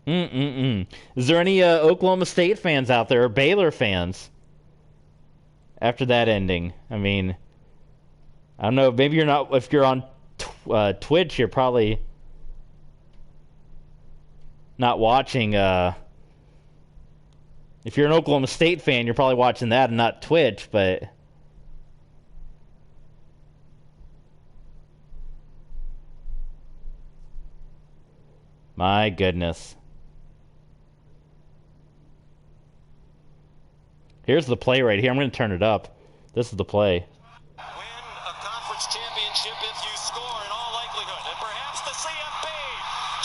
Is there any Oklahoma State fans out there, or Baylor fans, after that ending? I mean, I don't know. Maybe you're not. If you're on Twitch, you're probably not watching. If you're an Oklahoma State fan, you're probably watching that and not Twitch. But My goodness. Here's the play right here. I'm going to turn it up. This is the play. Win a conference championship if you score in all likelihood. And perhaps the CFP.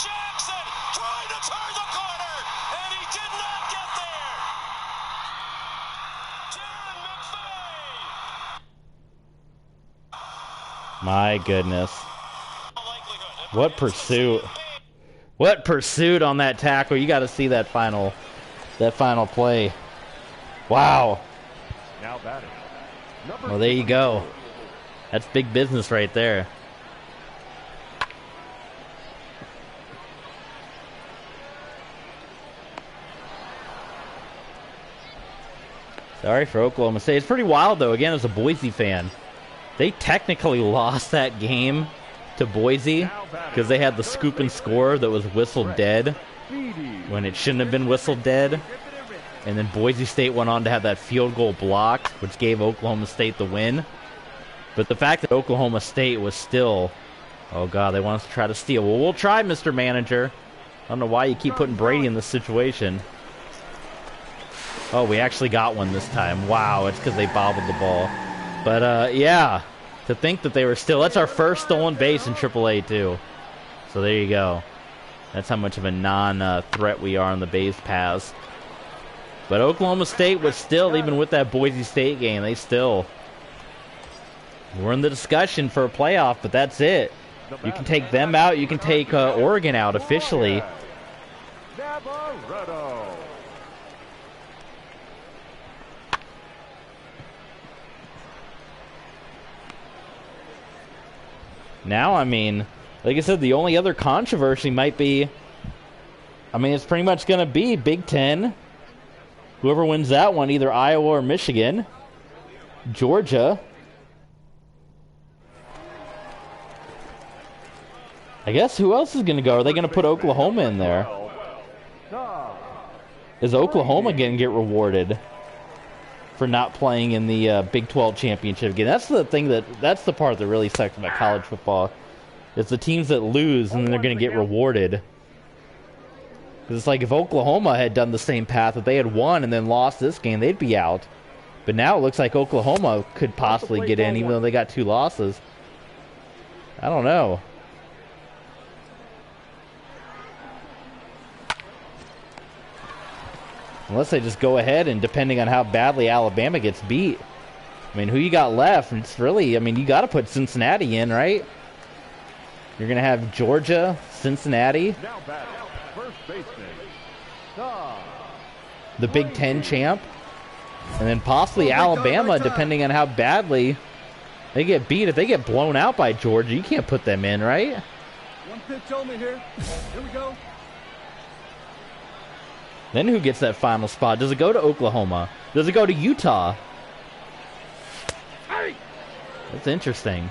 Jackson trying to turn the corner, and he did not get there. John McVay. My goodness. What pursuit. What pursuit on that tackle. You got to see that final play. Wow. Now batting. Well, there you go. That's big business right there. Sorry for Oklahoma State. It's pretty wild, though. Again, as a Boise fan, they technically lost that game to Boise because they had the scoop and score that was whistled dead when it shouldn't have been whistled dead. And then Boise State went on to have that field goal blocked, which gave Oklahoma State the win. But the fact that Oklahoma State was still... Oh, God, they want us to try to steal. Well, we'll try, Mr. Manager. I don't know why you keep putting Brady in this situation. Oh, we actually got one this time. Wow, it's because they bobbled the ball. But, yeah, to think that they were still... That's our first stolen base in AAA, too. So there you go. That's how much of a non-threat we are on the base paths. But Oklahoma State was still, even with that Boise State game, they still were in the discussion for a playoff, but that's it. You can take them out. You can take Oregon out officially. Now, I mean, like I said, the only other controversy might be, I mean, it's pretty much going to be Big Ten. Whoever wins that one, either Iowa or Michigan. Georgia. I guess who else is going to go? Are they going to put Oklahoma in there? Is Oklahoma going to get rewarded for not playing in the Big 12 championship game? That's the thing that's the part that really sucks about college football. It's the teams that lose and then they're going to get rewarded. Because it's like if Oklahoma had done the same path, if they had won and then lost this game, they'd be out. But now it looks like Oklahoma could possibly get in, even though they got 2 losses. I don't know. Unless they just go ahead and, depending on how badly Alabama gets beat. I mean, who you got left? It's really, I mean, you got to put Cincinnati in, right? You're going to have Georgia, Cincinnati. The Big Ten champ. And then possibly Alabama, depending on how badly they get beat. If they get blown out by Georgia, you can't put them in, right? One pitch only here. Here we go. Then who gets that final spot? Does it go to Oklahoma? Does it go to Utah? That's interesting.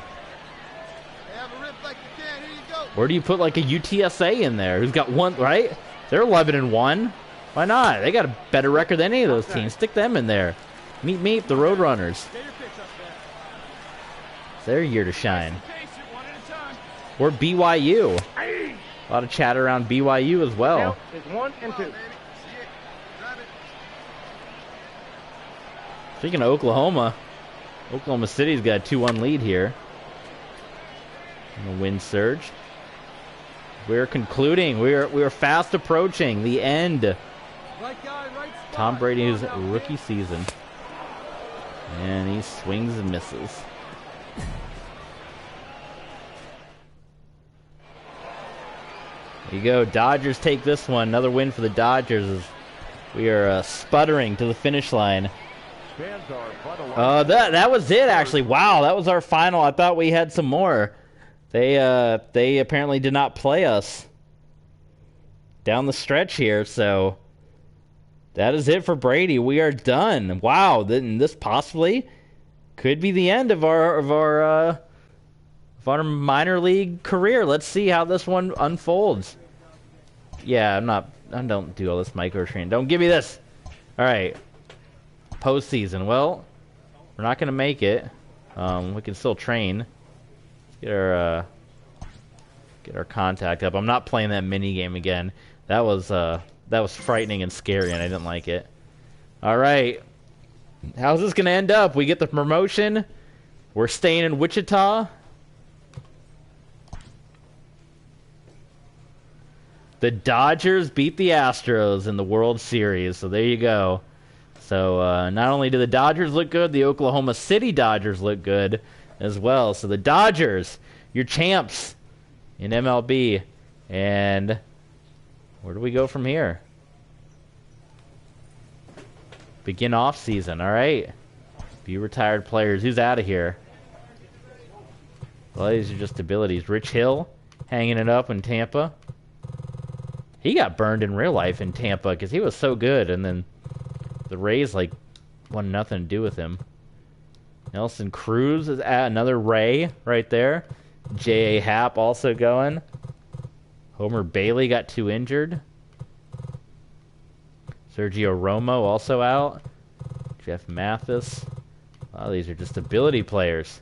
Where do you put like a UTSA in there? Who's got one, right? They're 11-1. Why not? They got a better record than any of those teams. Stick them in there. Meet the Roadrunners. It's their year to shine. Or BYU. A lot of chatter around BYU as well. It's 1 and 2. Speaking of Oklahoma, Oklahoma City's got a 2-1 lead here. And the wind surge. We're concluding. We're fast approaching the end. Tom Brady's rookie season. And he swings and misses. There you go. Dodgers take this one. Another win for the Dodgers as we are sputtering to the finish line. That was it, actually. Wow, that was our final. I thought we had some more. They apparently did not play us down the stretch here, so that is it for Brady. We are done. Wow, then this possibly could be the end of our minor league career. Let's see how this one unfolds. Yeah, I don't do all this micro training. Don't give me this. All right. Postseason. Well, we're not going to make it. We can still train. Let's get our Get our contact up. I'm not playing that mini game again. That was frightening and scary, and I didn't like it. All right. How's this going to end up? We get the promotion. We're staying in Wichita. The Dodgers beat the Astros in the World Series, so there you go. So not only do the Dodgers look good, the Oklahoma City Dodgers look good as well. So the Dodgers, your champs in MLB. And where do we go from here? Begin off season, all right. Few retired players. Who's out of here? Well, these are just abilities. Rich Hill hanging it up in Tampa. He got burned in real life in Tampa because he was so good, and then the Rays like wanted nothing to do with him. Nelson Cruz is at another Ray right there. J.A. Happ also going. Homer Bailey got 2 injured. Sergio Romo also out. Jeff Mathis. A lot of these are just ability players.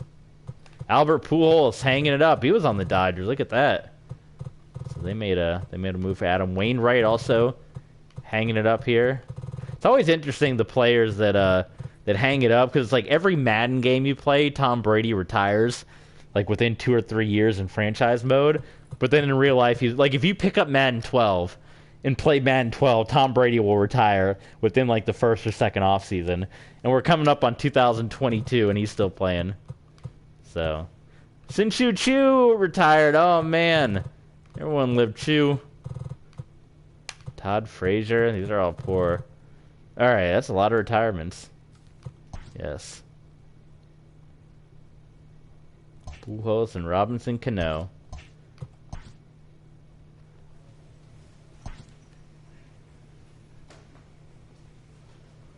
Albert Pujols hanging it up. He was on the Dodgers. Look at that. So they made a move for Adam Wainwright also hanging it up here. It's always interesting the players that hang it up because it's like every Madden game you play, Tom Brady retires like within 2 or 3 years in franchise mode. But then in real life, like if you pick up Madden 12 and play Madden 12, Tom Brady will retire within like the first or second off season. And we're coming up on 2022 and he's still playing. So Sin-Chu Chu retired. Oh man. Everyone lived Chu. Todd Frazier. These are all poor. Alright, that's a lot of retirements. Yes. Pujols and Robinson Cano.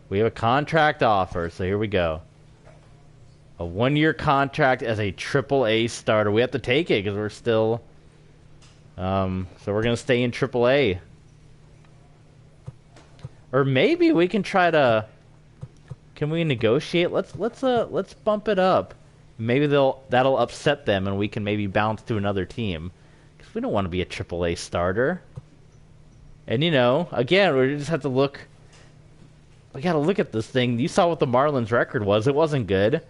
We have a contract offer, so here we go. A 1-year contract as a AAA starter. We have to take it because we're still... so we're going to stay in AAA. Or maybe we can try to... Can we negotiate? Let's bump it up. Maybe that'll upset them and we can maybe bounce to another team. Because we don't want to be a AAA starter. And you know, again, we just have to look... We got to look at this thing. You saw what the Marlins record was. It wasn't good.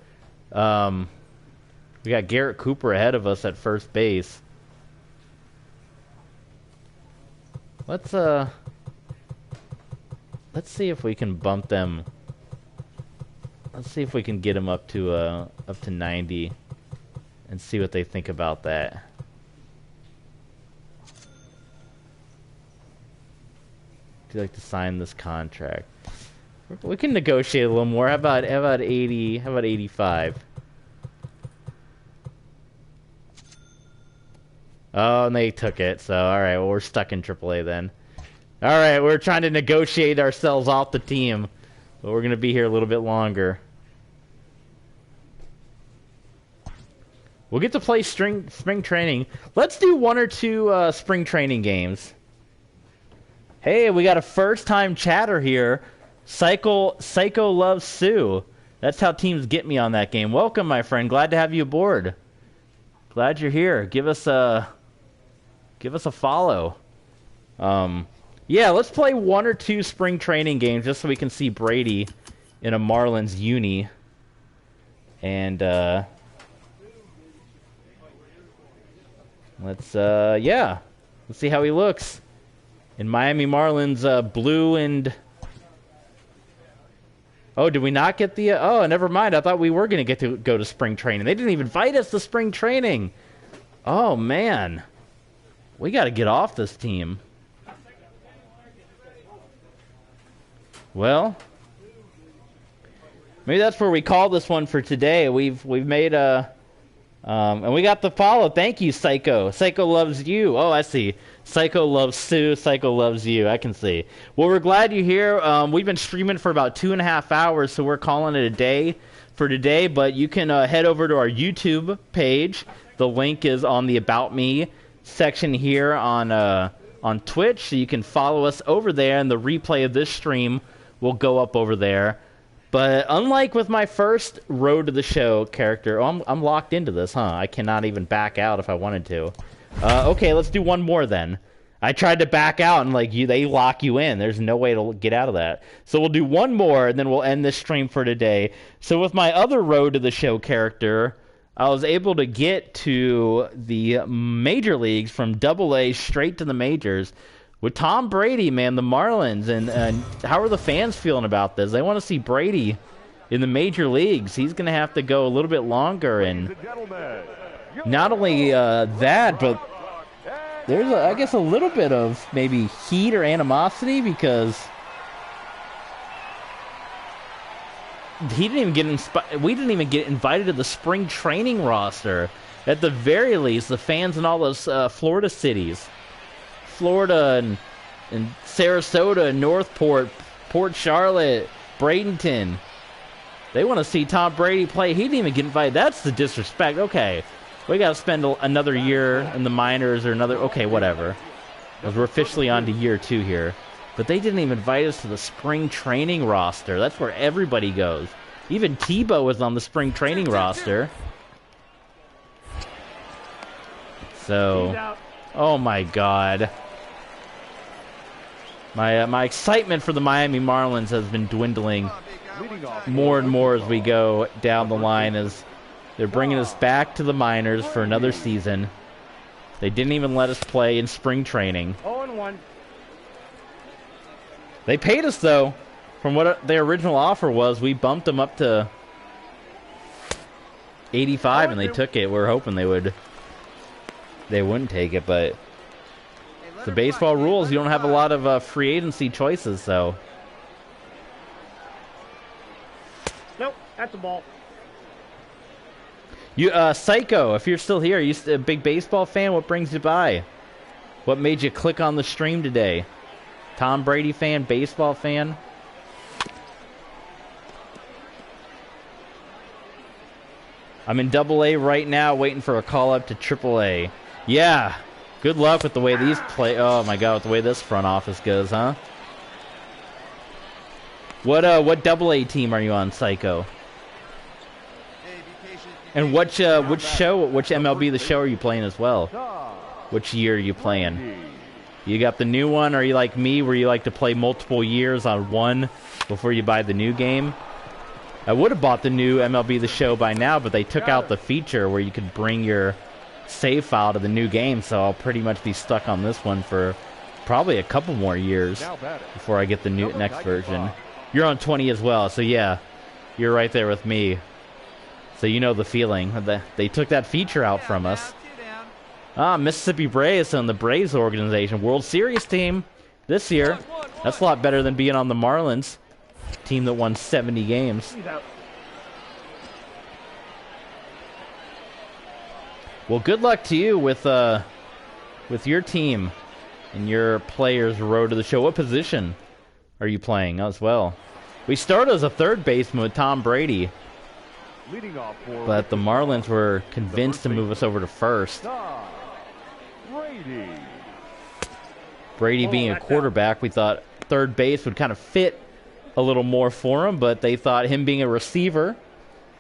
We got Garrett Cooper ahead of us at first base. Let's see if we can bump them. Let's see if we can get them up to 90 and see what they think about that. Would you like to sign this contract? We can negotiate a little more. How about 80? How about 85? Oh, and they took it. So, all right. Well, we're stuck in AAA then. All right, we're trying to negotiate ourselves off the team, but we're going to be here a little bit longer. We'll get to play spring training. Let's do 1 or 2 spring training games. Hey, we got a first-time chatter here. Psycho loves Sue. That's how teams get me on that game. Welcome, my friend. Glad to have you aboard. Glad you're here. Give us a follow. Yeah, let's play 1 or 2 spring training games just so we can see Brady in a Marlins uni. And let's see how he looks in Miami Marlins blue and... Oh, did we not get the... Oh, never mind. I thought we were going to get to go to spring training. They didn't even invite us to spring training. Oh, man. We got to get off this team. Well, maybe that's where we call this one for today. We've made a... and we got the follow. Thank you, Psycho. Psycho loves you. Oh, I see. Psycho loves Sue. Psycho loves you. I can see. Well, we're glad you're here. We've been streaming for about 2.5 hours, so we're calling it a day for today. But you can head over to our YouTube page. The link is on the About Me section here on Twitch, so you can follow us over there, and the replay of this stream will go up over there. But unlike with my first Road to the Show character, I'm locked into this, huh? I cannot even back out if I wanted to. Okay, let's do one more then. I tried to back out and they lock you in. There's no way to get out of that. So we'll do one more and then we'll end this stream for today. So with my other road to the show character, I was able to get to the major leagues from AA straight to the majors with Tom Brady, man, the Marlins. And how are the fans feeling about this? They want to see Brady in the major leagues. He's going to have to go a little bit longer. And not only that, but there's, I guess, a little bit of maybe heat or animosity because we didn't even get invited to the spring training roster. At the very least, the fans in all those Florida cities, Florida and Sarasota, Northport, Port Charlotte, Bradenton, they want to see Tom Brady play. He didn't even get invited. That's the disrespect. Okay. We got to spend another year in the minors or another... Okay, whatever. Because we're officially on to year 2 here. But they didn't even invite us to the spring training roster. That's where everybody goes. Even Tebow was on the spring training roster. So... Oh, my God. My excitement for the Miami Marlins has been dwindling more and more as we go down the line as... They're bringing us back to the minors for another season. They didn't even let us play in spring training. 0-1. They paid us, though. From what their original offer was, we bumped them up to 85, and they took it. We're hoping they wouldn't take it, but the baseball rules. You don't have a lot of free agency choices, so. Nope, that's a ball. You, Psycho, if you're still here, are you a big baseball fan? What brings you by? What made you click on the stream today? Tom Brady fan, baseball fan? I'm in AA right now, waiting for a call up to AAA. Yeah, good luck with the way these play. Oh my God, with the way this front office goes, huh? What AA team are you on, Psycho? And which MLB The Show are you playing as well? Which year are you playing? You got the new one, or are you like me, where you like to play multiple years on one before you buy the new game? I would have bought the new MLB The Show by now, but they took out the feature where you could bring your save file to the new game, so I'll pretty much be stuck on this one for probably a couple more years before I get the next version. You're on 20 as well, so yeah, you're right there with me. So you know the feeling. They took that feature out from us. Mississippi Braves on the Braves organization. World Series team this year. That's a lot better than being on the Marlins. Team that won 70 games. Well, good luck to you with your team and your players' road to the show. What position are you playing as well? We started as a third baseman with Tom Brady. But the Marlins were convinced to move us over to first. Brady being a quarterback, we thought third base would kind of fit a little more for him, but they thought him being a receiver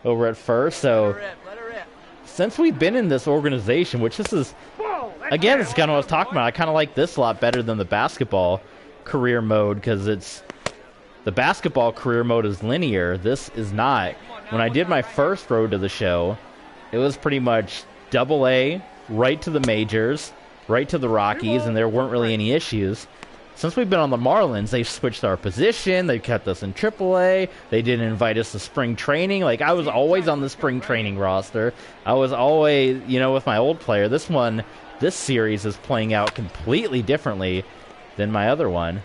over at first. So since we've been in this organization, which this is, again, this is kind of what I was talking about. I kind of like this a lot better than the basketball career mode because the basketball career mode is linear. This is not. When I did my first road to the show, it was pretty much AA, right to the majors, right to the Rockies, and there weren't really any issues. Since we've been on the Marlins, they've switched our position. They've kept us in AAA. They didn't invite us to spring training. Like, I was always on the spring training roster. I was always, with my old player. This series is playing out completely differently than my other one.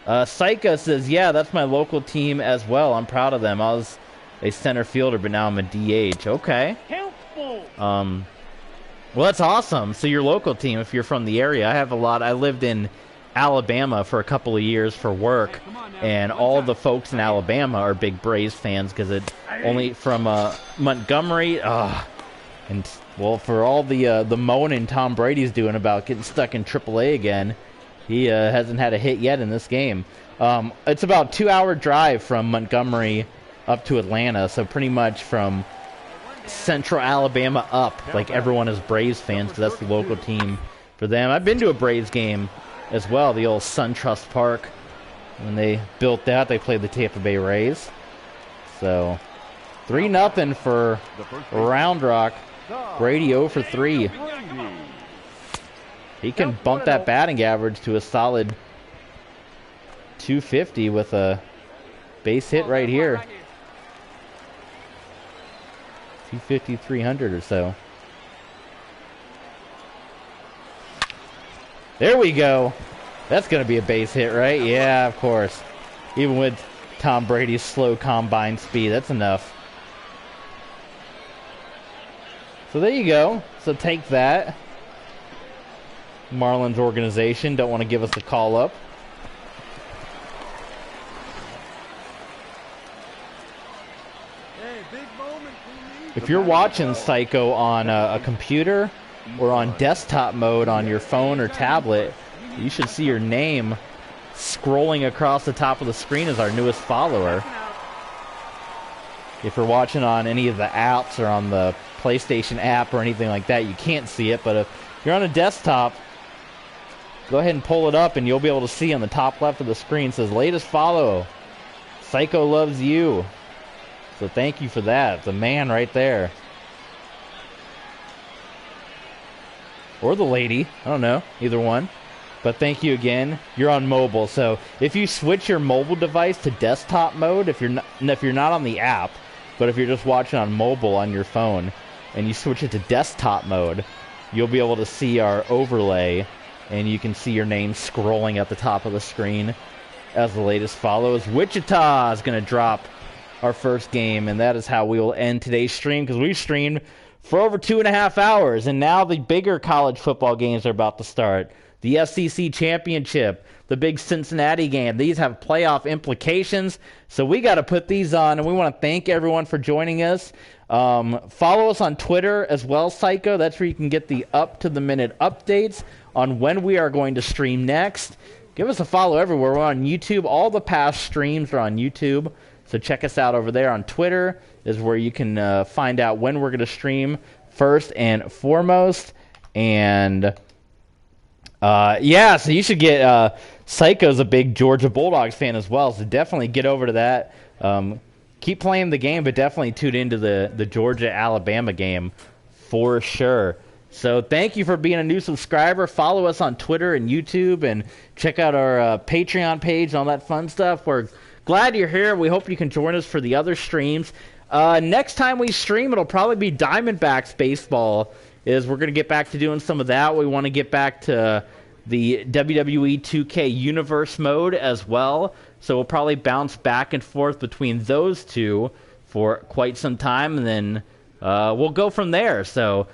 Psycha says, yeah, that's my local team as well. I'm proud of them. I was a center fielder, but now I'm a DH. Okay. Well, that's awesome. So your local team, if you're from the area, I lived in Alabama for a couple of years for work, and all the folks in Alabama are big Braves fans because it only from Montgomery. And well, for all the moaning Tom Brady's doing about getting stuck in AAA again, he hasn't had a hit yet in this game. It's about a 2-hour drive from Montgomery up to Atlanta, so pretty much from Central Alabama up, like everyone is Braves fans, because that's the local team for them. I've been to a Braves game as well, the old SunTrust Park. When they built that, they played the Tampa Bay Rays. So 3-0 for Round Rock. Brady 0 for 3. He can bump that batting average to a solid 250 with a base hit right here. 250, 300 or so. There we go. That's going to be a base hit, right? Yeah, of course. Even with Tom Brady's slow combine speed, that's enough. So there you go. So take that. Marlins organization don't want to give us a call up. Hey, big moment. If you're watching Psycho on a computer or on desktop mode on your phone or tablet, you should see your name scrolling across the top of the screen as our newest follower. If you're watching on any of the apps or on the PlayStation app or anything like that, you can't see it. But if you're on a desktop, go ahead and pull it up and you'll be able to see on the top left of the screen. It says latest follow. Psycho loves you. So thank you for that. The man right there. Or the lady. I don't know. Either one. But thank you again. You're on mobile. So if you switch your mobile device to desktop mode, if you're not on the app, but if you're just watching on mobile on your phone and you switch it to desktop mode, you'll be able to see our overlay and you can see your name scrolling at the top of the screen as the latest follows. Wichita is going to drop our first game, and that is how we will end today's stream, because we've streamed for over 2.5 hours, and now the bigger college football games are about to start. The SEC Championship, the big Cincinnati game. These have playoff implications, so we got to put these on, and we want to thank everyone for joining us. Follow us on Twitter as well, Psycho. That's where you can get the up-to-the-minute updates on when we are going to stream next. Give us a follow everywhere. We're on YouTube. All the past streams are on YouTube, so check us out over there. On Twitter is where you can find out when we're going to stream first and foremost. And yeah, so you should get Psycho's a big Georgia Bulldogs fan as well, so definitely get over to that. Keep playing the game, but definitely tune into the Georgia-Alabama game for sure. So thank you for being a new subscriber. Follow us on Twitter and YouTube, and check out our Patreon page and all that fun stuff. We're glad you're here. We hope you can join us for the other streams. Next time we stream, it'll probably be Diamondbacks baseball. We're going to get back to doing some of that. We want to get back to the WWE 2K Universe mode as well. So we'll probably bounce back and forth between those two for quite some time, and then we'll go from there. So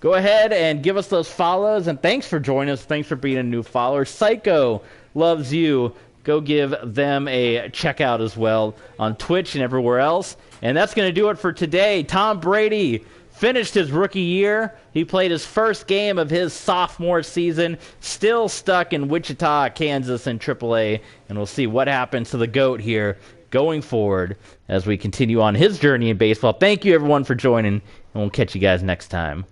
go ahead and give us those follows, and thanks for joining us. Thanks for being a new follower. Psycho loves you. Go give them a check out as well on Twitch and everywhere else. And that's going to do it for today. Tom Brady finished his rookie year. He played his first game of his sophomore season, still stuck in Wichita, Kansas in AAA. And we'll see what happens to the GOAT here going forward as we continue on his journey in baseball. Thank you, everyone, for joining, and we'll catch you guys next time.